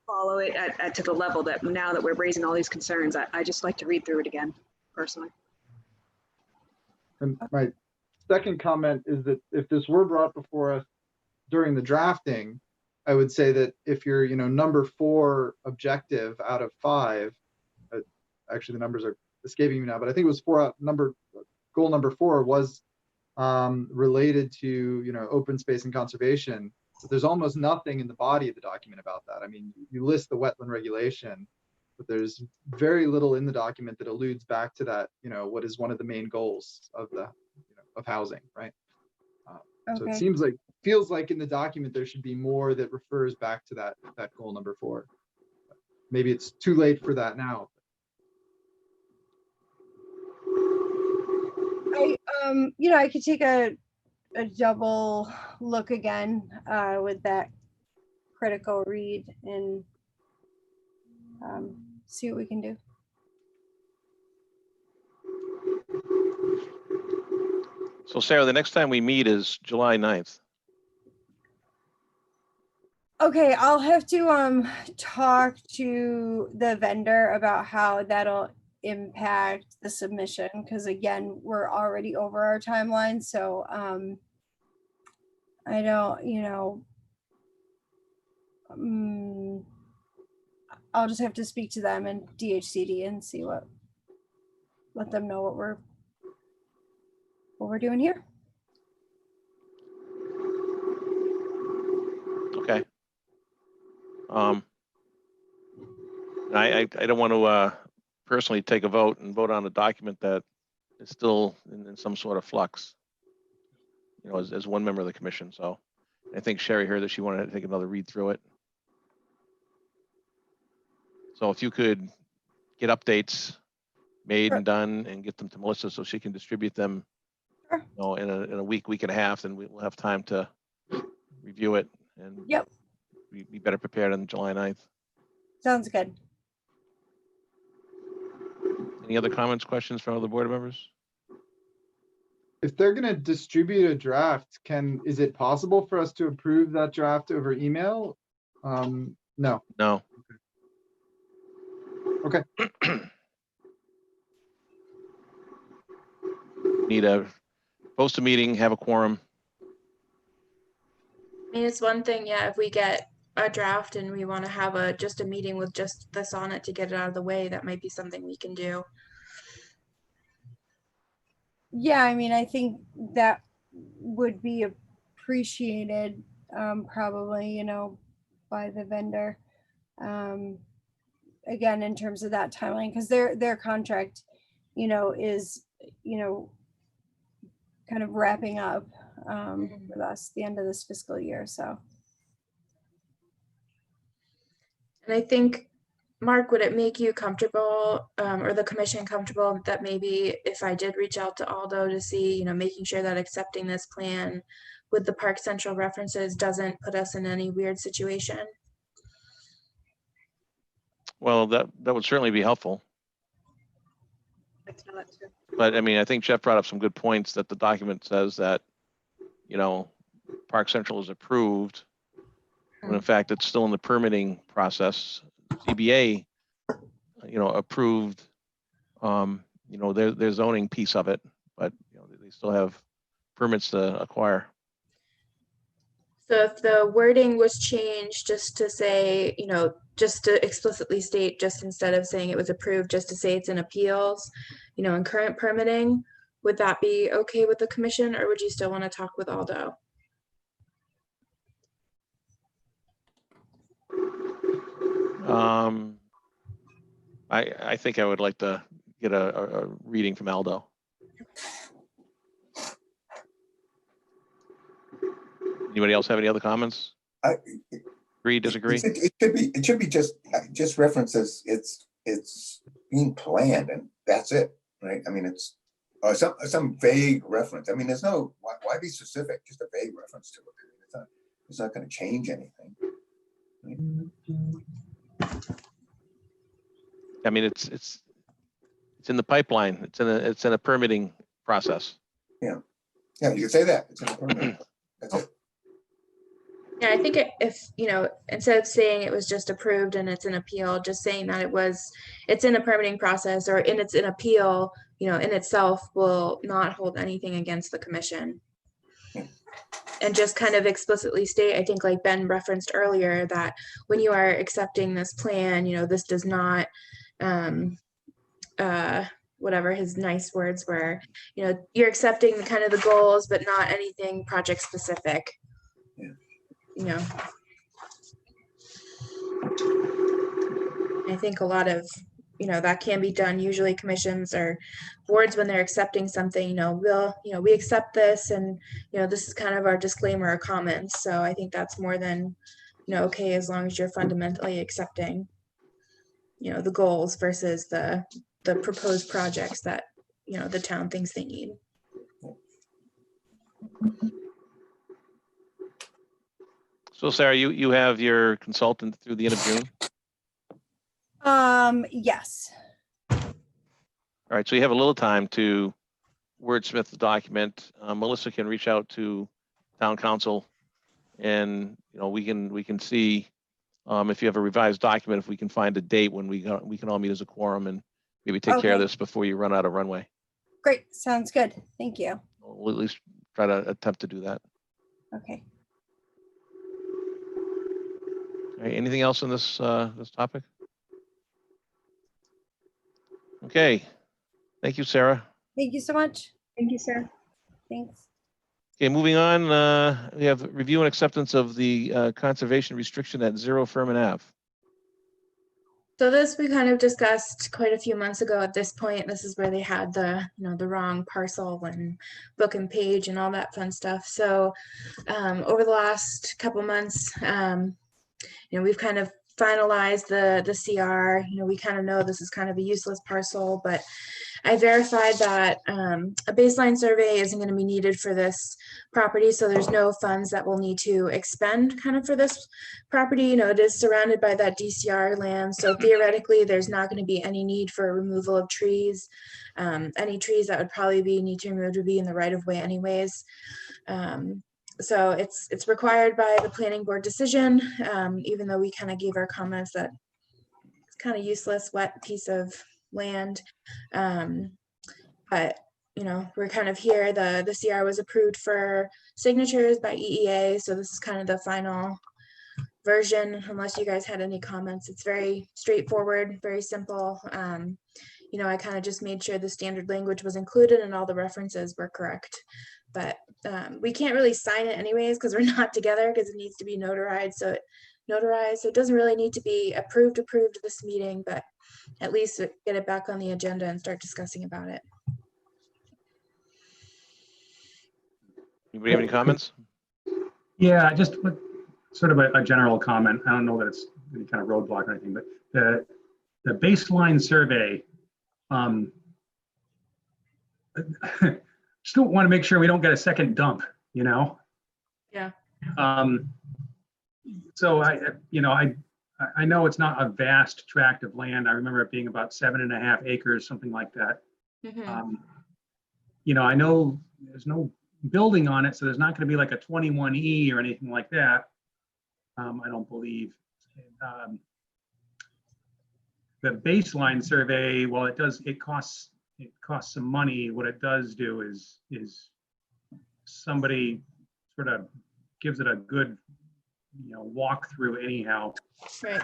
follow it at to the level that now that we're raising all these concerns, I just like to read through it again, personally. And my second comment is that if this were brought before us during the drafting, I would say that if you're, number 4 objective out of 5, actually the numbers are escaping me now, but I think it was goal number 4 was related to, open space and conservation. But there's almost nothing in the body of the document about that. I mean, you list the wetland regulation, but there's very little in the document that alludes back to that, what is one of the main goals of the, of housing, right? So it feels like in the document there should be more that refers back to that goal number 4. Maybe it's too late for that now. I could take a double look again with that critical read and see what we can do. So Sarah, the next time we meet is July 9th. Okay, I'll have to talk to the vendor about how that'll impact the submission, because again, we're already over our timeline. So I don't, I'll just have to speak to them and DHCD and see let them know what we're doing here. Okay. I don't want to personally take a vote and vote on a document that is still in some sort of flux, as one member of the commission. So I think Sherry heard that she wanted to take another read through it. So if you could get updates made and done and get them to Melissa so she can distribute them, in a week and a half, then we'll have time to review it and be better prepared on July 9th. Sounds good. Any other comments, questions from other board members? If they're going to distribute a draft, is it possible for us to approve that draft over email? No. No. Okay. Need a, post a meeting, have a quorum. I mean, it's one thing, yeah, if we get a draft and we want to have just a meeting with just this on it to get it out of the way, that might be something we can do. Yeah, I mean, I think that would be appreciated, probably, you know, by the vendor. Again, in terms of that timeline, because their contract, you know, is, you know, kind of wrapping up with us the end of this fiscal year. So. And I think, Mark, would it make you comfortable, or the commission comfortable, that maybe if I did reach out to Aldo to see, you know, making sure that accepting this plan with the Park Central references doesn't put us in any weird situation? Well, that would certainly be helpful. But I mean, I think Jeff brought up some good points that the document says that, you know, Park Central is approved, when in fact it's still in the permitting process. CBA, you know, approved, you know, their zoning piece of it, but you know, they still have permits to acquire. So if the wording was changed just to say, you know, just to explicitly state, just instead of saying it was approved, just to say it's in appeals, you know, in current permitting, would that be okay with the commission, or would you still want to talk with Aldo? I think I would like to get a reading from Aldo. Anybody else have any other comments? Agree, disagree? It should be just references. It's being planned, and that's it, right? I mean, it's some vague reference. I mean, there's no why be specific? Just a vague reference to it. It's not going to change anything. Right? I mean, it's in the pipeline. It's in a permitting process. Yeah, you could say that. It's in a permitting. That's it. Yeah, I think if, you know, instead of saying it was just approved and it's an appeal, just saying that it's in a permitting process, or it's an appeal, you know, in itself will not hold anything against the commission. And just kind of explicitly state, I think like Ben referenced earlier, that when you are accepting this plan, you know, this does not, whatever his nice words were, you know, you're accepting kind of the goals, but not anything project specific. You know, I think a lot of, you know, that can be done. Usually commissions or boards, when they're accepting something, we accept this, and, you know, this is kind of our disclaimer or comments. So I think that's more than, you know, okay, as long as you're fundamentally accepting, you know, the goals versus the proposed projects that, you know, the town thinks they need. So Sarah, you have your consultant through the end of June? Yes. All right, so you have a little time to wordsmith the document. Melissa can reach out to town council, and you know, we can see if you have a revised document, if we can find a date when we can all meet as a quorum and maybe take care of this before you run out of runway. Great, sounds good. Thank you. We'll at least try to attempt to do that. Okay. All right, anything else on this this topic? Okay, thank you, Sarah. Thank you so much. Thank you, Sarah. Thanks. Okay, moving on, we have review and acceptance of the conservation restriction at 0 Furman Ave. So this we kind of discussed quite a few months ago. At this point, this is where they had the wrong parcel and book and page and all that fun stuff. So over the last couple months, we've kind of finalized the CR. We kind of know this is kind of a useless parcel, but I verified that a baseline survey isn't going to be needed for this property, so there's no funds that we'll need to expend kind of for this property. It is surrounded by that DCR land, so theoretically there's not going to be any need for removal of trees. Any trees that would probably need to removed would be in the right of way anyways. So it's required by the planning board decision, even though we kind of gave our comments that it's kind of useless, wet piece of land. But we're kind of here. The CR was approved for signatures by EEA. So this is kind of the final version, unless you guys had any comments. It's very straightforward, very simple. I kind of just made sure the standard language was included and all the references were correct. But we can't really sign it anyways because we're not together, because it needs to be notarized. So it doesn't really need to be approved this meeting, but at least get it back on the agenda and start discussing about it. Anybody have any comments? Yeah, just sort of a general comment. I don't know that it's any kind of roadblock or anything, but the baseline survey, just don't want to make sure we don't get a second dump, Yeah. So I know it's not a vast tract of land. I remember it being about 7.5 acres, something like that. I know there's no building on it, so there's not going to be like a 21E or anything like that. I don't believe. The baseline survey, well, it costs some money. What it does do is somebody sort of gives it a good walkthrough anyhow. Right.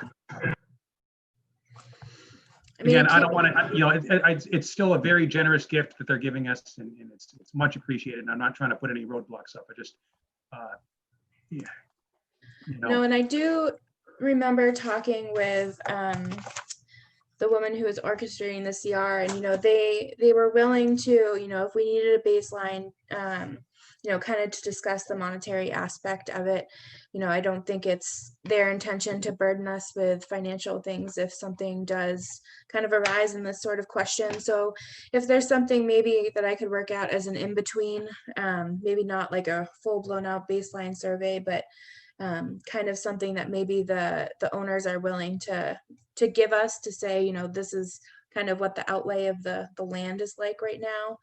Again, I don't want to, it's still a very generous gift that they're giving us, and it's much appreciated. And I'm not trying to put any roadblocks up. I just, No, and I do remember talking with the woman who was orchestrating the CR, and they were willing to, if we needed a baseline, kind of to discuss the monetary aspect of it. I don't think it's their intention to burden us with financial things if something does kind of arise in this sort of question. So if there's something maybe that I could work out as an in-between, maybe not like a full blown out baseline survey, but kind of something that maybe the owners are willing to give us to say, this is kind of what the outlay of the land is like right now.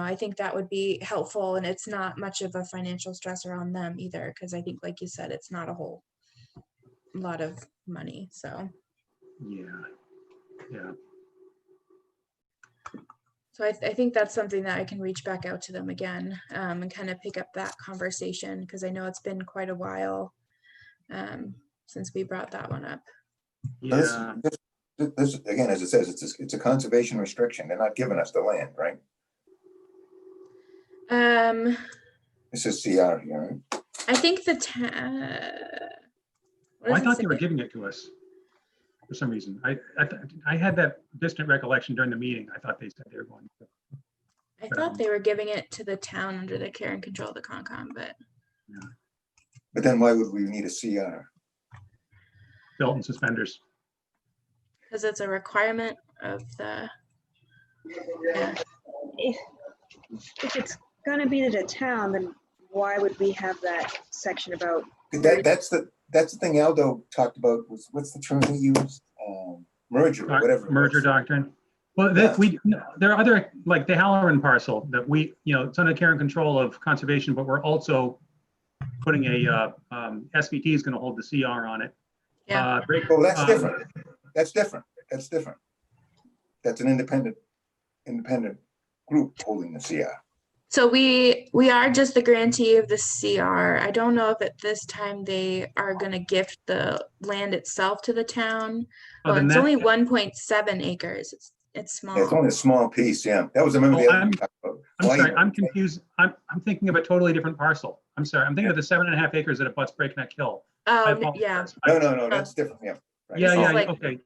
I think that would be helpful, and it's not much of a financial stressor on them either, because I think, like you said, it's not a whole lot of money. So yeah. So I think that's something that I can reach back out to them again, and kind of pick up that conversation, because I know it's been quite a while since we brought that one up. Yeah. This again, as it says, it's a conservation restriction. They're not giving us the land, right? This is CR here, right? I think the I thought they were giving it to us for some reason. I had that distant recollection during the meeting. I thought they said they were going to. I thought they were giving it to the town under the care and control of the Concom, but. Yeah. But then why would we need a CR? Belt and suspenders. Because it's a requirement of the. Yeah. If it's gonna be to the town, then why would we have that section about? That's the thing Aldo talked about. What's the term he used? Merger or whatever. Merger doctrine. Well, there are other, like the Halloran parcel that it's under care and control of conservation, but we're also putting a SVT is going to hold the CR on it. Yeah. That's different. That's different. That's different. That's an independent group holding the CR. So we are just the grantee of the CR. I don't know if at this time they are going to gift the land itself to the town. Well, it's only 1.7 acres. It's small. Yeah, it's only a small piece. Yeah, that was the other thing we talked about. I'm sorry, I'm confused. I'm thinking of a totally different parcel. I'm sorry. I'm thinking of the 7.5 acres that abuts Breakneck Hill. Oh, yeah. No, that's different. Yeah. Right. Yeah, okay.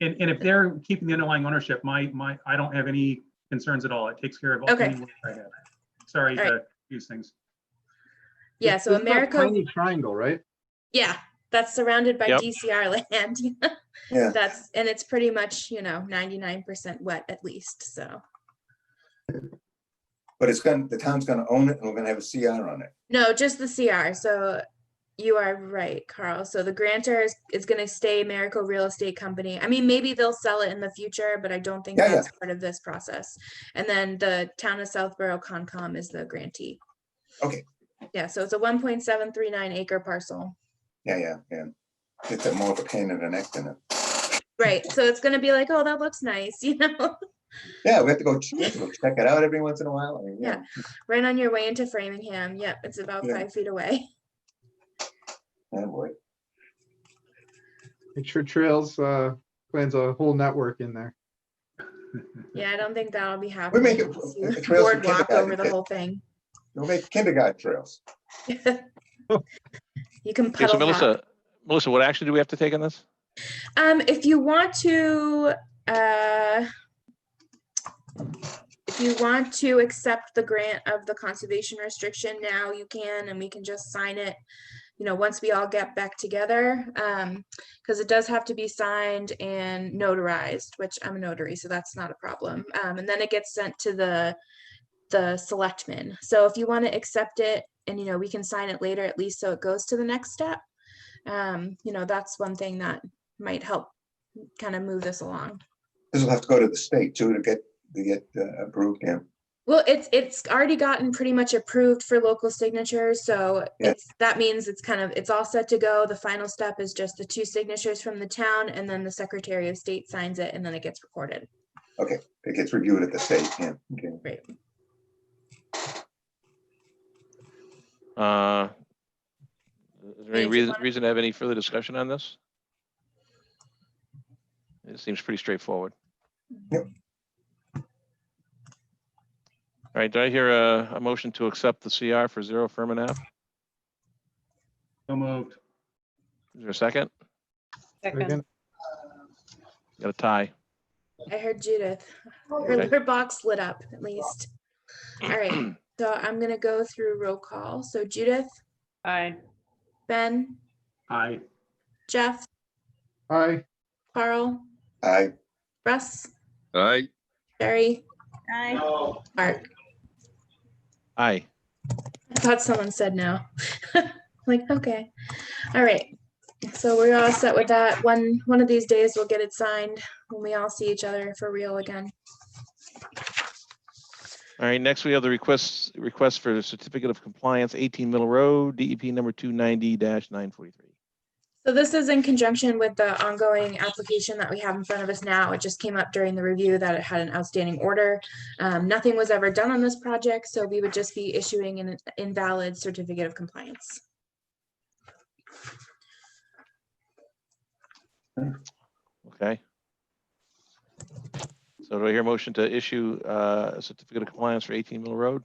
And if they're keeping the underlying ownership, I don't have any concerns at all. It takes care of all any work I have. Sorry to use things. Yeah, so America. Tiny triangle, right? Yeah, that's surrounded by DCR land. Yeah. And it's pretty much 99% wet at least. So. But the town's gonna own it, and we're gonna have a CR on it. No, just the CR. So you are right, Carl. So the grantor is going to stay Marico Real Estate Company. I mean, maybe they'll sell it in the future, but I don't think that's part of this process. And then the town of Southborough Concom is the grantee. Okay. Yeah, so it's a 1.739 acre parcel. Yeah. It's more of a pain in the neck than it. Right. So it's going to be like, oh, that looks nice, Yeah, we have to go check it out every once in a while. I mean, Yeah. Right on your way into Framingham. Yep, it's about Yeah. 5 feet away. Oh, boy. Make sure Trails plans a whole network in there. Yeah, I don't think that'll be We happening. make it unless you trails for boardwalk kindergarten over the kids. whole thing. We'll make kindergarten trails. You can Okay, so puddle hop. Melissa, what action do we have to take on this? If you want to accept the grant of the conservation restriction now, you can, and we can just sign it, you know, once we all get back together, because it does have to be signed and notarized, which I'm a notary, so that's not a problem. And then it gets sent to the selectmen. So if you want to accept it, and you know, we can sign it later at least, so it goes to the next step. You know, that's one thing that might help kind of move this along. This will have to go to the state too to get approved. Yeah. Well, it's already gotten pretty much approved for local signatures, so Yeah. that means it's all set to go. The final step is just the 2 signatures from the town, and then the Secretary of State signs it, and then it gets recorded. Okay, it gets reviewed at the state. Yeah. Okay. Right. Is there any reason to have any further discussion on this? It seems pretty straightforward. Yep. All right, do I hear a motion to accept the CR for 0 Furman Ave? So moved. Is there a second? Second. Got a tie. I heard Judith. Okay. Her box lit up at least. All right, so I'm gonna go through roll call. So Judith, Aye. Ben, Aye. Jeff, Aye. Carl, Aye. Russ, Aye. Barry, Aye. Mark. Aye. I thought someone said no. Like, okay. All right. So we're all set with that. One of these days we'll get it signed when we all see each other for real again. All right, next we have the request for the certificate of compliance, 18 Middle Road, DEP number 290-943. So this is in conjunction with the ongoing application that we have in front of us now. It just came up during the review that it had an outstanding order. Nothing was ever done on this project, so we would just be issuing an invalid certificate of compliance. Okay. So do I hear a motion to issue a certificate of compliance for 18 Middle Road?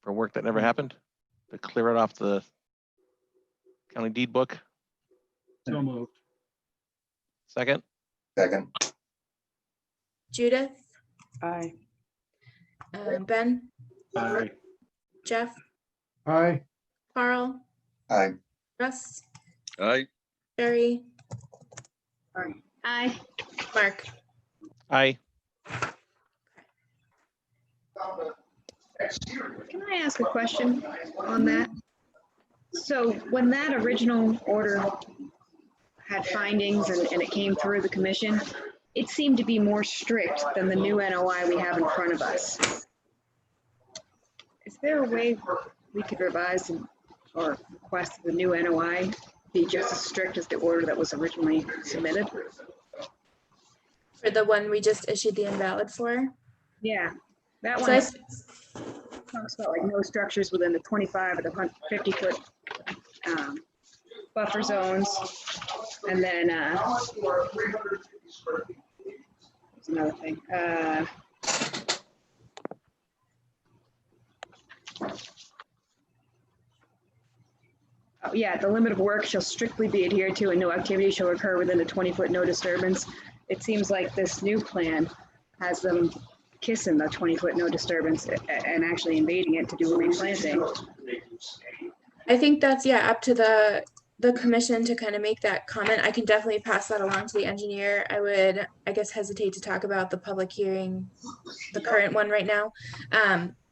For work that never happened? To clear it off the county deed book? So moved. Second? Second. Judith, Aye. Ben, Aye. Jeff, Aye. Carl, Aye. Russ, Aye. Barry, Aye. Mark. Aye. Can I ask a question on that? So when that original order had findings and it came through the commission, it seemed to be more strict than the new NOI we have in front of us. Is there a way we could revise or request the new NOI be just as strict as the order that was originally submitted? For the one we just issued the invalid for? Yeah, that So one I- talks about like no structures within the 25 or the 50-foot buffer zones. And then there's another thing. Oh, yeah, the limit of work shall strictly be adhered to and no activity shall occur within a 20-foot no disturbance. It seems like this new plan has them kissing the 20-foot no disturbance and actually invading it to do replanting. I think that's, yeah, up to the commission to kind of make that comment. I can definitely pass that along to the engineer. I would, I guess, hesitate to talk about the public hearing, the current one right now.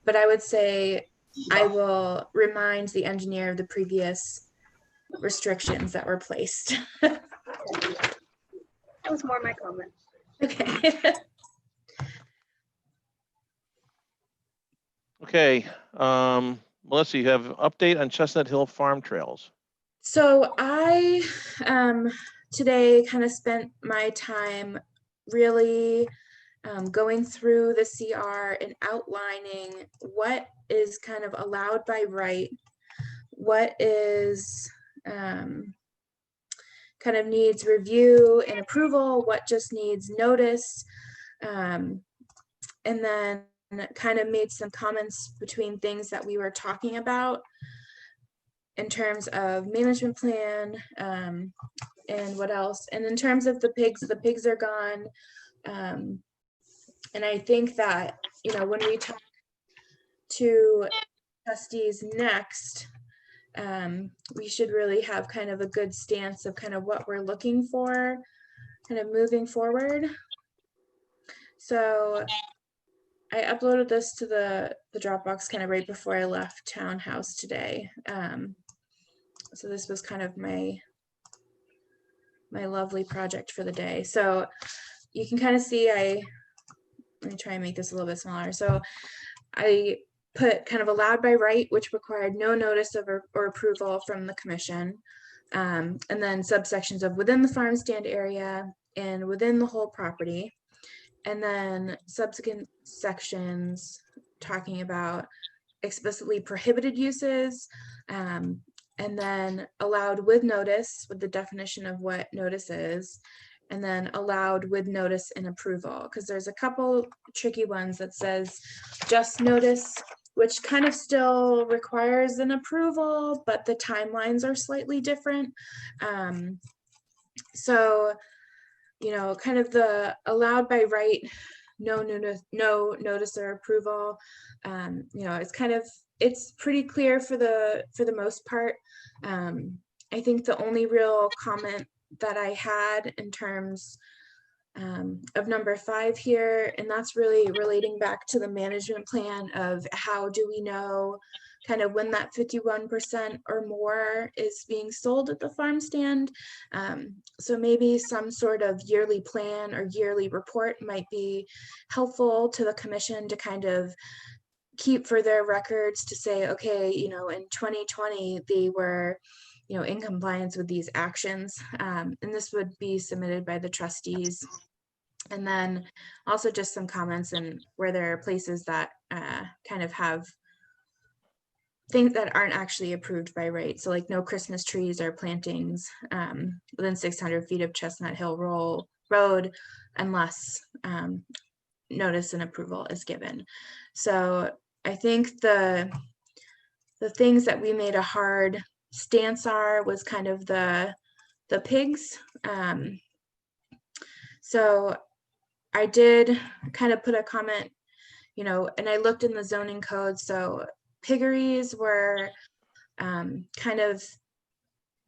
But I would say I will remind the engineer of the previous restrictions that were placed. That was more my comment. Okay. Okay, Melissa, you have an update on Chestnut Hill Farm Trails. So I today kind of spent my time really going through the CR and outlining what is kind of allowed by right, what is kind of needs review and approval, what just needs notice, and then kind of made some comments between things that we were talking about in terms of management plan, and what else. And in terms of the pigs are gone. And I think that, you know, when we talk to trustees next, we should really have kind of a good stance of kind of what we're looking for, kind of moving forward. So I uploaded this to the Dropbox kind of right before I left Townhouse today. So this was kind of my lovely project for the day. So you can kind of see, let me try and make this a little bit smaller. So I put kind of allowed by right, which required no notice of or approval from the commission. And then subsections of within the farm stand area and within the whole property. And then subsequent sections talking about explicitly prohibited uses, and then allowed with notice, with the definition of what notice is, and then allowed with notice and approval, because there's a couple tricky ones that says just notice, which kind of still requires an approval, but the timelines are slightly different. So, you know, kind of the allowed by right, no notice or approval, you know, it's pretty clear for the most part. I think the only real comment that I had in terms of number 5 here, and that's really relating back to the management plan of how do we know kind of when that 51% or more is being sold at the farm stand. So maybe some sort of yearly plan or yearly report might be helpful to the commission to kind of keep for their records to say, okay, you know, in 2020, they were, you know, in compliance with these actions. And this would be submitted by the trustees. And then also just some comments and where there are places that kind of have things that aren't actually approved by right. So like no Christmas trees or plantings within 600 feet of Chestnut Hill Road unless notice and approval is given. So I think the things that we made a hard stance was kind of the pigs. So I did kind of put a comment, you know, and I looked in the zoning code. So piggeries were kind of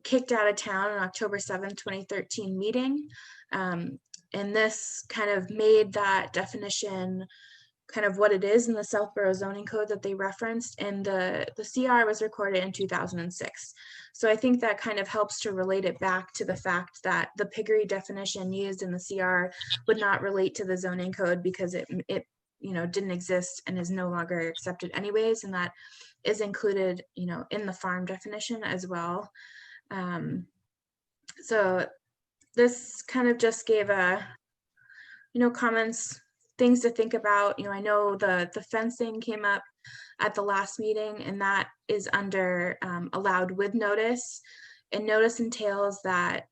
kicked out of town on October 7th, 2013 meeting. And this kind of made that definition kind of what it is in the Southborough zoning code that they referenced, and the CR was recorded in 2006. So I think that kind of helps to relate it back to the fact that the piggery definition used in the CR would not relate to the zoning code because it you know, didn't exist and is no longer accepted anyways, and that is included, you know, in the farm definition as well. So this kind of just gave a, you know, comments, things to think about. You know, I know the fencing came up at the last meeting, and that is under allowed with notice, and notice entails that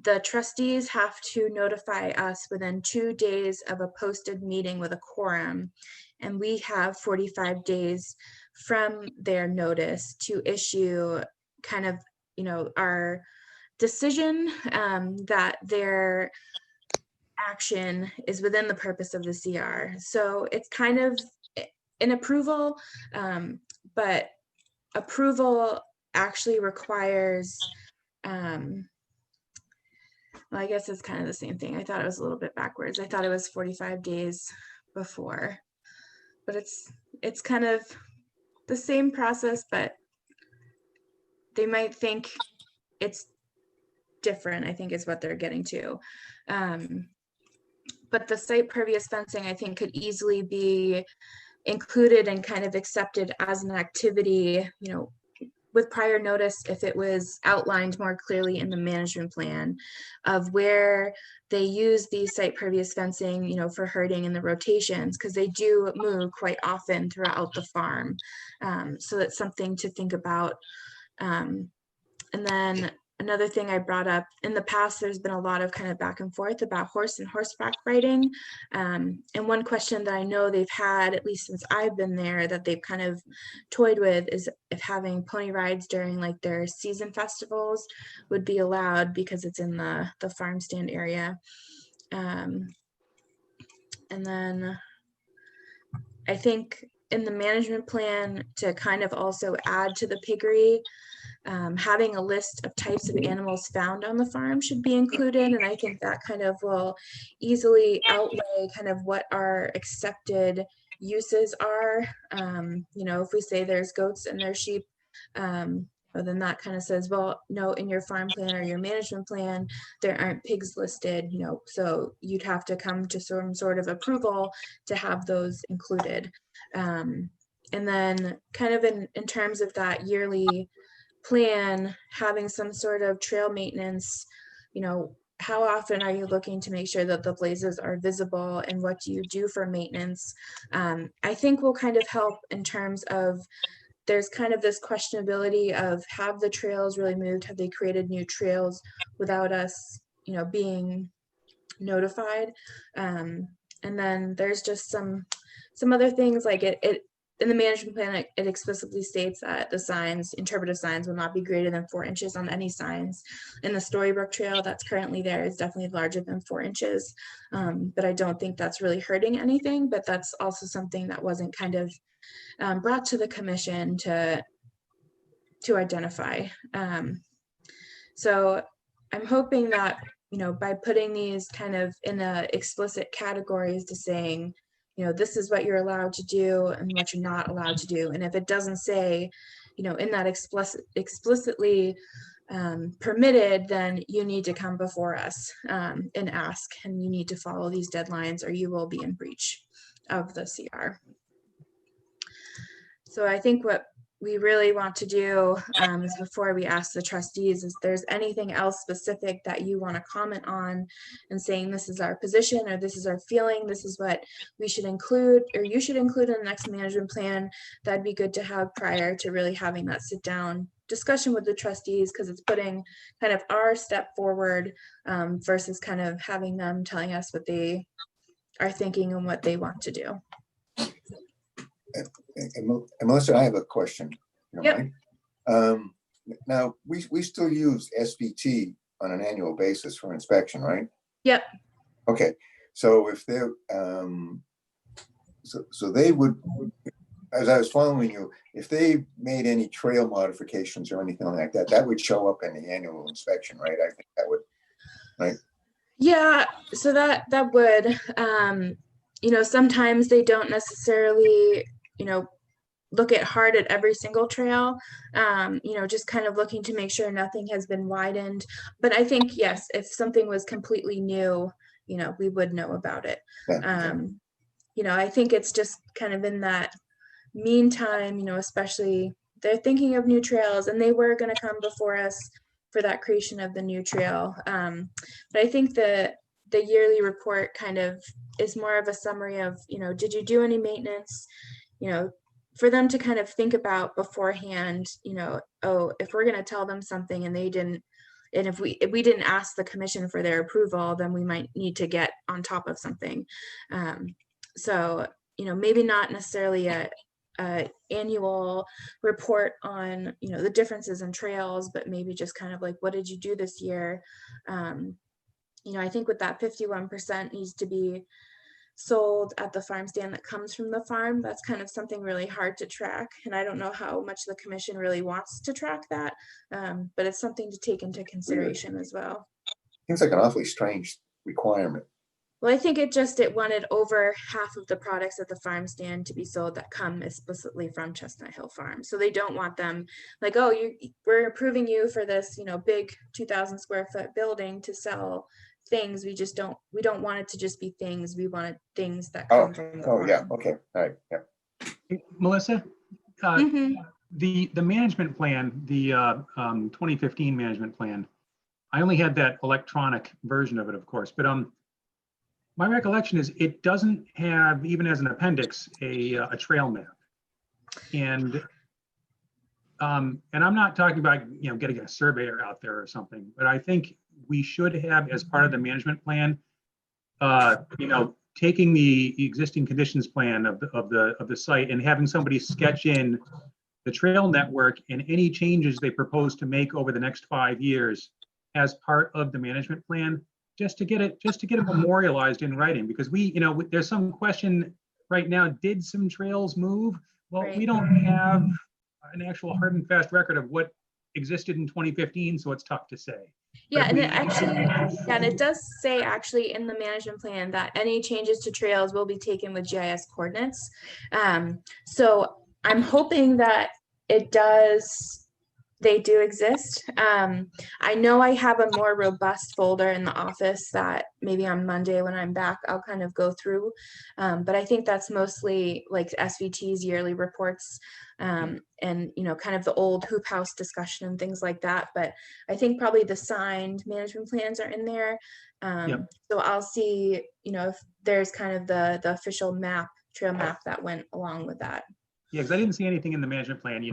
the trustees have to notify us within 2 days of a posted meeting with a quorum, and we have 45 days from their notice to issue kind of, you know, our decision that their action is within the purpose of the CR. So it's kind of an approval, but approval actually requires, well, I guess it's kind of the same thing. I thought it was a little bit backwards. I thought it was 45 days before, but it's kind of the same process, but they might think it's different, I think is what they're getting to. But the site pervious fencing, I think, could easily be included and kind of accepted as an activity, you know, with prior notice, if it was outlined more clearly in the management plan of where they use the site pervious fencing, you know, for herding and the rotations, because they do move quite often throughout the farm. So that's something to think about. And then another thing I brought up in the past, there's been a lot of kind of back and forth about horse and horseback riding. And one question that I know they've had, at least since I've been there, that they've kind of toyed with is if having pony rides during like their season festivals would be allowed because it's in the farm stand area. And then I think in the management plan to kind of also add to the piggery, having a list of types of animals found on the farm should be included. And I think that kind of will easily outlay kind of what our accepted uses are. You know, if we say there's goats and there's sheep, well, then that kind of says, well, no, in your farm plan or your management plan, there aren't pigs listed, you know, so you'd have to come to some sort of approval to have those included. And then kind of in terms of that yearly plan, having some sort of trail maintenance, you know, how often are you looking to make sure that the blazes are visible and what do you do for maintenance? I think will kind of help in terms of there's kind of this questionability of have the trails really moved? Have they created new trails without us, you know, being notified? And then there's just some other things like it in the management plan, it explicitly states that the signs, interpretive signs, will not be greater than 4 inches on any signs. In the Storybook Trail that's currently there is definitely larger than 4 inches, but I don't think that's really hurting anything. But that's also something that wasn't kind of brought to the commission to identify. So I'm hoping that, you know, by putting these kind of in the explicit categories to saying, you know, this is what you're allowed to do and what you're not allowed to do. And if it doesn't say, you know, in that explicitly permitted, then you need to come before us and ask, and you need to follow these deadlines or you will be in breach of the CR. So I think what we really want to do is before we ask the trustees, is there's anything else specific that you want to comment on and saying this is our position or this is our feeling, this is what we should include or you should include in the next management plan, that'd be good to have prior to really having that sit down discussion with the trustees, because it's putting kind of our step forward versus kind of having them telling us what they are thinking and what they want to do. And Melissa, I have a question. You Yep. mind? Now, we still use SVT on an annual basis for inspection, right? Yep. Okay, so if they're, so they would, as I was following you, if they made any trail modifications or anything like that, that would show up in the annual inspection, right? I think that would, right? Yeah, so that would, you know, sometimes they don't necessarily, you know, look at hard at every single trail, you know, just kind of looking to make sure nothing has been widened. But I think, yes, if something was completely new, you know, we would know about it. Yeah. You know, I think it's just kind of in that meantime, you know, especially they're thinking of new trails and they were going to come before us for that creation of the new trail. But I think the yearly report kind of is more of a summary of, you know, did you do any maintenance, you know, for them to kind of think about beforehand, you know, oh, if we're going to tell them something and they didn't, and if we didn't ask the commission for their approval, then we might need to get on top of something. So, you know, maybe not necessarily a annual report on, you know, the differences in trails, but maybe just kind of like, what did you do this year? You know, I think with that 51% needs to be sold at the farm stand that comes from the farm. That's kind of something really hard to track. And I don't know how much the commission really wants to track that, but it's something to take into consideration as well. Seems like an awfully strange requirement. Well, I think it wanted over half of the products at the farm stand to be sold that come explicitly from Chestnut Hill Farm. So they don't want them like, oh, we're approving you for this, you know, big 2,000 square foot building to sell things. We don't want it to just be things. We want things that come from the farm. Yeah. Okay. All right. Yeah. Melissa, The management plan, the 2015 management plan, I only had that electronic version of it, of course, but my recollection is it doesn't have, even as an appendix, a trail map. And I'm not talking about, getting a surveyor out there or something, but I think we should have, as part of the management plan, taking the existing conditions plan of the site and having somebody sketch in the trail network and any changes they propose to make over the next 5 years as part of the management plan, just to get it memorialized in writing, because there's some question right now, did some trails move? Well, we don't have an actual hard and fast record of what existed in 2015, so it's tough to say. Yeah, and it does say actually in the management plan that any changes to trails will be taken with GIS coordinates. So I'm hoping that they do exist. I know I have a more robust folder in the office that maybe on Monday when I'm back, I'll kind of go through. But I think that's mostly like SVT's yearly reports and, kind of the old hoop house discussion and things like that. But I think probably the signed management plans are in there. So I'll see, if there's kind of the official trail map that went along with that. Yeah, because I didn't see anything in the management plan,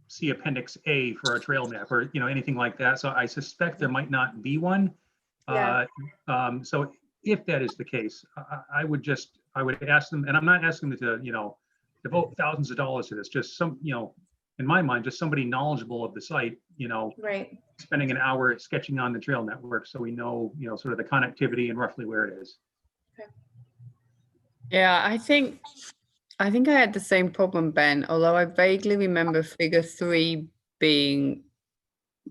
see Appendix A for a trail map or, anything like that. So I suspect there might not be one. Yeah. So if that is the case, I would ask them, and I'm not asking them to, devote thousands of dollars to this, just some, in my mind, just somebody knowledgeable of the site, right, spending an hour sketching on the trail network so we know, sort of the connectivity and roughly where it is. Okay. Yeah, I think I had the same problem, Ben, although I vaguely remember figure 3 being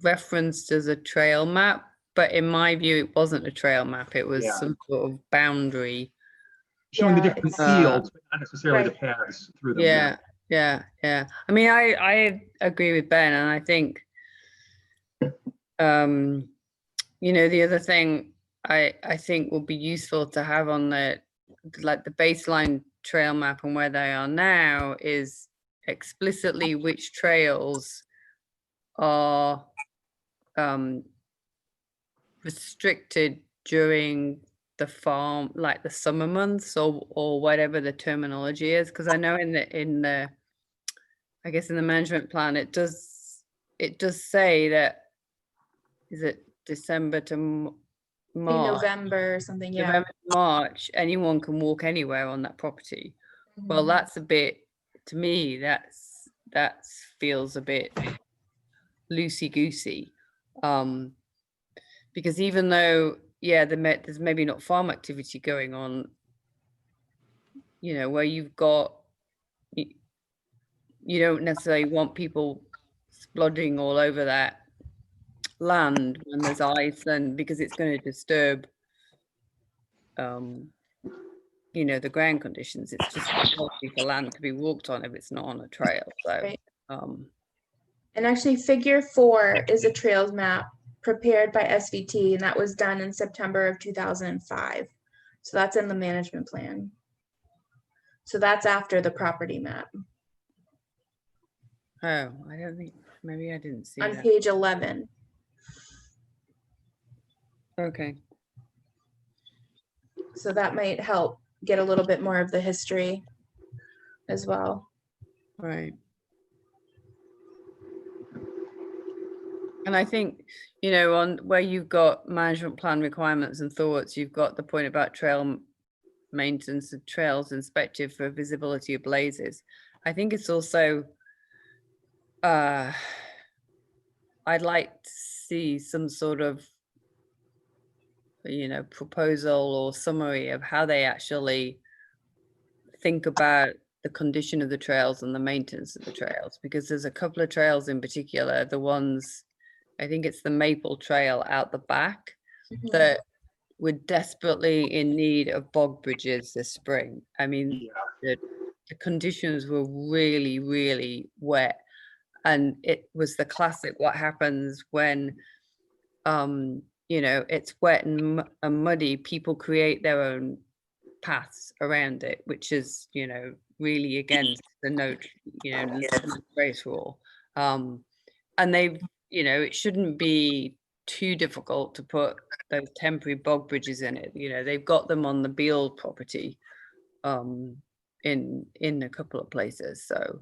referenced as a trail map, but in my view, it wasn't a trail map. It was some sort of boundary. Showing the different fields, but not necessarily the paths through them. Yeah. I mean, I agree with Ben, and I think, the other thing I think will be useful to have on the baseline trail map and where they are now is explicitly which trails are restricted during the farm, like the summer months or whatever the terminology is, because I know in the I guess in the management plan it does say that, is it December to March, November or something, yeah. November, March, anyone can walk anywhere on that property. Well, that's a bit, to me, that feels a bit loosey-goosey, because even though, there's maybe not farm activity going on, where you've got, you don't necessarily want people splodging all over that land when there's ice, and because it's going to disturb the ground conditions. It's just healthy for land to be walked on if it's not on a trail. So right. And actually figure 4 is a trails map prepared by SVT, and that was done in September of 2005. So that's in the management plan. So that's after the property map. Oh, I don't think, maybe I didn't see on that. page 11. Okay. So that might help get a little bit more of the history as well. Right. And I think, on where you've got management plan requirements and thoughts, you've got the point about trail maintenance of trails inspected for visibility of blazes. I think it's also, I'd like to see some sort of, proposal or summary of how they actually think about the condition of the trails and the maintenance of the trails, because there's a couple of trails in particular, the ones, I think it's the Maple Trail out the back, that we're desperately in need of bog bridges this spring. I mean, the conditions were really, really wet, and it was the classic what happens when it's wet and muddy. People create their own paths around it, which is really against the race rule. And they've, you know, it shouldn't be too difficult to put those temporary bog bridges in it. You know, they've got them on the Beale property in a couple of places. So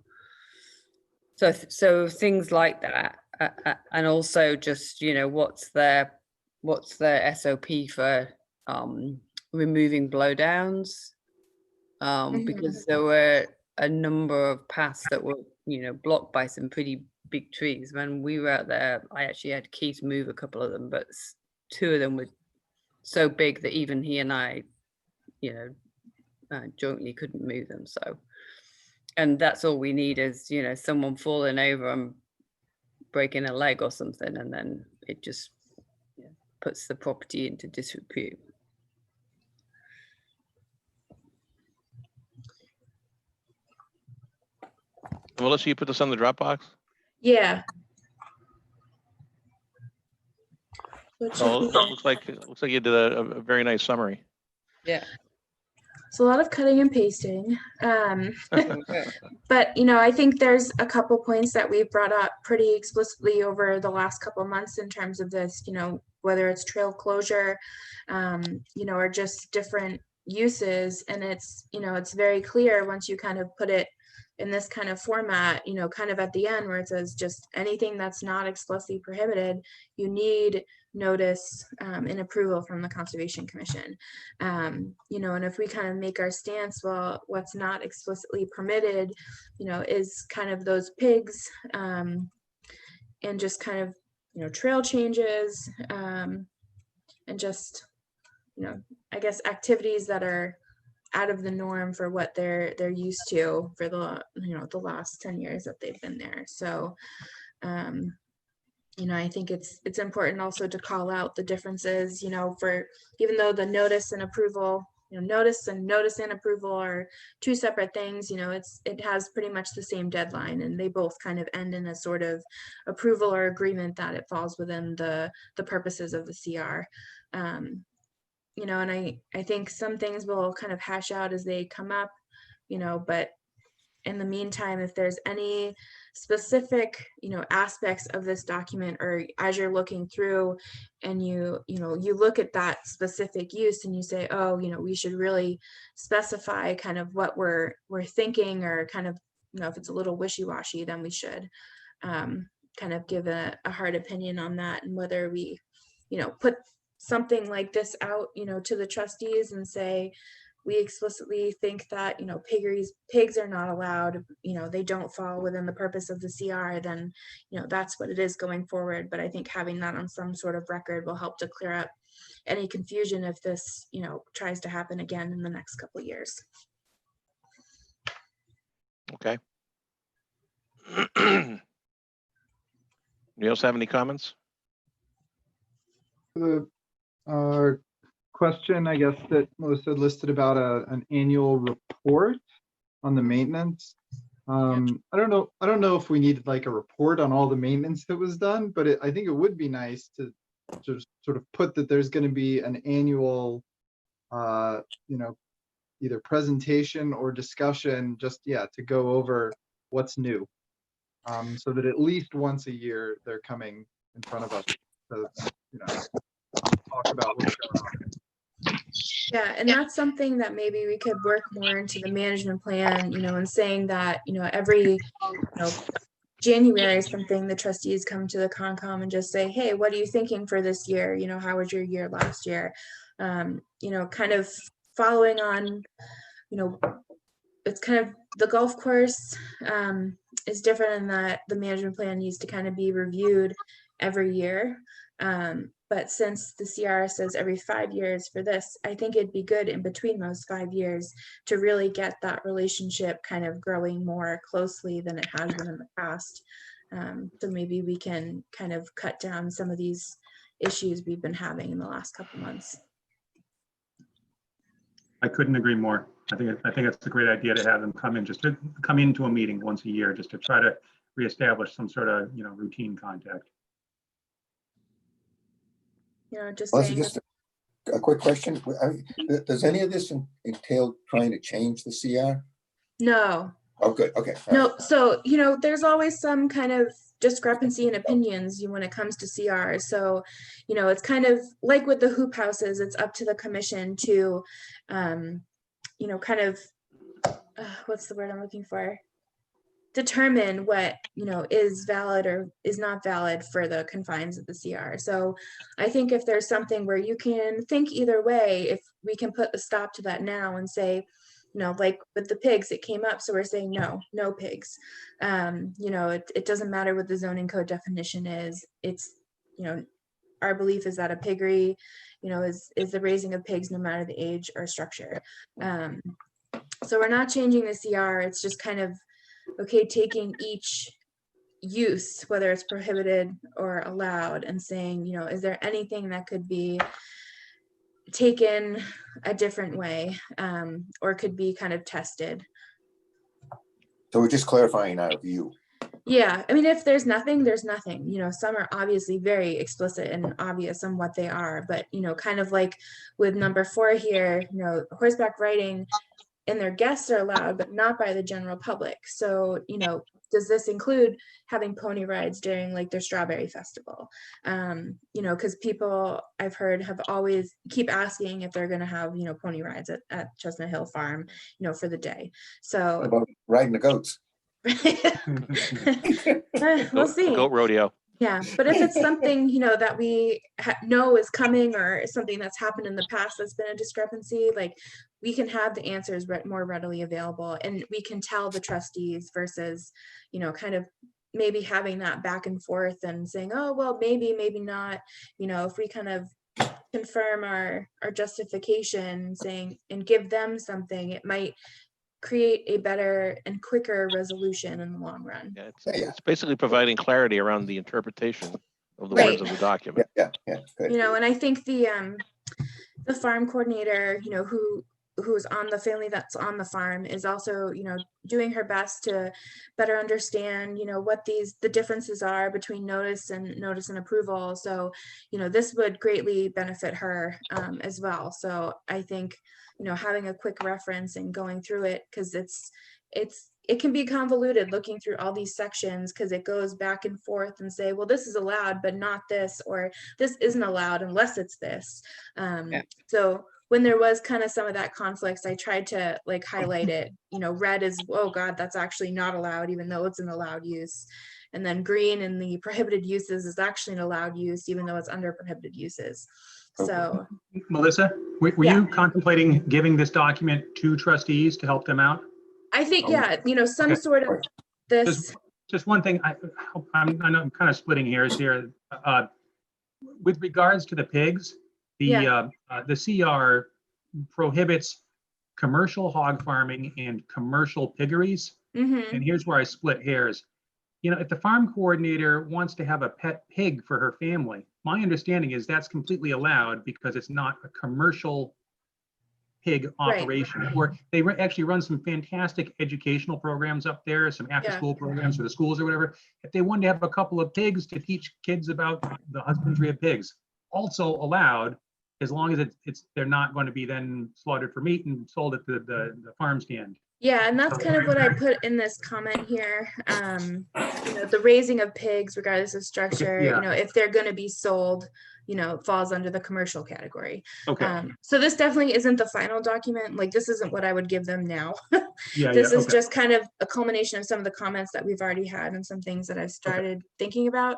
things like that, and also just, you know, what's their SOP for removing blowdowns, because there were a number of paths that were, you know, blocked by some pretty big trees. When we were out there, I actually had Keith move a couple of them, but two of them were so big that even he and I, you know, jointly couldn't move them. So, and that's all we need is, you know, someone falling over and breaking a leg or something, and then it just, you know, puts the property into disrepute. Melissa, you put this on the Dropbox? Yeah. Oh, looks like you did a very nice summary. Yeah. It's a lot of cutting and pasting. But, you know, I think there's a couple points that we've brought up pretty explicitly over the last couple months in terms of this, you know, whether it's trail closure, you know, or just different uses. And it's, you know, it's very clear once you kind of put it in this kind of format, you know, kind of at the end where it says just anything that's not explicitly prohibited, you need notice and approval from the Conservation Commission. You know, and if we kind of make our stance, well, what's not explicitly permitted, you know, is kind of those pigs and just kind of, you know, trail changes and just, you know, I guess activities that are out of the norm for what they're used to for the, you know, the last 10 years that they've been there. So you know, I think it's important also to call out the differences, you know, for even though the notice and approval, you know, notice and approval are two separate things, you know, it has pretty much the same deadline, and they both kind of end in a sort of approval or agreement that it falls within the purposes of the CR. You know, and I think some things will kind of hash out as they come up, you know, but in the meantime, if there's any specific, you know, aspects of this document, or as you're looking through and you know, you look at that specific use and you say, oh, you know, we should really specify kind of what we're thinking, or kind of, you know, if it's a little wishy-washy, then we should kind of give a hard opinion on that, and whether we, you know, put something like this out, you know, to the trustees and say, we explicitly think that, you know, pigs are not allowed, you know, they don't fall within the purpose of the CR, then, you know, that's what it is going forward. But I think having that on some sort of record will help to clear up any confusion if this, you know, tries to happen again in the next couple of years. Okay. You else have any comments? The question, I guess, that Melissa listed about an annual report on the maintenance. I don't know if we need like a report on all the maintenance that was done, but I think it would be nice to just sort of put that there's going to be an annual, you know, either presentation or discussion, just to go over what's new, so that at least once a year they're coming in front of us to, you know, talk about what's going on. Yeah, and that's something that maybe we could work more into the management plan, you know, and saying that, you know, every, you know, January or something, the trustees come to the Concom and just say, hey, what are you thinking for this year? You know, how was your year last year? You know, kind of following on, you know, it's kind of the golf course is different in that the management plan needs to kind of be reviewed every year. But since the CR says every 5 years for this, I think it'd be good in between those 5 years to really get that relationship kind of growing more closely than it has been in the past. So maybe we can kind of cut down some of these issues we've been having in the last couple months. I couldn't agree more. I think it's a great idea to have them come into a meeting once a year, just to try to reestablish some sort of, you know, routine contact. You know, just Also, saying. just a quick question. Does any of this entail trying to change the CR? No, Oh, good, okay. all right. No, so, there's always some kind of discrepancy in opinions when it comes to CR. So, it's kind of like with the hoop houses, it's up to the commission to, kind of, what's the word I'm looking for? Determine what, is valid or is not valid for the confines of the CR. So I think if there's something where you can think either way, if we can put a stop to that now and say, like with the pigs, it came up. So we're saying no pigs. It doesn't matter what the zoning code definition is. It's, our belief is that a piggery, is the raising of pigs no matter the age or structure. So we're not changing the CR. It's just kind of, okay, taking each use, whether it's prohibited or allowed, and saying, is there anything that could be taken a different way, or could be kind of tested? So we're just clarifying our view. Yeah, I mean, if there's nothing, there's nothing. Some are obviously very explicit and obvious on what they are, but kind of like with number 4 here, horseback riding and their guests are allowed, but not by the general public. So, does this include having pony rides during like their strawberry festival? Because people I've heard have always keep asking if they're going to have, pony rides at Chestnut Hill Farm, for the day. So What about riding the goats? We'll see. Goat rodeo. Yeah, but if it's something, that we know is coming, or something that's happened in the past that's been a discrepancy, like we can have the answers more readily available, and we can tell the trustees versus, kind of maybe having that back and forth and saying, oh, well, maybe not, if we kind of confirm our justification, saying, and give them something, it might create a better and quicker resolution in the long run. Yeah, it's basically providing clarity around the interpretation of the Right. words of the document. Yeah, good. And I think the farm coordinator, who's on the family that's on the farm is also, doing her best to better understand, what the differences are between notice and approval. So, this would greatly benefit her as well. So I think, having a quick reference and going through it, because it can be convoluted looking through all these sections, because it goes back and forth and say, well, this is allowed, but not this, or this isn't allowed unless it's this. So when there was kind of some of that conflicts, I tried to like highlight it, red is, oh God, that's actually not allowed, even though it's an allowed use. And then green in the prohibited uses is actually an allowed use, even though it's under prohibited uses. So Melissa, were Yeah. you contemplating giving this document to trustees to help them out? I think, yeah, some Okay. sort of this. Just one thing, I know I'm kind of splitting hairs here. With regards to the pigs, the CR prohibits commercial hog farming and commercial piggeries. Mhm. And here's where I split hairs. If the farm coordinator wants to have a pet pig for her family, my understanding is that's completely allowed because it's not a commercial pig Right. operation. Or they actually run some fantastic educational programs up there, some after-school programs for the schools or whatever. If they wanted to have a couple of pigs to teach kids about the husbandry of pigs, also allowed, as long as they're not going to be then slaughtered for meat and sold at the farm stand. Yeah, and that's kind of what I put in this comment here. The raising of pigs, regardless of structure, Yeah. if they're going to be sold, falls under the commercial category. Okay. So this definitely isn't the final document. Like, this isn't what I would give them now. Yeah, This is okay. just kind of a culmination of some of the comments that we've already had and some things that I've started thinking about.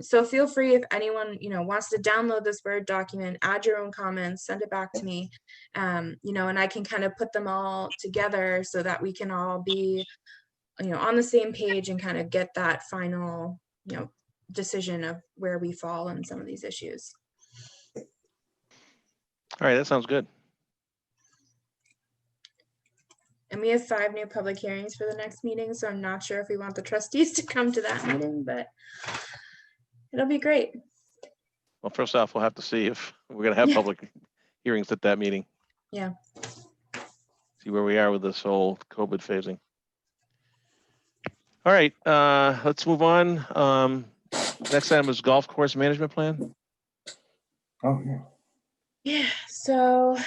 So feel free, if anyone, wants to download this Word document, add your own comments, send it back to me, and I can kind of put them all together so that we can all be, on the same page and kind of get that final, decision of where we fall in some of these issues. All right, that sounds good. And we have 5 new public hearings for the next meeting, so I'm not sure if we want the trustees to come to that meeting, but it'll be great. Well, first off, we'll have to see if we're going to have public hearings at that meeting. Yeah. See where we are with this whole COVID phasing. All right, let's move on. Next item is golf course management plan. Oh, yeah. Yeah, so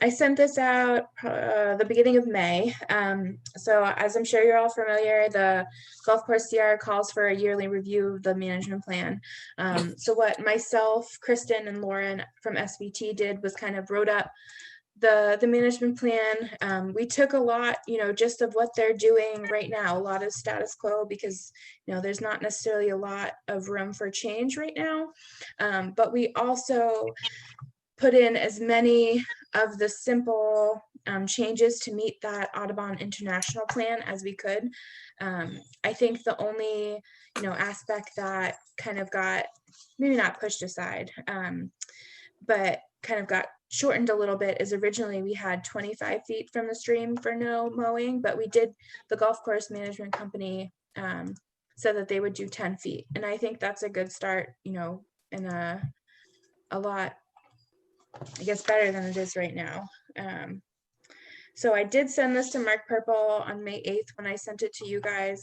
I sent this out the beginning of May. So as I'm sure you're all familiar, the golf course CR calls for a yearly review of the management plan. So what myself, Kristen, and Lauren from SVT did was kind of wrote up the management plan. We took a lot, just of what they're doing right now, a lot of status quo, because there's not necessarily a lot of room for change right now. But we also put in as many of the simple changes to meet that Audubon International plan as we could. I think the only aspect that kind of got maybe not pushed aside, but kind of got shortened a little bit is originally we had 25 feet from the stream for no mowing, but the golf course management company said that they would do 10 feet. And I think that's a good start, and a lot, I guess, better than it is right now. So I did send this to Mark Purple on May 8th when I sent it to you guys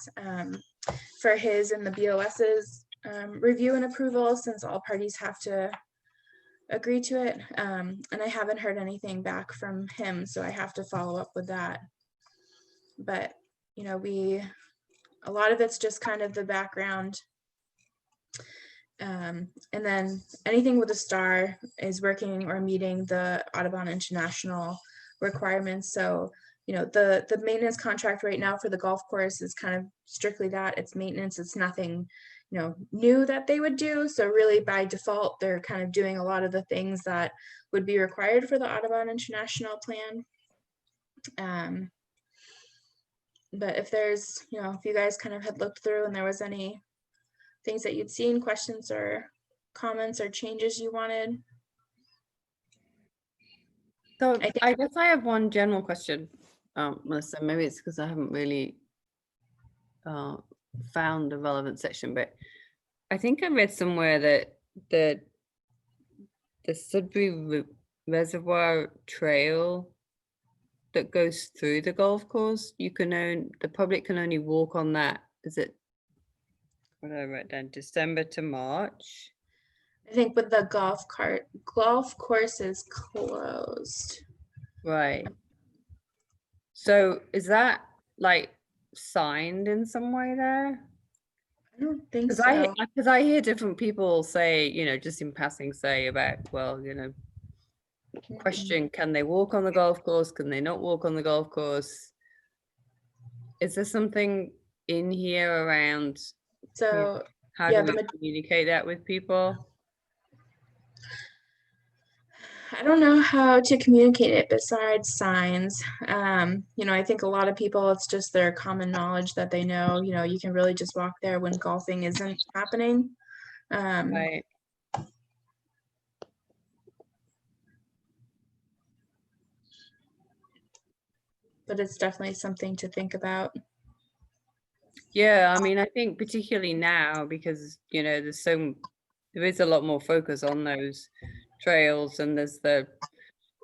for his and the BOS's review and approval, since all parties have to agree to it. And I haven't heard anything back from him, so I have to follow up with that. But, a lot of it's just kind of the background. And then anything with a star is working or meeting the Audubon International requirements. So, the maintenance contract right now for the golf course is kind of strictly that. It's maintenance. It's nothing, new that they would do. So really by default, they're kind of doing a lot of the things that would be required for the Audubon International plan. But if there's, if you guys kind of had looked through and there was any things that you'd seen, questions or comments or changes you wanted. So I guess I have one general question, Melissa. Maybe it's because I haven't really found the relevant section, but I think I read somewhere that the Sudbury Reservoir Trail that goes through the golf course, the public can only walk on that. Is it, what did I write down? December to March? I think with the golf course is closed. Right. So is that like signed in some way there? I don't think so. Because I hear different people say, just in passing say about, well, question, can they walk on the golf course? Can they not walk on the golf course? Is there something in here around, so how do we communicate that with people? I don't know how to communicate it besides signs. I think a lot of people, it's just their common knowledge that they know, you can really just walk there when golfing isn't happening. Right. But it's definitely something to think about. Yeah, I mean, I think particularly now, because, there is a lot more focus on those trails, and there's the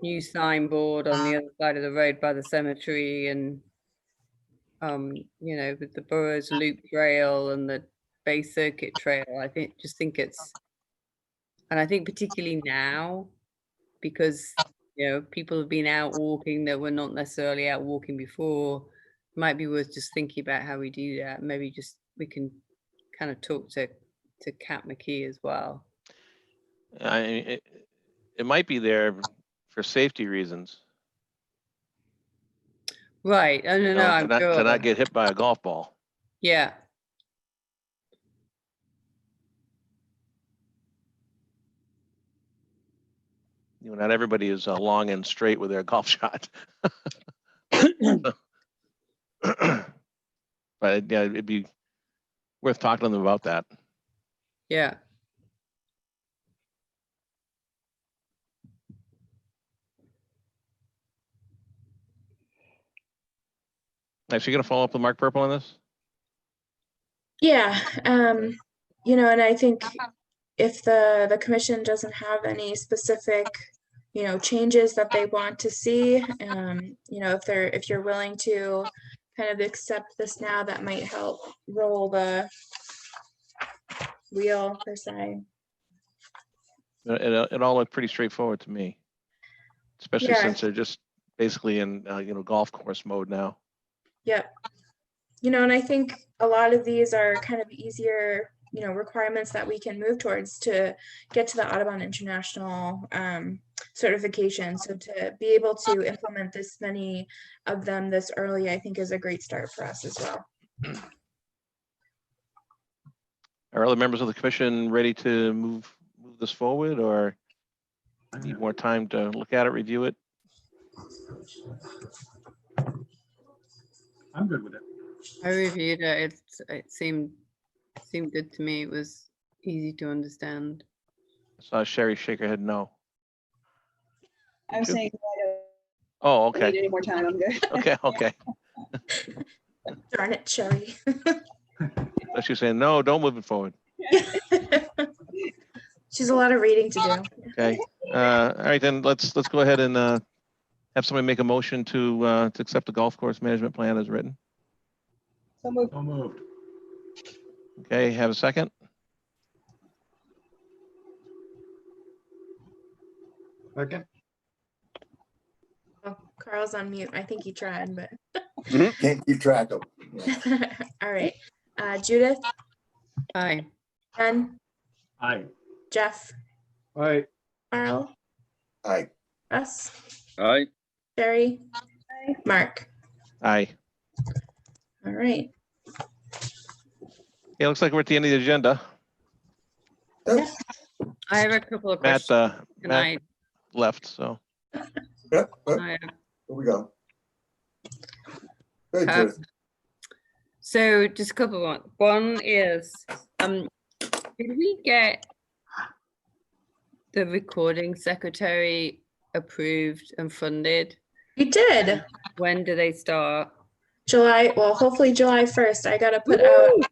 new signboard on the other side of the road by the cemetery, and with the Burroughs Loop Trail and the Bay Circuit Trail. I think it's, and I think particularly now, because people have been out walking that were not necessarily out walking before, it might be worth just thinking about how we do that. Maybe we can kind of talk to Kat McKee as well. It might be there for safety reasons. Right. I don't know. I'm sure. To not get hit by a golf ball. Yeah. Not everybody is long and straight with their golf shot. But yeah, it'd be worth talking to them about that. Yeah. Actually, going to follow up with Mark Purple on this? Yeah. And I think if the commission doesn't have any specific, changes that they want to see, if you're willing to kind of accept this now, that might help roll the wheel per se. It all looked pretty straightforward to me. especially Yeah. since they're just basically in, golf course mode now. Yep. And I think a lot of these are kind of easier, requirements that we can move towards to get to the Audubon International certification. So to be able to implement this many of them this early, I think is a great start for us as well. Are other members of the commission ready to move this forward, or need more time to look at it, review it? I'm good with it. I reviewed it. It seemed good to me. It was easy to understand. I saw Sherry shake her head no. I'm Did you? saying Oh, I don't need okay. any more time. I'm good. Okay. Darn it, Sherry. So she's saying, no, don't move it forward. She's a lot of reading to do. Okay. All right, then let's go ahead and have somebody make a motion to accept the golf course management plan as written. So moved. So moved. Okay, have a second? Second. Oh, Carl's on mute. I think he tried, but. Can't keep track of. Yeah. All right. Judith, Aye. Ben, Aye. Jeff, All right. Carl, Aye. Russ, Aye. Sherry, Mark. Aye. All right. Okay, looks like we're at the end of the agenda. I have a couple of Matt, questions. Can Matt I? left, so. Yep. I Here we go. Good, Judith. So just a couple of one is, did we get the recording secretary approved and funded? We did. When do they start? July, well, hopefully July 1st. I got to put out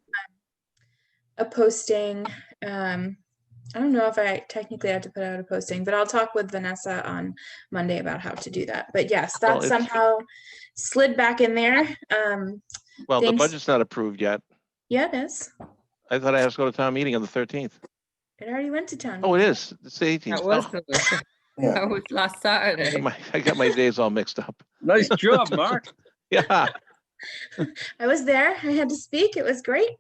a posting. I don't know if I technically had to put out a posting, but I'll talk with Vanessa on Monday about how to do that. But yes, that somehow slid back in there. Well, the thanks- budget's not approved yet. Yeah, it is. I thought I had to go to town meeting on the 13th. It already went to town. Oh, it meeting. is. It's the 18th. That was, Oh, that was last Saturday. I got my days all mixed up. Nice job, Mark. Yeah. I was there. I had to speak. It was great.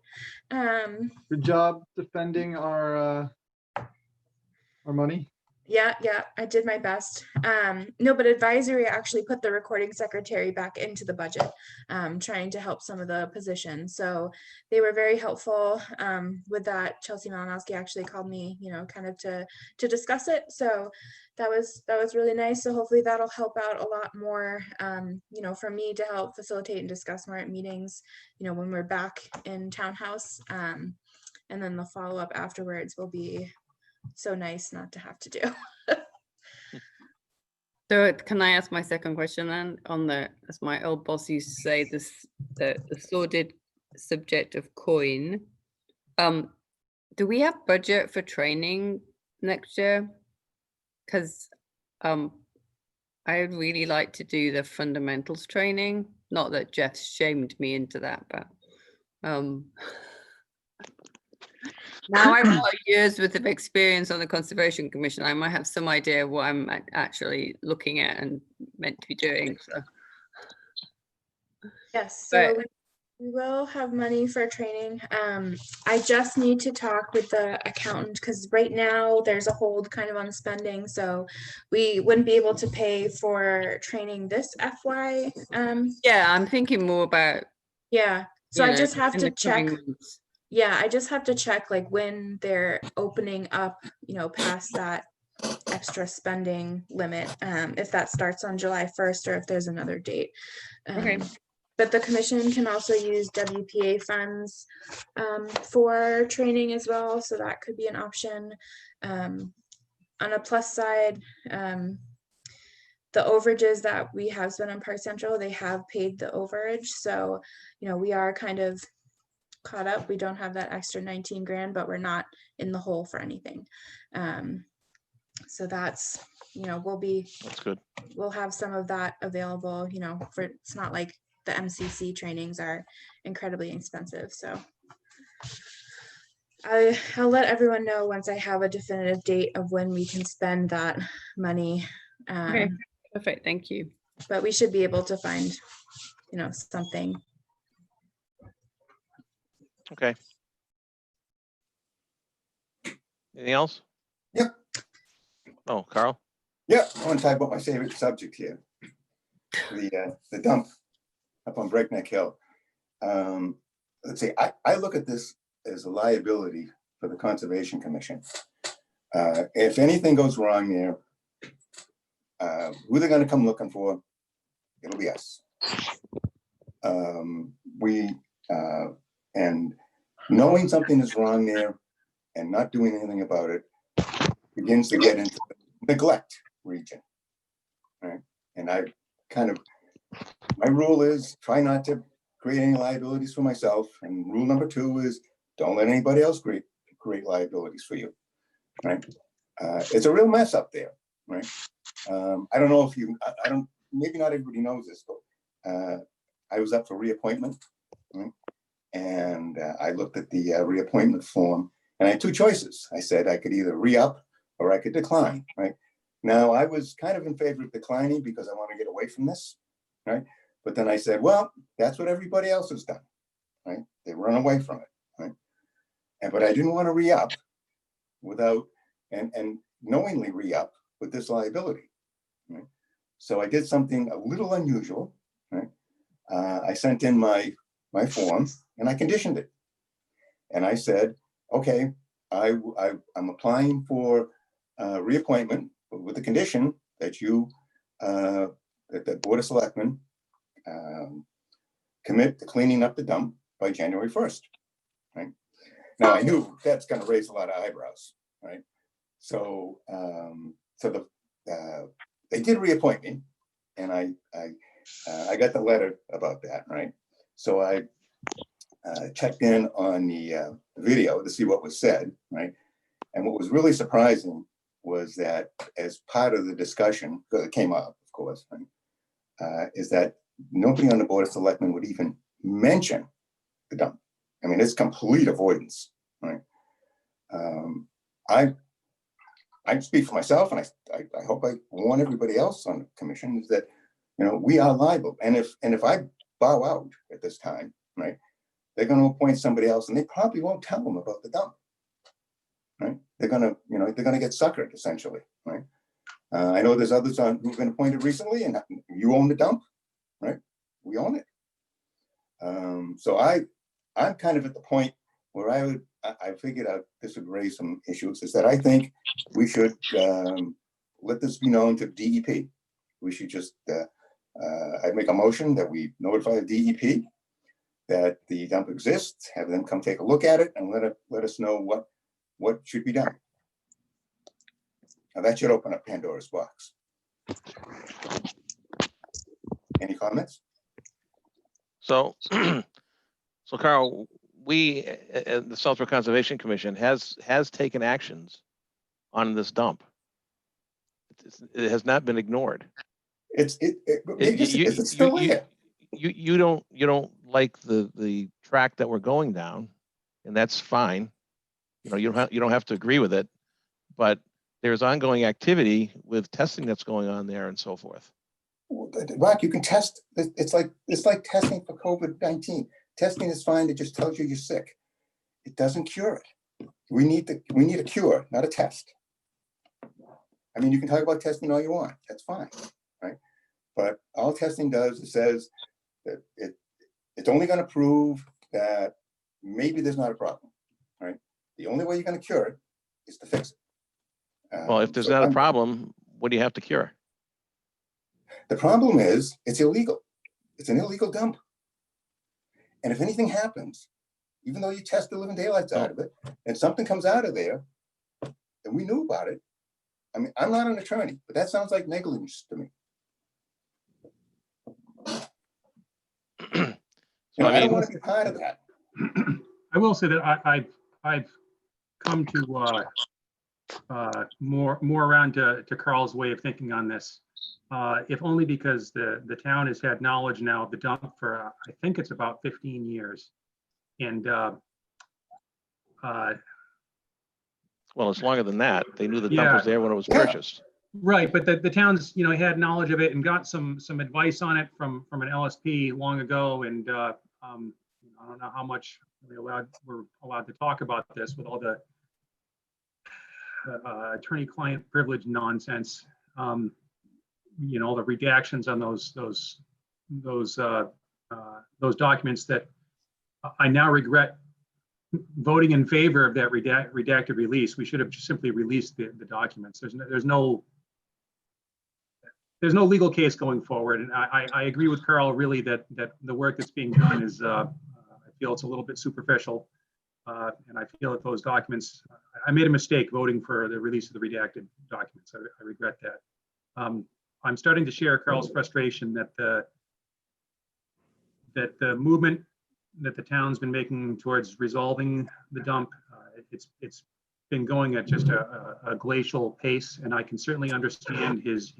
Good job defending our money. Yeah, I did my best. No, but advisory actually put the recording secretary back into the budget, trying to help some of the positions. So they were very helpful with that. Chelsea Malinowski actually called me, kind of to discuss it. So that was really nice. So hopefully that'll help out a lot more, for me to help facilitate and discuss more at meetings, when we're back in townhouse. And then the follow-up afterwards will be so nice not to have to do. So can I ask my second question then on as my old boss used to say, the sordid subject of coin. Do we have budget for training next year? Because I'd really like to do the fundamentals training. Not that Jeff shamed me into that, but now I've got years worth of experience on the Conservation Commission. I might have some idea what I'm actually looking at and meant to be doing. So. Yes, so we will have money for training. I just need to talk with the accountant because right now there's a hold kind of on spending. So we wouldn't be able to pay for training this FY. Yeah, I'm thinking more about. Yeah, so I just have to check. Months. Yeah, I just have to check like when they're opening up, past that extra spending limit, if that starts on July 1st or if there's another date. Okay. But the commission can also use WPA funds for training as well. So that could be an option. On a plus side, the overages that we have spent on Park Central, they have paid the overage. So, we are kind of caught up. We don't have that extra 19 grand, but we're not in the hole for anything. So that's, That's good. We'll have some of that available, for, it's not like the MCC trainings are incredibly expensive. So I'll let everyone know once I have a definitive date of when we can spend that money. Okay. Perfect, thank you. But we should be able to find, you know, something. Okay. Anything else? Yep. Oh, Carl? Yeah, I want to talk about my favorite subject here. The dump up on Breakneck Hill. Let's see, I look at this as a liability for the Conservation Commission. If anything goes wrong there, who they're gonna come looking for? It'll be us. And knowing something is wrong there and not doing anything about it begins to get into the neglect region, right? And I kind of, my rule is try not to create any liabilities for myself. And rule number 2 is don't let anybody else create liabilities for you, right? It's a real mess up there, right? I don't know if you, I don't, maybe not everybody knows this, but I was up for reappointment, right? And I looked at the reappointment form and I had 2 choices. I said I could either re-up or I could decline, right? Now I was kind of in favor of declining because I want to get away from this, right? But then I said, well, that's what everybody else has done, right? They run away from it, right? But I didn't want to re-up without, and knowingly re-up with this liability, right? So I did something a little unusual, right? I sent in my form and I conditioned it. And I said, okay, I'm applying for reappointment with the condition that you, that the Board of Selectmen commit to cleaning up the dump by January 1st, right? Now I knew that's going to raise a lot of eyebrows, right? So, they did reappoint me, and I got the letter about that, right? So I checked in on the video to see what was said, right? And what was really surprising was that as part of the discussion, because it came up, of course, right, is that nobody on the Board of Selectmen would even mention the dump. I mean, it's complete avoidance, right? I speak for myself, and I hope I warn everybody else on the commission is that, you know, we are liable. And if I bow out at this time, right, they're going to appoint somebody else, and they probably won't tell them about the dump, right? They're going to, you know, they're going to get suckered essentially, right? I know there's others who've been appointed recently, and you own the dump, right? We own it. So I'm kind of at the point where I figured out this would raise some issues, is that I think we should let this be known to DEP. We should just, I'd make a motion that we notify the DEP that the dump exists, have them come take a look at it and let us know what should be done. Now that should open up Pandora's box. Any comments? So, so Carl, we, the Southborough Conservation Commission has taken actions on this dump. It has not been ignored. It's still there. You don't like the track that we're going down, and that's fine. You know, you don't have to agree with it, but there's ongoing activity with testing that's going on there and so forth. Rock, you can test. It's like testing for COVID-19. Testing is fine. It just tells you you're sick. It doesn't cure it. We need a cure, not a test. I mean, you can talk about testing all you want. That's fine, right? But all testing does is says that it's only going to prove that maybe there's not a problem, right? The only way you're going to cure it is to fix it. Well, if there's not a problem, what do you have to cure? The problem is it's illegal. It's an illegal dump. And if anything happens, even though you test the living daylights out of it, and something comes out of there, and we knew about it. I mean, I'm not an attorney, but that sounds like negligence to me. I don't want to be part of that. I will say that I've come to more around to Carl's way of thinking on this. If only because the town has had knowledge now of the dump for I think it's about 15 years, and well, it's longer than that. They knew the dump yeah, was there when it was purchased. Right, but the towns, had knowledge of it and got some advice on it from an LSP long ago, and I don't know how much we're allowed to talk about this with all the attorney-client privilege nonsense. The redactions on those documents that I now regret voting in favor of that redacted release. We should have just simply released the documents. There's no legal case going forward. And I agree with Carl really that the work that's being done is, I feel it's a little bit superficial. And I feel that those documents, I made a mistake voting for the release of the redacted documents. I regret that. I'm starting to share Carl's frustration that the movement that the town's been making towards resolving the dump, it's been going at just a glacial pace. And I can certainly understand his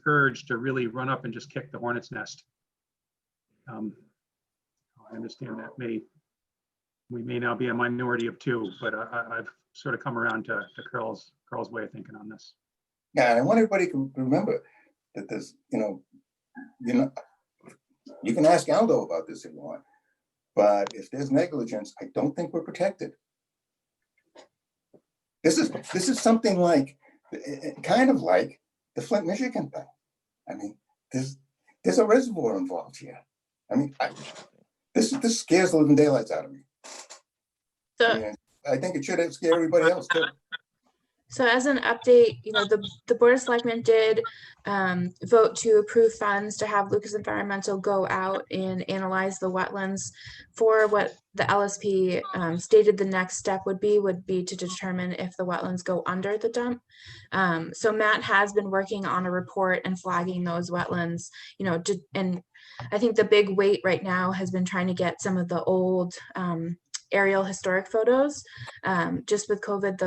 urge to really run up and just kick the hornet's nest. I understand that we may now be a minority of two, but I've sort of come around to Carl's way of thinking on this. Yeah, and I want everybody to remember that there's, you can ask Aldo about this if you want, but if there's negligence, I don't think we're protected. This is something like, kind of like the Flint, Michigan thing. I mean, there's a reservoir involved here. I mean, this scares the living daylights out of me. So I think it should scare everybody else too. So as an update, the Board of Selectmen did vote to approve funds to have Lucas Environmental go out and analyze the wetlands for what the LSP stated the next step would be to determine if the wetlands go under the dump. So Matt has been working on a report and flagging those wetlands, and I think the big weight right now has been trying to get some of the old aerial historic photos. Just with COVID,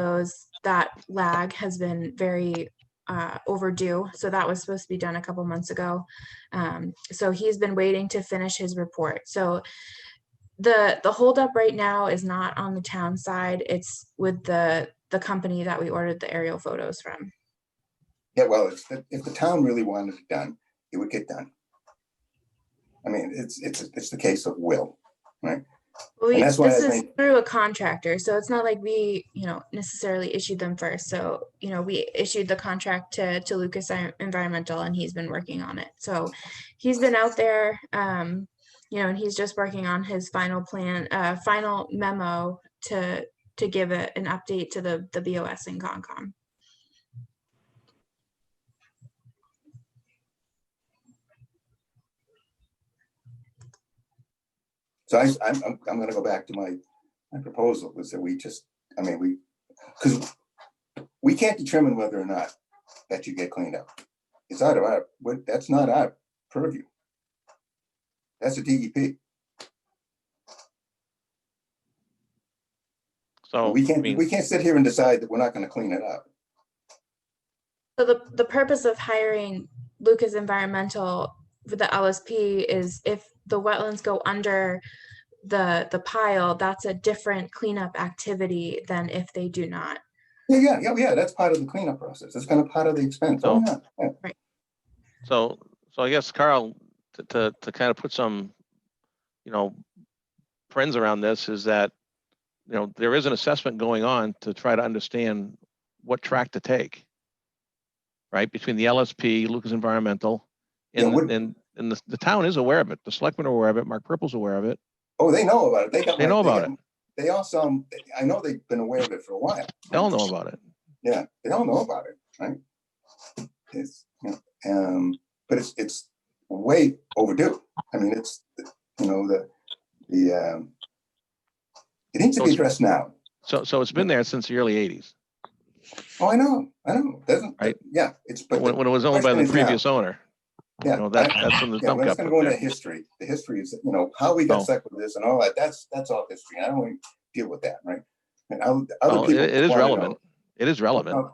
that lag has been very overdue. So that was supposed to be done a couple months ago. So he's been waiting to finish his report. So the holdup right now is not on the town side. It's with the company that we ordered the aerial photos from. Yeah, well, if the town really wanted it done, it would get done. I mean, it's the case of will, right? Well, this is through a contractor, so it's not like we, necessarily issued them first. So, we issued the contract to Lucas Environmental, and he's been working on it. So, he's been out there, and he's just working on his final plan, final memo to give an update to the BOS and Concom. So I'm going to go back to my proposal was that because we can't determine whether or not that you get cleaned up. It's out of that's not our purview. That's a DEP. So we can't sit here and decide that we're not going to clean it up. So the purpose of hiring Lucas Environmental for the LSP is if the wetlands go under the pile, that's a different cleanup activity than if they do not. Yeah. That's part of the cleanup process. That's kind of part of the expense. So, yeah. Right. So I guess, Carl, to kind of put some, friends around this is that, there is an assessment going on to try to understand what track to take, right? Between the LSP, Lucas Environmental, and the town is aware of it. The selectmen are aware of it. Mark Purple's aware of it. Oh, they know about it. They know about it. They also, I know they've been aware of it for a while. They all know about it. Yeah, they all know about it, right? But it's way overdue. I mean, it's it needs to be addressed now. So it's been there since the early '80s. Oh, I know. Right? Yeah, but when it was owned by the previous owner. Yeah, that's when the dump got going to put go there. into history. The history is, how we got stuck with this and all that. That's all history. I don't want to deal with that, right? And other people. It is relevant. It is relevant.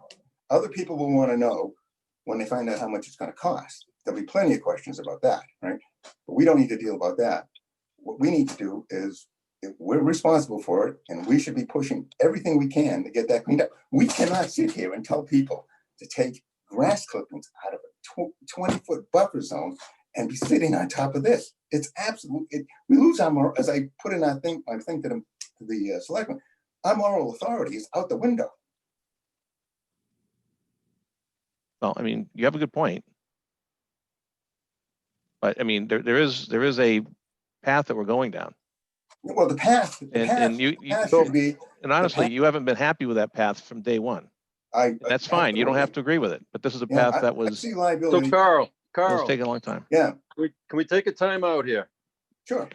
Other people will want to know when they find out how much it's going to cost. There'll be plenty of questions about that, right? But we don't need to deal about that. What we need to do is, if we're responsible for it, and we should be pushing everything we can to get that cleaned up. We cannot sit here and tell people to take grass clippings out of a 20-foot buffer zone and be sitting on top of this. It's absolute, we lose our moral, as I put in our thing, I think to the selectmen, our moral authority is out the window. Well, I mean, you have a good point. But I mean, there is a path that we're going down. Well, the path should be, and honestly, you haven't been happy with that path from day one. And that's fine. You don't have to agree with it, but this is a path that was see liability. So Carl, it's taken a long time. Yeah. Can we take a time out here? Sure.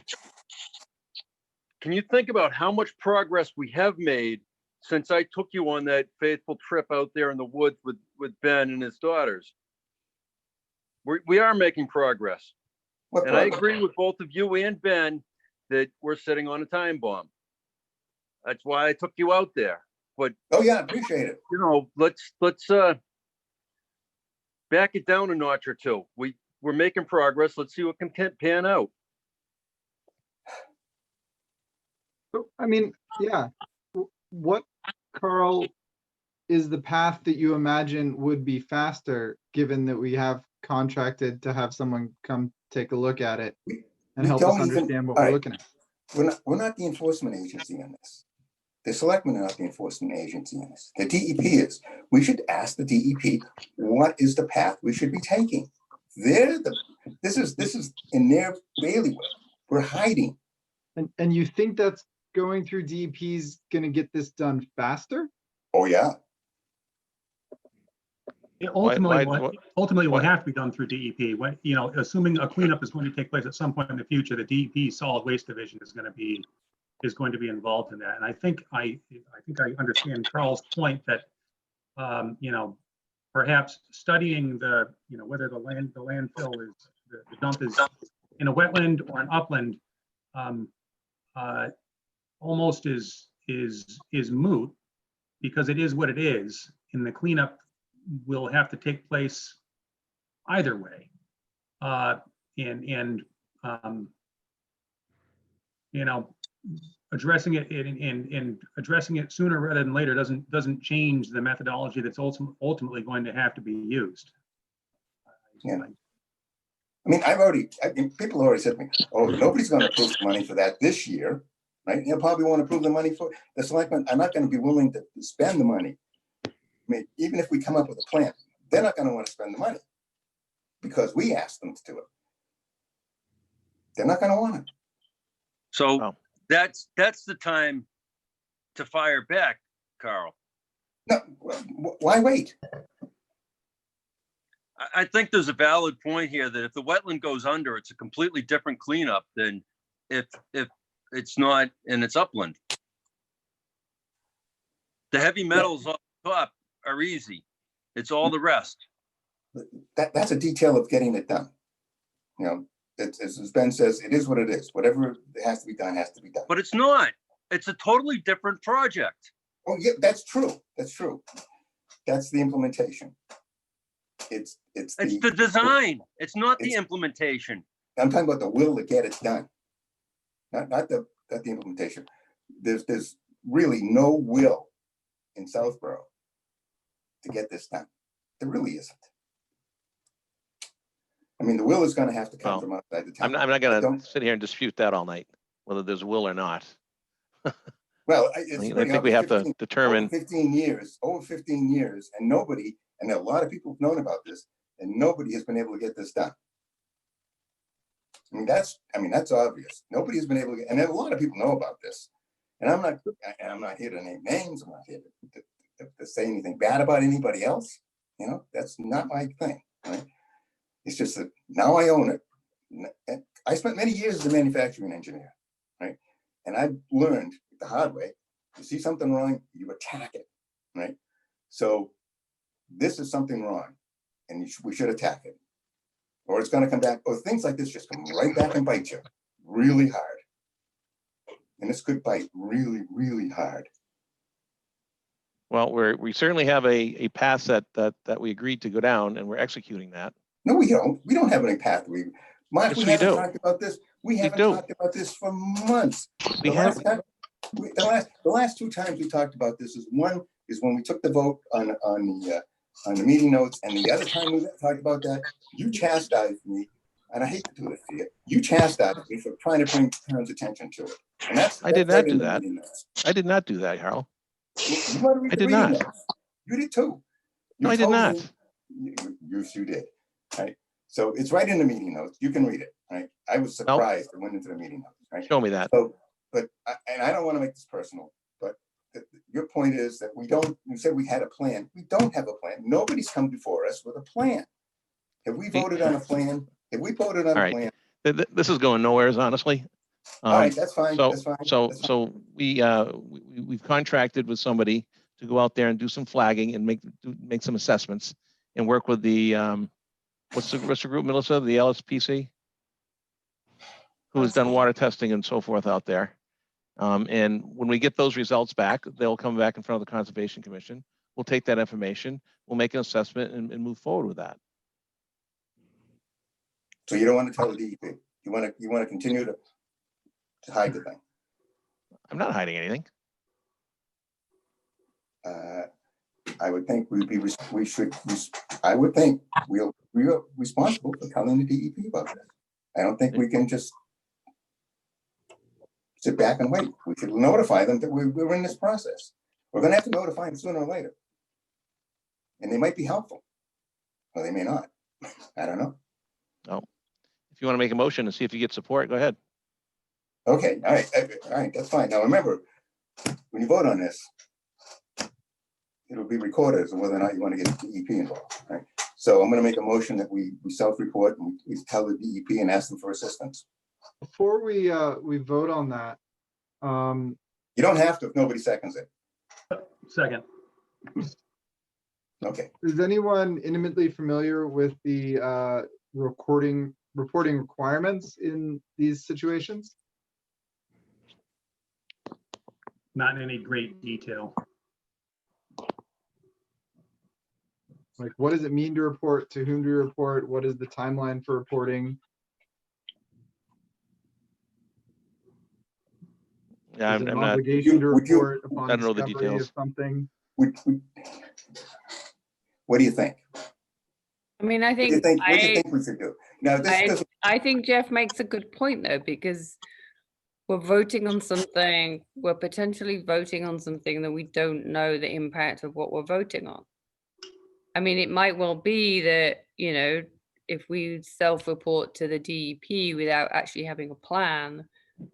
Can you think about how much progress we have made since I took you on that faithful trip out there in the woods with Ben and his daughters? We are making progress. And I agree with both of you and Ben that we're sitting on a time bomb. That's why I took you out there. But oh yeah, appreciate it. You know, let's back it down a notch or two. We're making progress. Let's see what can pan out. I mean, yeah. What, Carl, is the path that you imagine would be faster, given that we have contracted to have someone come take a look at it and help us understand what we're looking at? We're not the enforcement agency on this. The selectmen are not the enforcement agency in this. The DEP is. We should ask the DEP, what is the path we should be taking? This is in their bailiwick. We're hiding. And you think that's going through DEP is going to get this done faster? Oh yeah. Ultimately, it will have to be done through DEP. When, you know, assuming a cleanup is going to take place at some point in the future, the DEP Solid Waste Division is going to be involved in that. And I think I understand Carl's point that you know, perhaps studying the, you know, whether the landfill is the dump is in a wetland or an upland almost is moot, because it is what it is, and the cleanup will have to take place either way. You know, addressing it and addressing it sooner rather than later doesn't change the methodology that's ultimately going to have to be used. Yeah. I mean, people already said to me, oh, nobody's going to approve the money for that this year, right? They'll probably want to approve the money for the selectmen. I'm not going to be willing to spend the money. I mean, even if we come up with a plan, they're not going to want to spend the money because we asked them to do it. They're not going to want it. So that's the time to fire back, Carl. No, why wait? I think there's a valid point here that if the wetland goes under, it's a completely different cleanup than if it's not and it's upland. The heavy metals on top are easy. It's all the rest. That's a detail of getting it done. You know, as Ben says, it is what it is. Whatever has to be done has to be done. But it's not. It's a totally different project. Oh yeah, that's true. That's true. That's the implementation. It's the design. It's not the implementation. I'm talking about the will to get it done. Not the implementation. There's really no will in Southborough to get this done. There really isn't. I mean, the will is going to have to come from outside the town. I'm not going to sit here and dispute that all night, whether there's will or not. Well, I think we have to determine over 15 years, and nobody, and a lot of people have known about this, and nobody has been able to get this done. I mean, that's obvious. Nobody has been able to get, and a lot of people know about this. And I'm not here to name names. I'm not here to say anything bad about anybody else. You know, that's not my thing. Right? It's just that now I own it. I spent many years as a manufacturing engineer, right? And I learned the hard way, you see something wrong, you attack it, right? So this is something wrong, and we should attack it. Or it's gonna come back, or things like this just come right back and bite you really hard. And this could bite really, really hard. Well, we certainly have a path that we agreed to go down, and we're executing that. No, we don't. We don't have any path. Mark, yes, we haven't talked about this. We haven't talked about this for months. The last two times we talked about this is one is when we took the vote on the on the meeting notes, and the other time we talked about that, you chastised me, and I hate to do this to you. You chastised me for trying to bring town's attention to it. And I did not right do in the that. meeting notes. I did not do that, Harold. You want to read I the did reading not. notes. You did too. No, I did told not. me- Yes, you did. Right. So it's right in the meeting notes. You can read it. Right. I was surprised. I went into the meeting notes. Right. Show me that. So, and I don't want to make this personal, but your point is that you said we had a plan. We don't have a plan. Nobody's come before us with a plan. Have we voted on a plan? Have we voted on a plan? This is going nowhere, honestly. All right, that's fine. So, That's fine. so we've contracted with somebody to go out there and do some flagging and make some assessments and work with the what's the group, Melissa? The LSPC, who has done water testing and so forth out there. And when we get those results back, they'll come back in front of the Conservation Commission. We'll take that information, we'll make an assessment and move forward with that. So you don't want to tell the DEP. You want to continue to hide the thing. I'm not hiding anything. I would think I would think we're responsible for telling the DEP about this. I don't think we can just sit back and wait. We should notify them that we're in this process. We're going to have to notify them sooner or later. And they might be helpful, or they may not. I don't know. No. If you want to make a motion and see if you get support, go ahead. Okay, all right, that's fine. Now remember, when you vote on this, it'll be recorded as to whether or not you want to get the DEP involved, right? So I'm going to make a motion that we self-report and we tell the DEP and ask them for assistance. Before we vote on that, you don't have to if nobody seconds it. Second. Okay. Is anyone intimately familiar with the reporting requirements in these situations? Not in any great detail. Like, what does it mean to report? To whom to report? What is the timeline for reporting? Yeah, Is it I'm an not. obligation to report upon I don't know the discovery details. of something? What do you think? I mean, I What do you think think we should do? Now, I think Jeff makes a good point though, because we're voting on something, we're potentially voting on something that we don't know the impact of what we're voting on. I mean, it might well be that, you know, if we self-report to the DEP without actually having a plan,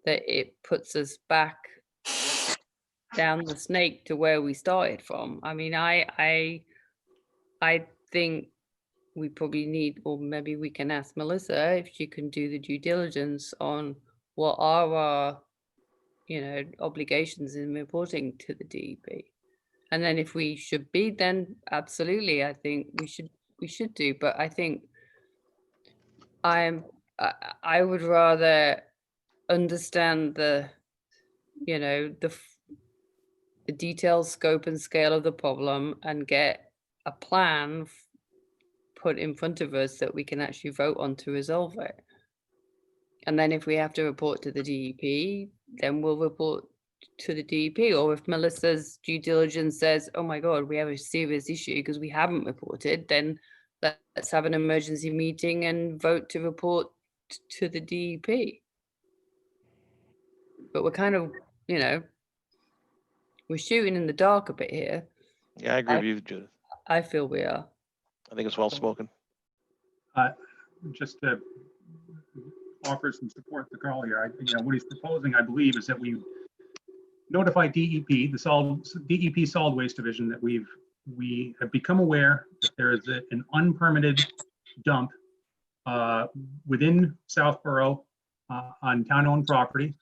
that it puts us back down the snake to where we started from. I mean, I think we probably need, or maybe we can ask Melissa if she can do the due diligence on what are our, you know, obligations in reporting to the DEP. And then if we should be, then absolutely, I think we should do. But I think I would rather understand the, you know, the detailed scope and scale of the problem and get a plan put in front of us that we can actually vote on to resolve it. And then if we have to report to the DEP, then we'll report to the DEP. Or if Melissa's due diligence says, oh my God, we have a serious issue because we haven't reported, then let's have an emergency meeting and vote to report to the DEP. But we're kind of, you know, we're shooting in the dark a bit here. Yeah, I agree with you, Judith. I feel we are. I think it's well spoken. Just to offer some support to Carl here, what he's proposing, I believe, is that we notify DEP, the DEP Solid Waste Division, that we have become aware that there is an unpermitted dump within Southborough on town-owned property.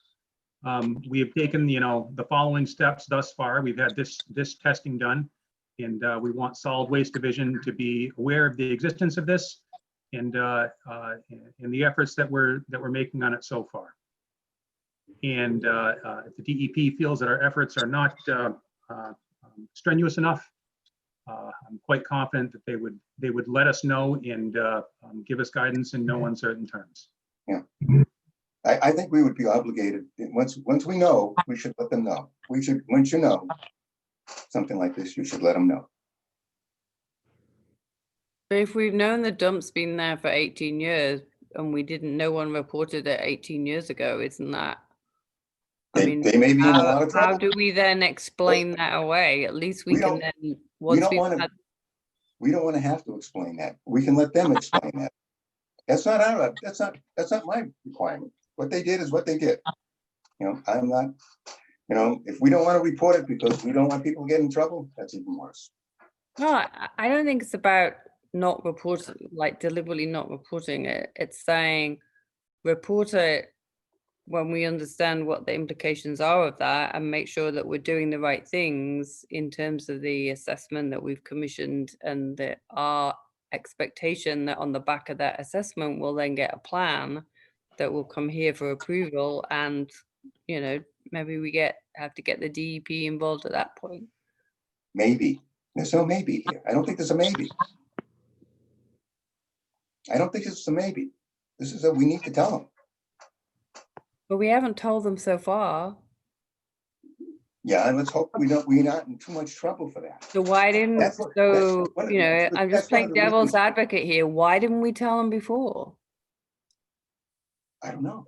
We have taken, the following steps thus far. We've had this testing done, and we want Solid Waste Division to be aware of the existence of this and the efforts that we're making on it so far. And if the DEP feels that our efforts are not strenuous enough, I'm quite confident that they would let us know and give us guidance in no uncertain terms. Yeah, I think we would be obligated. Once we know, we should let them know. Once you know something like this, you should let them know. But if we've known the dump's been there for 18 years and we didn't, no one reported it 18 years ago, isn't that? I They, mean, they may be in a lot of how trouble. do we then explain that away? At least we We can don't- then, We once don't we've want to, had, we don't want to have to explain that. We can let them explain that. That's not our, that's not my requirement. What they did is what they did. You know, I'm not, you know, if we don't want to report it because we don't want people to get in trouble, that's even worse. no, I don't think it's about not reporting, like deliberately not reporting it. It's saying report it when we understand what the implications are of that and make sure that we're doing the right things in terms of the assessment that we've commissioned, and that our expectation that on the back of that assessment we'll then get a plan that will come here for approval, and you know, maybe we have to get the DEP involved at that point. Maybe. There's no maybe here. I don't think there's a maybe. I don't think it's a maybe. This is we need to tell them. But we haven't told them so far. Yeah, and let's hope we're not in too much trouble for that. So why didn't, That's what- so, that's- you know, I'm that's just one of playing the devil's reasons- advocate here. Why didn't we tell them before? I don't know.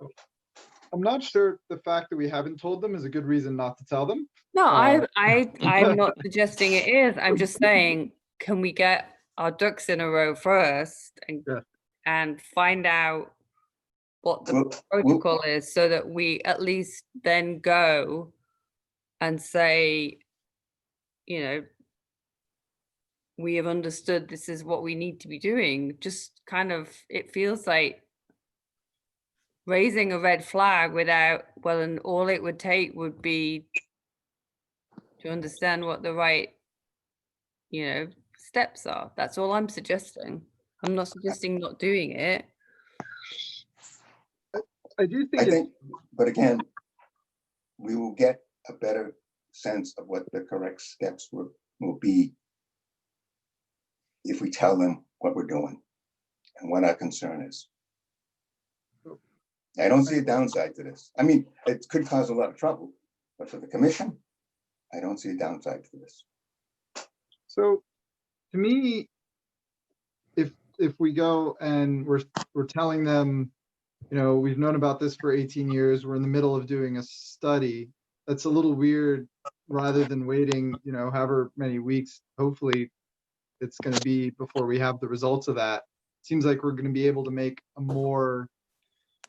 I'm not sure the fact that we haven't told them is a good reason not to tell them. No, Uh, I'm not suggesting it is. I'm just saying, can we get our ducks in a row first Yeah. and find out what the Well, protocol is, so that we at least then go and say, you know, we have understood this is what we need to be doing. Just kind of, it feels like raising a red flag without, well, and all it would take would be to understand what the right, you know, steps are. That's all I'm suggesting. I'm not suggesting not doing it. I do think I it's think, but again, we will get a better sense of what the correct steps will be if we tell them what we're doing and what our concern is. I don't see a downside to this. I mean, it could cause a lot of trouble, but for the commission, I don't see a downside to this. so. To me, if we go and we're telling them, you know, we've known about this for 18 years, we're in the middle of doing a study, that's a little weird. Rather than waiting, you know, however many weeks, hopefully it's going to be before we have the results of that. Seems like we're going to be able to make a more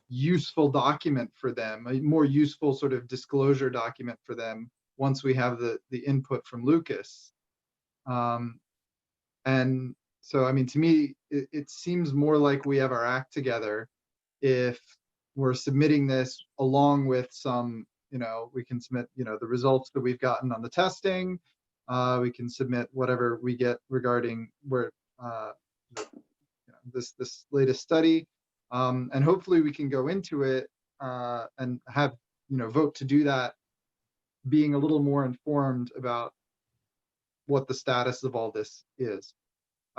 useful document for them, a more useful sort of disclosure document for them once we have the input from Lucas. And so, I mean, to me, it seems more like we have our act together if we're submitting this along with some, you know, we can submit, you know, the results that we've gotten on the testing. We can submit whatever we get regarding where this latest study, and hopefully we can go into it and have, you know, vote to do that, being a little more informed about what the status of all this is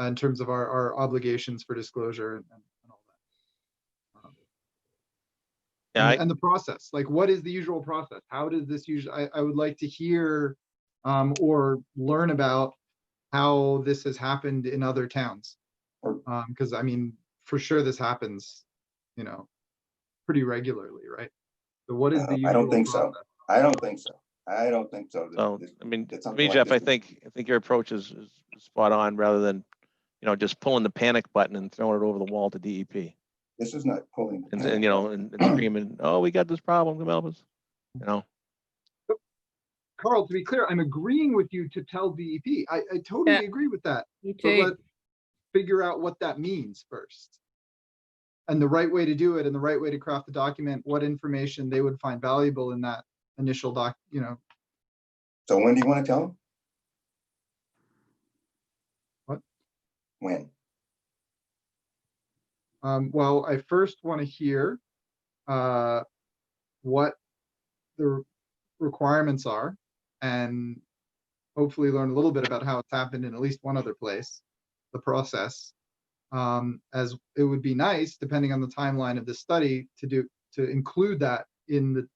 in terms of our obligations for disclosure and all that. Yeah, And the process, like what is the usual process? How does this usually, I would like to hear or learn about how this has happened in other towns. Because I mean, for sure this happens, you know, pretty regularly, right? So what is the usual I don't think process? so. I don't think so. I don't think so. so, I mean, It's to something me, like Jeff, this. I think your approach is spot on, rather than, you know, just pulling the panic button and throwing it over the wall to DEP. This is not pulling. the And panic you know, button. and screaming, oh, we got this problem, come help us. You know, Carl, to be clear, I'm agreeing with you to tell DEP. I totally agree with that. Me But too. let's figure out what that means first. And the right way to do it and the right way to craft the document, what information they would find valuable in that initial you know. So when do you want to tell them? What? When? Well, I first want to hear what the requirements are and hopefully learn a little bit about how it's happened in at least one other place, the process. As it would be nice, depending on the timeline of this study, to include that in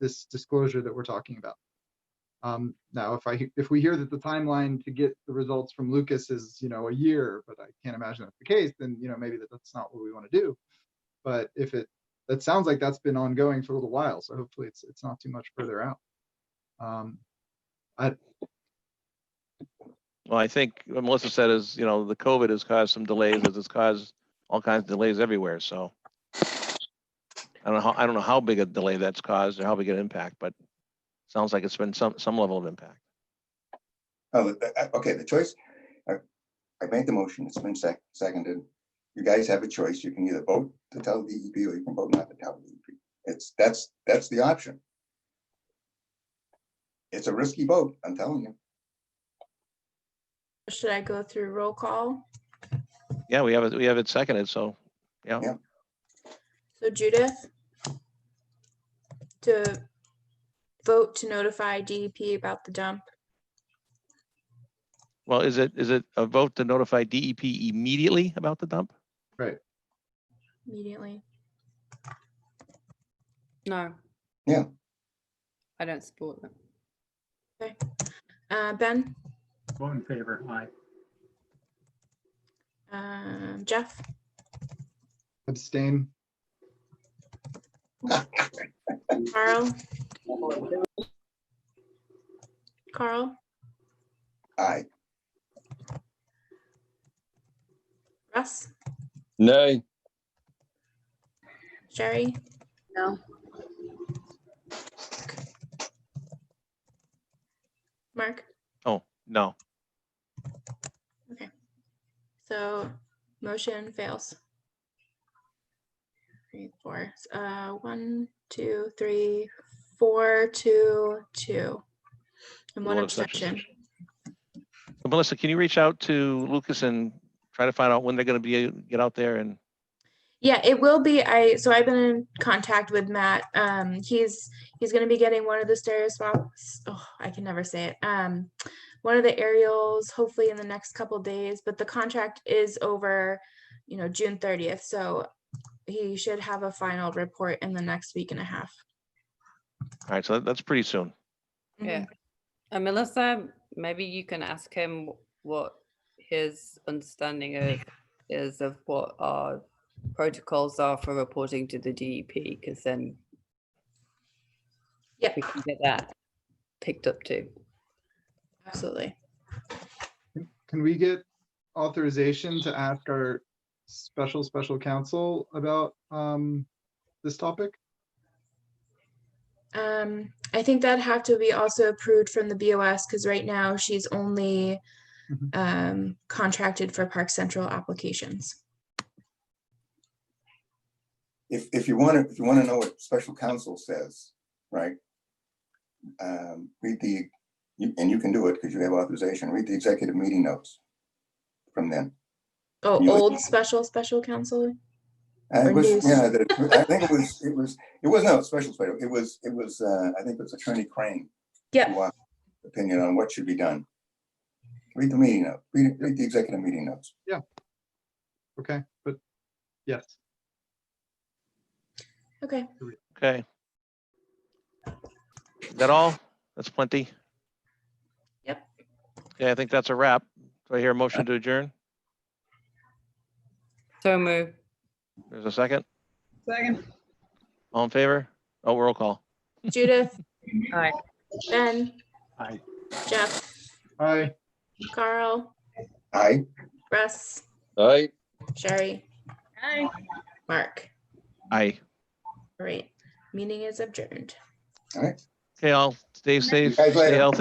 this disclosure that we're talking about. Now, if we hear that the timeline to get the results from Lucas is, a year, but I can't imagine that's the case, then, maybe that's not what we want to do. But if that sounds like that's been ongoing for a little while, so hopefully it's not too much further out. Well, I think what Melissa said is, the COVID has caused some delays, as it's caused all kinds of delays everywhere. So I don't know how big a delay that's caused or how big an impact, but sounds like it's been some level of impact. Oh, okay, the choice, I made the motion, it's been seconded. You guys have a choice. You can either vote to tell the DEP or you can vote not to tell the DEP. That's the option. It's a risky vote, I'm telling you. Should I go through roll call? Yeah, we have it seconded, so yeah. So Judith, to vote to notify DEP about the dump. Well, is it a vote to notify DEP immediately about the dump? Right. Immediately. No. Yeah. I don't support that. Okay. Ben? Vote in favor. Aye. Jeff? Abstain. Carl? Aye. Russ? Nay. Sherry? No. Mark? Oh, no. Okay. So motion fails. 3, 4. 1, 2, 3, 4, 2, 2. And one abstention. Melissa, can you reach out to Lucas and try to find out when they're going to get out there? And Yeah, it will be. I've been in contact with Matt. He's going to be getting one of the stereoscopes. Oh, I can never say it. One of the aerials, hopefully in the next couple days. But the contract is over, June 30th. So he should have a final report in the next week and a half. all right, so that's pretty soon. Yeah. And Melissa, maybe you can ask him what his understanding is of what our protocols are for reporting to the DEP, because then we can get that picked up too. Absolutely. Can we get authorization to ask our special counsel about this topic? I think that'd have to be also approved from the BOS because right now she's only contracted for Park Central applications. If you want to know what special counsel says, right? Read and you can do it because you have authorization. Read the executive meeting notes from them. Oh, old special counsel. It was, yeah, I think it was no special. It was I think it was Attorney Crane. Yeah. Opinion on what should be done. Read the meeting note. Read the executive meeting notes. Yeah. Okay, but yes. Okay. Okay. Is that all? That's plenty. Yep. Okay, I think that's a wrap. Do I hear a motion to adjourn? So move. There's a second. Second. All in favor? Oh, roll call. Judith. Aye. Ben. Aye. Jeff. Aye. Carl. Aye. Russ. Aye. Sherry. Aye. Mark. Aye. Great. Meeting is adjourned. All right. Okay, all stay safe, guys stay later. healthy.